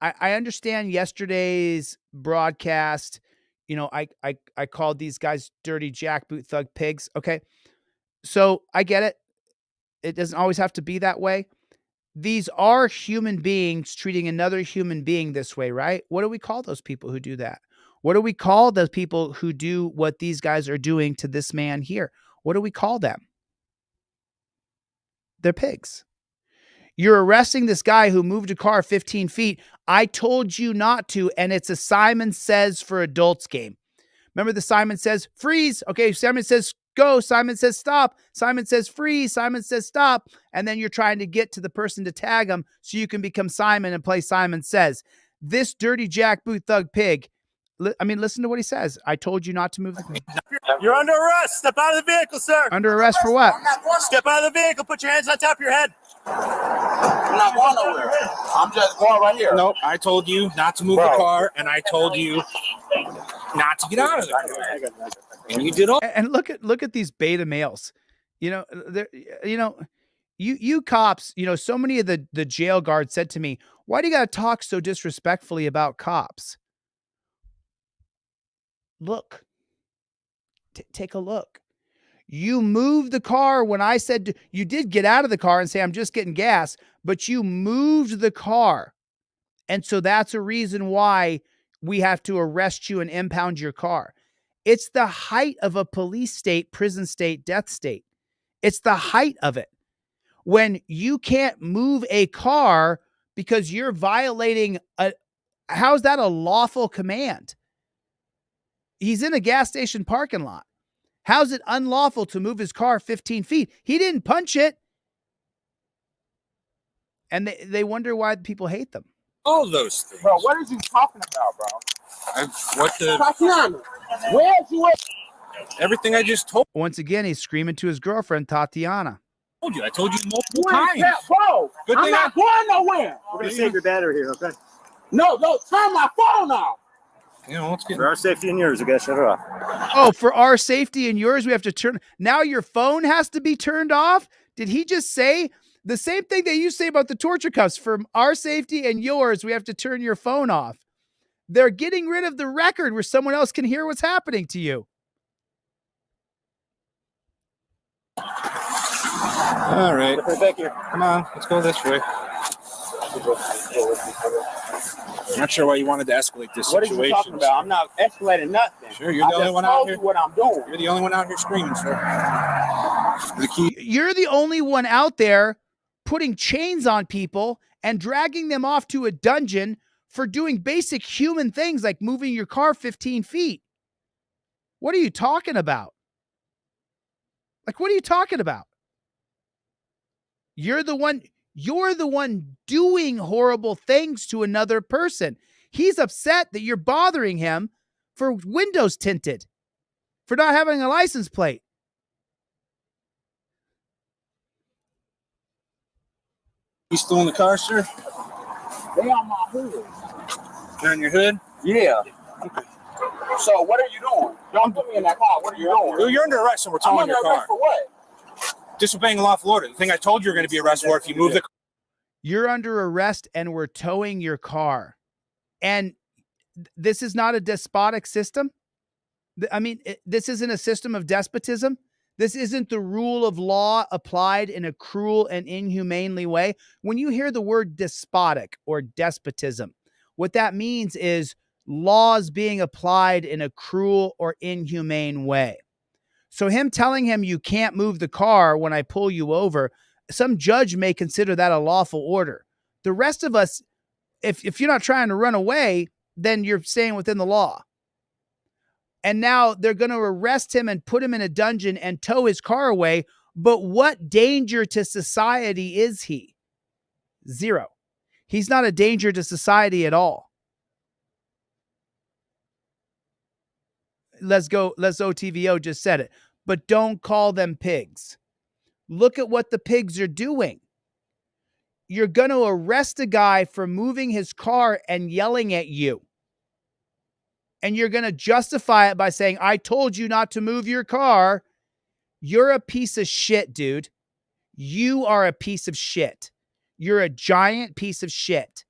I understand yesterday's broadcast. I called these guys dirty jackboot thug pigs. Okay. So I get it. It doesn't always have to be that way. These are human beings treating another human being this way, right? What do we call those people who do that? What do we call those people who do what these guys are doing to this man here? What do we call them? They're pigs. You're arresting this guy who moved a car 15 feet. I told you not to, and it's a Simon Says for Adults game. Remember the Simon Says freeze? Okay, Simon says go. Simon says stop. Simon says freeze. Simon says stop. And then you're trying to get to the person to tag them so you can become Simon and play Simon Says. This dirty jackboot thug pig, Listen to what he says. I told you not to move the car. You're under arrest. Step out of the vehicle, sir. Under arrest for what? Step out of the vehicle. Put your hands on top of your head. I'm not going nowhere. I'm just going right here. Nope. I told you not to move the car, and I told you not to get out of the car. And you did all. And look at these beta males. You cops, so many of the jail guards said to me, why do you got to talk so disrespectfully about cops? Look, take a look. You moved the car when I said you did get out of the car and say, I'm just getting gas, but you moved the car. And so that's a reason why we have to arrest you and impound your car. It's the height of a police state, prison state, death state. It's the height of it. When you can't move a car because you're violating how's that a lawful command? He's in a gas station parking lot. How's it unlawful to move his car 15 feet? He didn't punch it. And they wonder why people hate them. All those things. Bro, what is you talking about, bro? Tatiana, where's you at? Everything I just told. Once again, he's screaming to his girlfriend, Tatiana. I told you multiple Where's times. that, bro? Good I'm thing not going nowhere. We're gonna save your battery here, okay? No, turn my phone off. Let's get For our safety and yours, we gotta shut it off. Oh, for our safety and yours, we have to turn. Now your phone has to be turned off? Did he just say the same thing that you say about the torture cuffs? For our safety and yours, we have to turn your phone off. They're getting rid of the record where someone else can hear what's happening to you. All right. Thank you. Come on, let's go this way. I'm not sure why you wanted to escalate this What are situation. you talking about? I'm not escalating nothing. Sure, you're the only one out here. What I'm doing. You're the only one out here screaming, sir. The key. You're the only one out there putting chains on people and dragging them off to a dungeon for doing basic human things like moving your car 15 feet. What are you talking about? What are you talking about? You're the one doing horrible things to another person. He's upset that you're bothering him for windows tinted, for not having a license plate. You still in the car, sir? They on my hood. They're on your hood? Yeah. So what are you doing? Don't put me in that car. What are you doing? You're under arrest and we're towing your car. Arrest for what? Disobeying a lawful order. The thing I told you you're going to be arrested for if you move the car. You're under arrest and we're towing your car. And this is not a despotic system. I mean, this isn't a system of despotism. This isn't the rule of law applied in a cruel and inhumanely way. When you hear the word despotic or despotism, what that means is laws being applied in a cruel or inhumane way. So him telling him you can't move the car when I pull you over, some judge may consider that a lawful order. The rest of us, if you're not trying to run away, then you're staying within the law. And now they're going to arrest him and put him in a dungeon and tow his car away. But what danger to society is he? Zero. He's not a danger to society at all. Let's go TVO just said it. But don't call them pigs. Look at what the pigs are doing. You're going to arrest a guy for moving his car and yelling at you. And you're going to justify it by saying, I told you not to move your car. You're a piece of shit, dude. You are a piece of shit. You're a giant piece of shit.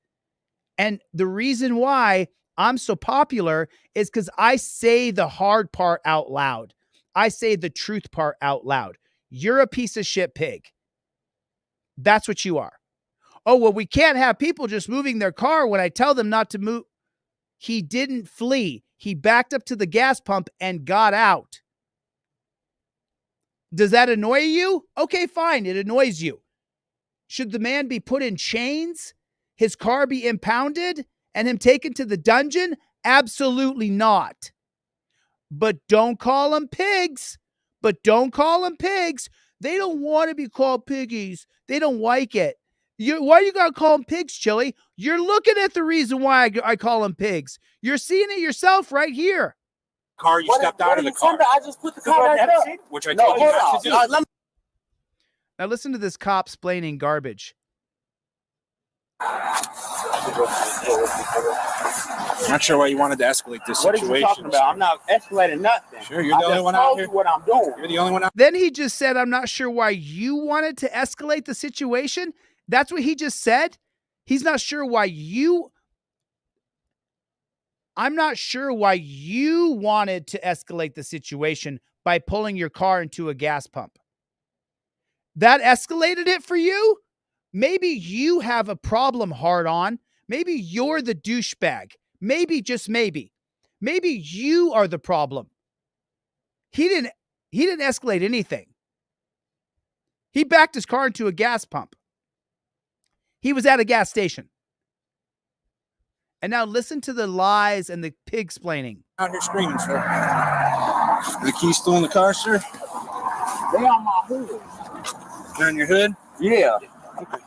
And the reason why I'm so popular is because I say the hard part out loud. I say the truth part out loud. You're a piece of shit pig. That's what you are. Oh, well, we can't have people just moving their car when I tell them not to move. He didn't flee. He backed up to the gas pump and got out. Does that annoy you? Okay, fine. It annoys you. Should the man be put in chains? His car be impounded? And him taken to the dungeon? Absolutely not. But don't call them pigs. They don't want to be called piggies. They don't like it. Why you gotta call them pigs, Chille? You're looking at the reason why I call them pigs. You're seeing it yourself right here. Car, you stepped out of the car. I just put the car back up. Which I told you not to do. Now listen to this cop splaining garbage. I'm not sure why you wanted to escalate this situation. What are you talking about? I'm not escalating nothing. Sure, you're the only one out here. What I'm doing. You're the only one out. Then he just said, I'm not sure why you wanted to escalate the situation. That's what he just said. He's not sure why you. I'm not sure why you wanted to escalate the situation by pulling your car into a gas pump. That escalated it for you? Maybe you have a problem hard on. Maybe you're the douchebag. Maybe, just maybe. Maybe you are the problem. He didn't escalate anything. He backed his car into a gas pump. He was at a gas station. And now listen to the lies and the pig-splaining. Out here screaming, sir. The key's still in the car, sir? They on my hood. They're on your hood? Yeah. Okay.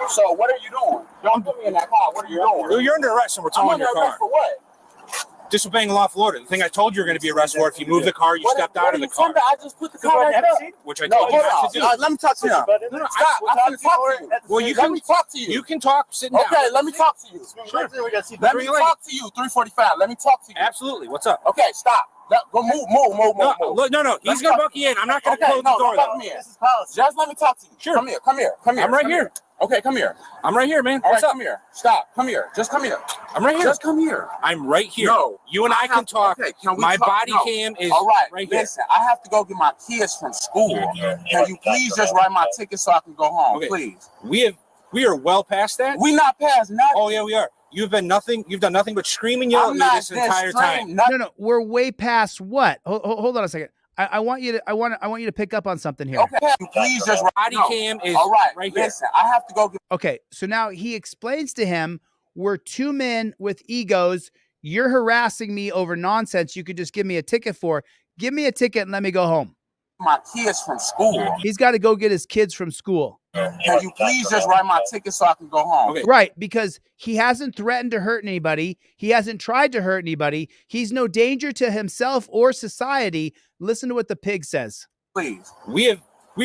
So what are you doing? Don't put me in that car. What are you doing? You're under arrest and we're towing your car. For what? Disobeying a lawful order. The thing I told you were going to be arrested for if you moved the car, you stepped out of the car. I just put the car back up. Which I told you not to do. Let me talk to you. Stop. I can talk to you. Well, let me talk to you. You can talk sitting down. Okay, let me talk to you. Sure. Let me talk to you. 345. Let me talk to you. Absolutely. What's up? Okay, stop. Go move. No. He's going to buck you in. I'm not going to close the door. Don't me in. This is policy. Just let me talk to you. Sure. Come here. I'm right here. Okay, come here. I'm right here, man. All What's right, up? come here. Stop. Come here. Just come here. I'm right here. Just come here. I'm right here. No. You and I can talk. Okay, can we My talk? body No. cam is all right. right here. Listen, I have to go get my kids from school. Can you please just write my ticket so I can go home, Okay. please? We are well past that. We not past nothing. Oh yeah, we are. You've done nothing but scream and yell at me this entire time. No, we're way past what? Hold on a second. I want you to pick up on something here. Okay, please just body cam is all right here. Listen, I have to go get. Okay, so now he explains to him, we're two men with egos. You're harassing me over nonsense you could just give me a ticket for. Give me a ticket and let me go home. My kids from school. He's got to go get his kids from school. Can you please just write my ticket so I can go home? Okay. Right, because he hasn't threatened to hurt anybody. He hasn't tried to hurt anybody. He's no danger to himself or society. Listen to what the pig says. Please. We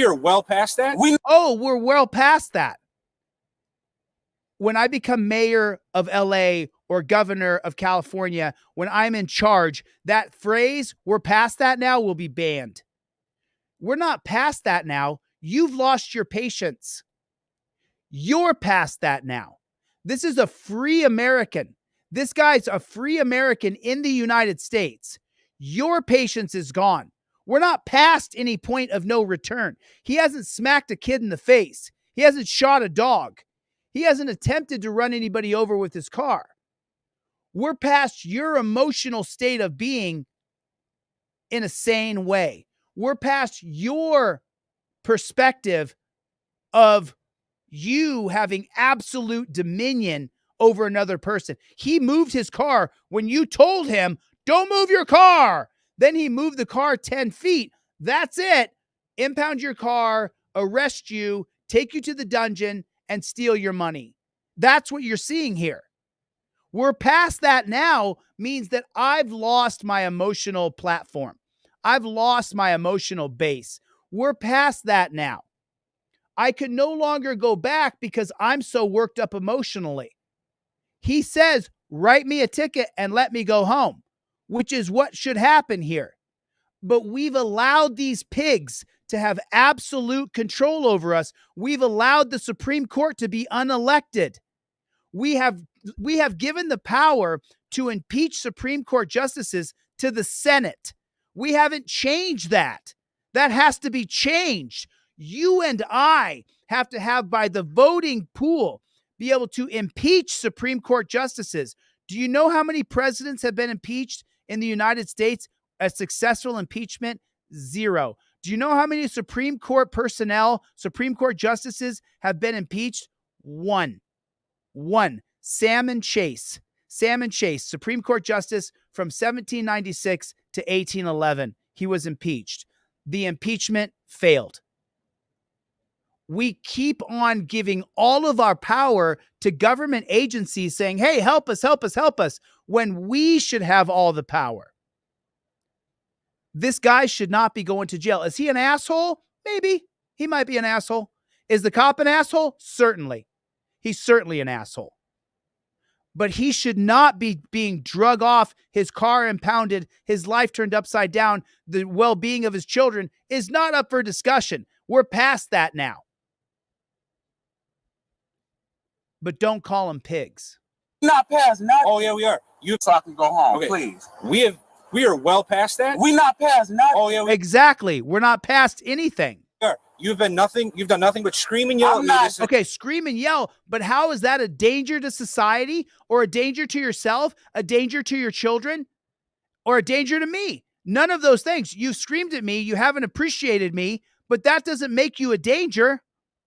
are well past that. We're well past that. When I become mayor of LA or governor of California, when I'm in charge, that phrase, we're past that now, will be banned. We're not past that now. You've lost your patience. You're past that now. This is a free American. This guy's a free American in the United States. Your patience is gone. We're not past any point of no return. He hasn't smacked a kid in the face. He hasn't shot a dog. He hasn't attempted to run anybody over with his car. We're past your emotional state of being in a sane way. We're past your perspective of you having absolute dominion over another person. He moved his car when you told him, don't move your car. Then he moved the car 10 feet. That's it. Impound your car, arrest you, take you to the dungeon, and steal your money. That's what you're seeing here. We're past that now means that I've lost my emotional platform. I've lost my emotional base. We're past that now. I can no longer go back because I'm so worked up emotionally. He says, write me a ticket and let me go home, which is what should happen here. But we've allowed these pigs to have absolute control over us. We've allowed the Supreme Court to be unelected. We have given the power to impeach Supreme Court justices to the Senate. We haven't changed that. That has to be changed. You and I have to have, by the voting pool, be able to impeach Supreme Court justices. Do you know how many presidents have been impeached in the United States? A successful impeachment? 0. Do you know how many Supreme Court personnel, Supreme Court justices have been impeached? 1. Salmon Chase, Supreme Court justice from 1796 to 1811. He was impeached. The impeachment failed. We keep on giving all of our power to government agencies saying, hey, help us, help us, help us, when we should have all the power. This guy should not be going to jail. Is he an asshole? Maybe. He might be an asshole. Is the cop an asshole? Certainly. He's certainly an asshole. But he should not be being drug off, his car impounded, his life turned upside down. The well-being of his children is not up for discussion. We're past that now. But don't call them pigs. Not past nothing. Oh yeah, we are. You so I can go home, Okay. please. We are well past that. We not past nothing. Oh yeah, Exactly. We're not past anything. we are. You've done nothing but scream and yell. Okay, scream and yell, but how is that a danger to society or a danger to yourself, a danger to your children, or a danger to me? None of those things. You've screamed at me, you haven't appreciated me, but that doesn't make you a danger.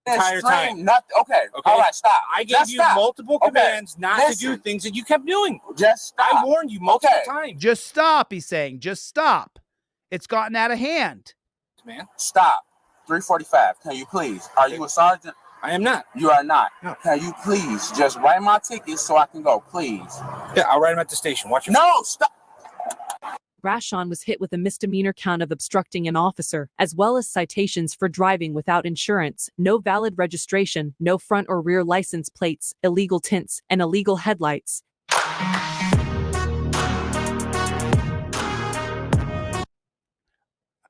Entire time. Okay. All right, stop. I gave you multiple commands not to do things that you kept doing. Just stop. I warned you multiple times. Just stop, he's saying. Just stop. It's gotten out of hand. Man. Stop. 345. Can you please? Are you a sergeant? I am not. You are not. No. Can you please just write my ticket so I can go, please? Yeah, I'll write them at the station. Watch your No, stop. Rashawn was hit with a misdemeanor count of obstructing an officer, as well as citations for driving without insurance, no valid registration, no front or rear license plates, illegal tints, and illegal headlights.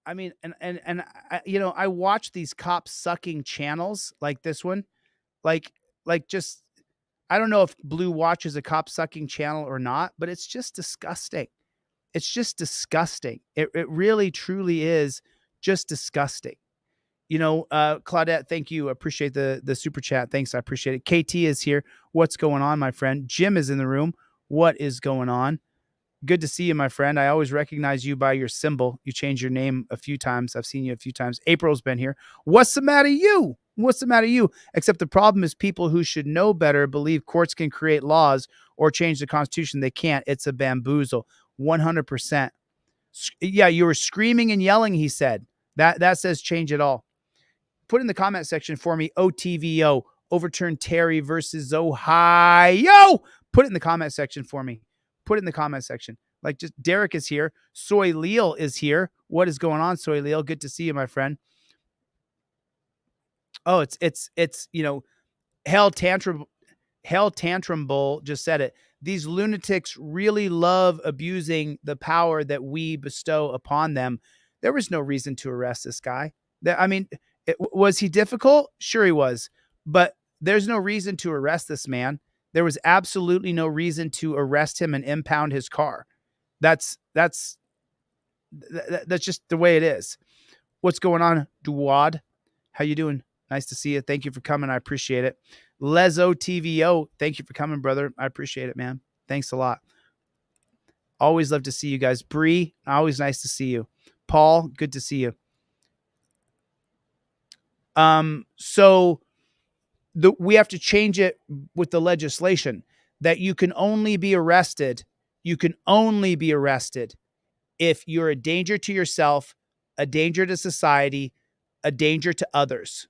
I mean, and I, you know, I watch these cop sucking channels like this one, like just, I don't know if Blue watches a cop sucking channel or not, but it's just disgusting. It's just disgusting. It really, truly is just disgusting. You know, Claudette, thank you. Appreciate the super chat. Thanks. I appreciate it. KT is here. What's going on, my friend? Jim is in the room. What is going on? Good to see you, my friend. I always recognize you by your symbol. You changed your name a few times. I've seen you a few times. April's been here. What's the matter you? What's the matter you? Except the problem is people who should know better believe courts can create laws or change the Constitution. They can't. It's a bamboozle. 100%. Yeah, you were screaming and yelling, he said. That says change it all. Put in the comment section for me, OTVO, overturn Terry versus Ohio. Put it in the comment section for me. Put it in the comment section. Like, just Derek is here. Soy Leal is here. What is going on, Soy Leal? Good to see you, my friend. Oh, it's you know, Hell Tantrum Bull just said it. These lunatics really love abusing the power that we bestow upon them. There was no reason to arrest this guy. I mean, was he difficult? Sure he was. But there's no reason to arrest this man. There was absolutely no reason to arrest him and impound his car. That's just the way it is. What's going on, Duwad? How you doing? Nice to see you. Thank you for coming. I appreciate it. Lezo TVO, thank you for coming, brother. I appreciate it, man. Thanks a lot. Always love to see you guys. Bree, always nice to see you. Paul, good to see you. So we have to change it with the legislation that you can only be arrested. You can only be arrested if you're a danger to yourself, a danger to society, a danger to others,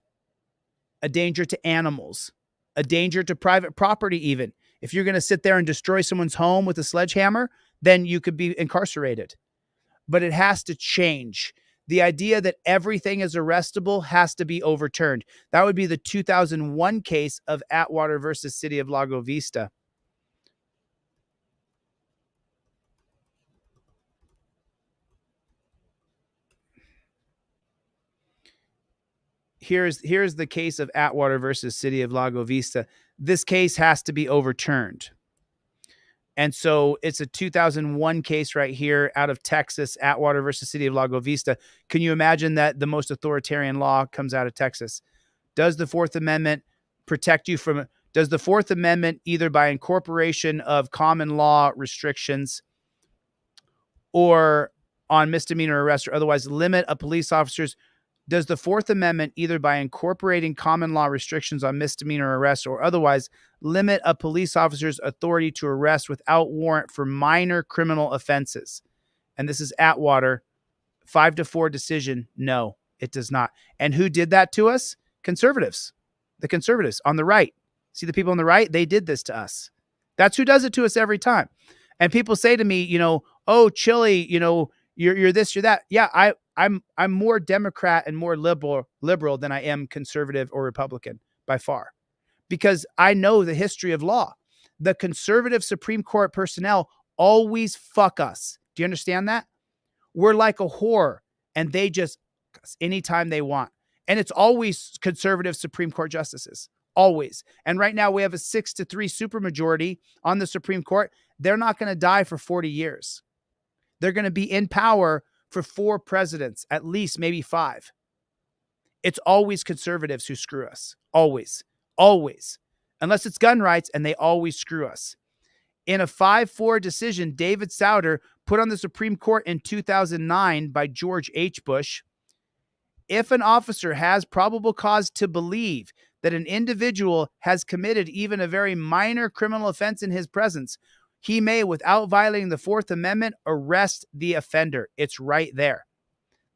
a danger to animals, a danger to private property even. If you're going to sit there and destroy someone's home with a sledgehammer, then you could be incarcerated. But it has to change. The idea that everything is arrestable has to be overturned. That would be the 2001 case of Atwater versus City of Lago Vista. Here's the case of Atwater versus City of Lago Vista. This case has to be overturned. And so it's a 2001 case right here out of Texas, Atwater versus City of Lago Vista. Can you imagine that the most authoritarian law comes out of Texas? Does the Fourth Amendment protect you from, does the Fourth Amendment either by incorporation of common law restrictions or on misdemeanor arrest or otherwise limit a police officer's, does the Fourth Amendment either by incorporating common law restrictions on misdemeanor arrest or otherwise limit a police officer's authority to arrest without warrant for minor criminal offenses? And this is Atwater, 5-4 decision. No, it does not. And who did that to us? Conservatives. The conservatives on the right. See the people on the right? They did this to us. That's who does it to us every time. And people say to me, oh, Chille, you're this, you're that. Yeah, I'm more Democrat and more liberal than I am conservative or Republican by far, because I know the history of law. The conservative Supreme Court personnel always fuck us. Do you understand that? We're like a whore, and they just anytime they want. And it's always conservative Supreme Court justices. Always. And right now we have a 6-3 supermajority on the Supreme Court. They're not going to die for 40 years. They're going to be in power for 4 presidents, at least maybe 5. It's always conservatives who screw us. Always. Always. Unless it's gun rights, and they always screw us. In a 5-4 decision, David Souter put on the Supreme Court in 2009 by George H. Bush, if an officer has probable cause to believe that an individual has committed even a very minor criminal offense in his presence, he may, without violating the Fourth Amendment, arrest the offender. It's right there.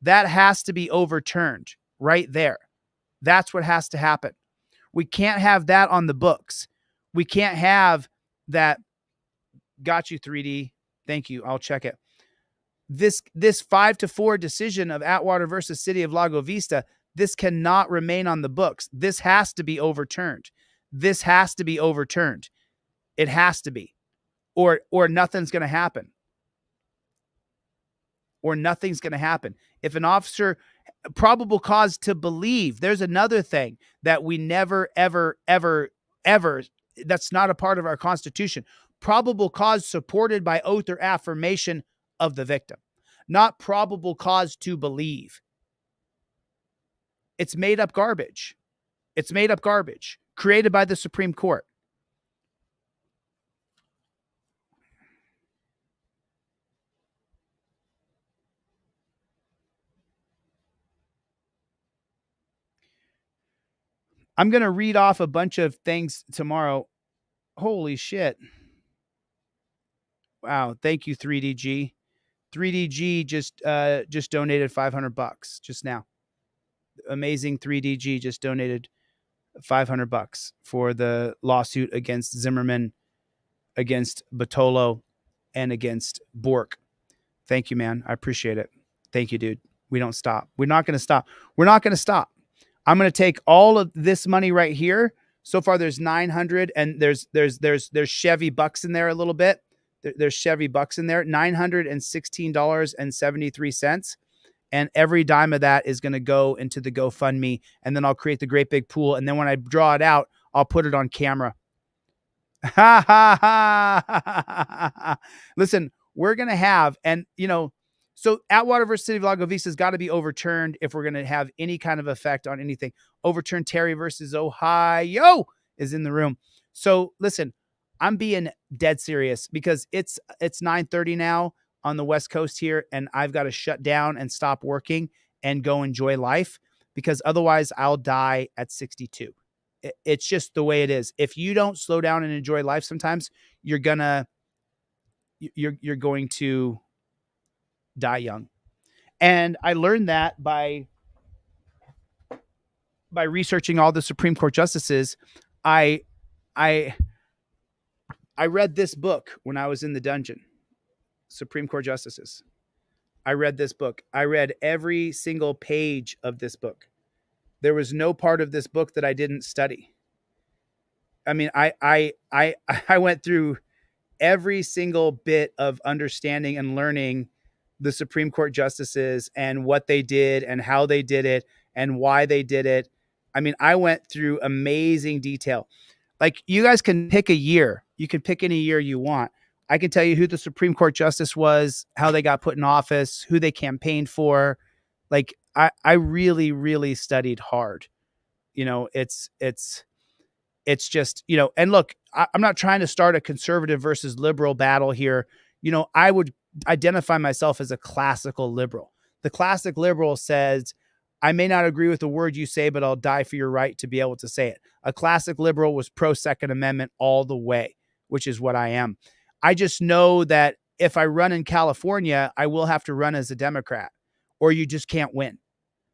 That has to be overturned right there. That's what has to happen. We can't have that on the books. We can't have that. Got you, 3D. Thank you. I'll check it. This 5-4 decision of Atwater versus City of Lago Vista, this cannot remain on the books. This has to be overturned. This has to be overturned. It has to be. Or nothing's going to happen. Or nothing's going to happen. If an officer, probable cause to believe, there's another thing that we never, ever, that's not a part of our Constitution. Probable cause supported by oath or affirmation of the victim, not probable cause to believe. It's made up garbage. It's made up garbage created by the Supreme Court. I'm going to read off a bunch of things tomorrow. Holy shit. Wow. Thank you, 3DG. 3DG just donated $500 just now. Amazing 3DG just donated $500 for the lawsuit against Zimmerman, against Batolo, and against Bork. Thank you, man. I appreciate it. Thank you, dude. We don't stop. We're not going to stop. We're not going to stop. I'm going to take all of this money right here. So far, there's 900, and there's Chevy bucks in there a little bit. There's Chevy bucks in there, $916.73. And every dime of that is going to go into the GoFundMe. And then I'll create the great big pool. And then when I draw it out, I'll put it on camera. Ha ha ha. Listen, we're going to have, and so Atwater versus City of Lago Vista has got to be overturned if we're going to have any kind of effect on anything. Overturn Terry versus Ohio is in the room. So listen, I'm being dead serious because it's 9:30 now on the West Coast here, and I've got to shut down and stop working and go enjoy life, because otherwise I'll die at 62. It's just the way it is. If you don't slow down and enjoy life, sometimes you're going to die young. And I learned that by researching all the Supreme Court justices. I read this book when I was in the dungeon. Supreme Court justices. I read this book. I read every single page of this book. There was no part of this book that I didn't study. I mean, I went through every single bit of understanding and learning the Supreme Court justices and what they did and how they did it and why they did it. I mean, I went through amazing detail. Like, you guys can pick a year. You can pick any year you want. I can tell you who the Supreme Court justice was, how they got put in office, who they campaigned for. Like, I really, really studied hard. It's just, and look, I'm not trying to start a conservative versus liberal battle here. I would identify myself as a classical liberal. The classic liberal says, I may not agree with the word you say, but I'll die for your right to be able to say it. A classic liberal was pro Second Amendment all the way, which is what I am. I just know that if I run in California, I will have to run as a Democrat, or you just can't win.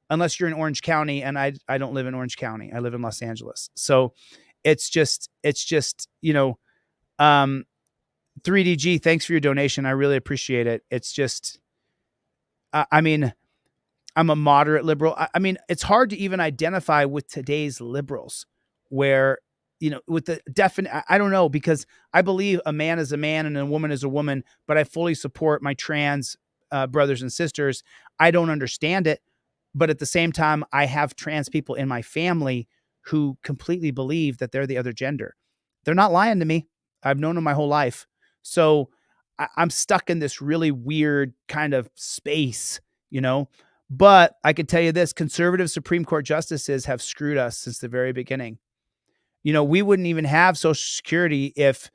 unless you're in Orange County, and I don't live in Orange County. I live in Los Angeles. So it's just, 3DG, thanks for your donation. I really appreciate it. It's just, I mean, I'm a moderate liberal. I mean, it's hard to even identify with today's liberals where, with the definite, I don't know, because I believe a man is a man and a woman is a woman, but I fully support my trans brothers and sisters. I don't understand it. But at the same time, I have trans people in my family who completely believe that they're the other gender. They're not lying to me. I've known them my whole life. So I'm stuck in this really weird kind of space, But I can tell you this, conservative Supreme Court justices have screwed us since the very beginning. We wouldn't even have Social Security if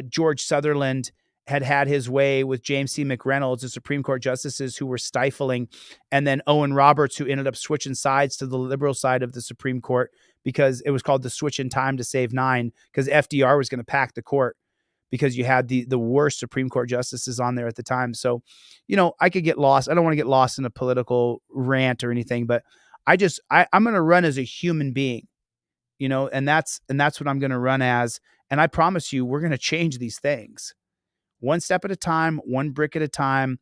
George Sutherland had his way with James C. McReynolds, the Supreme Court justices who were stifling, and then Owen Roberts, who ended up switching sides to the liberal side of the Supreme Court because it was called the switch in time to save nine, because FDR was going to pack the court because you had the worst Supreme Court justices on there at the time. So, I could get lost. I don't want to get lost in a political rant or anything, but I'm going to run as a human being, and that's what I'm going to run as. And I promise you, we're going to change these things. One step at a time, one brick at a time,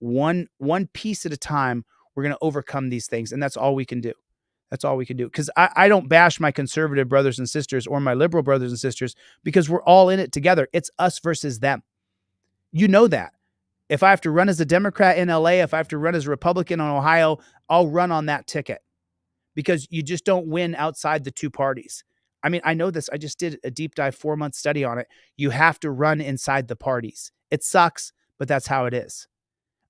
one piece at a time. We're going to overcome these things. And that's all we can do. That's all we can do. Because I don't bash my conservative brothers and sisters or my liberal brothers and sisters, because we're all in it together. It's us versus them. You know that. If I have to run as a Democrat in LA, if I have to run as a Republican in Ohio, I'll run on that ticket, because you just don't win outside the two parties. I mean, I know this. I just did a deep dive 4-month study on it. You have to run inside the parties. It sucks, but that's how it is.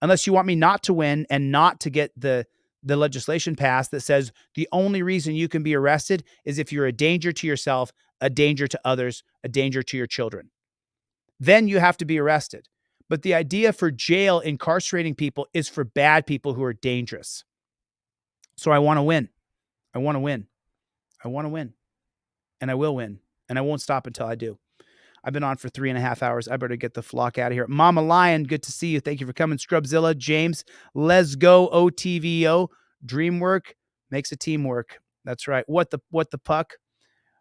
Unless you want me not to win and not to get the legislation passed that says the only reason you can be arrested is if you're a danger to yourself, a danger to others, a danger to your children. Then you have to be arrested. But the idea for jail incarcerating people is for bad people who are dangerous. So I want to win. I want to win. I want to win. And I will win. And I won't stop until I do. I've been on for 3.5 hours. I better get the flock out of here. Mama Lion, good to see you. Thank you for coming. Scrubzilla, James, let's go, OTVO. Dreamwork makes a team work. That's right. What the puck?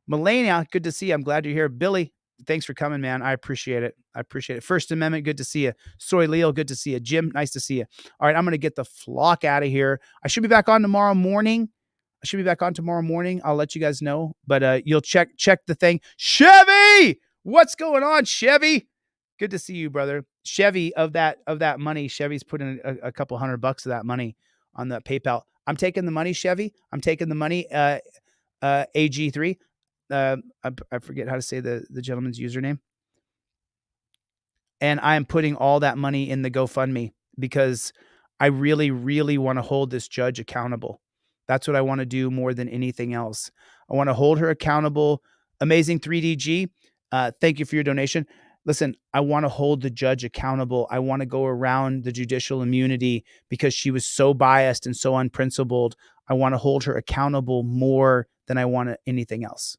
Melania, good to see you. I'm glad you're here. Billy, thanks for coming, man. I appreciate it. I appreciate it. First Amendment, good to see you. Soy Leo, good to see you. Jim, nice to see you. All right, I'm going to get the flock out of here. I should be back on tomorrow morning. I'll let you guys know, but you'll check the thing. Chevy, what's going on, Chevy? Good to see you, brother. Chevy, of that money, Chevy's putting a couple $100 of that money on the PayPal. I'm taking the money, Chevy. I'm taking the money. AG3. I forget how to say the gentleman's username. And I am putting all that money in the GoFundMe because I really, really want to hold this judge accountable. That's what I want to do more than anything else. I want to hold her accountable. Amazing 3DG. Thank you for your donation. Listen, I want to hold the judge accountable. I want to go around the judicial immunity because she was so biased and so unprincipled. I want to hold her accountable more than I want anything else.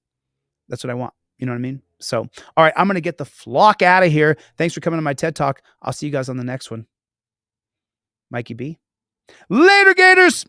That's what I want. You know what I mean? So, all right, I'm going to get the flock out of here. Thanks for coming to my TED Talk. I'll see you guys on the next one. Mikey B. Later, Gators.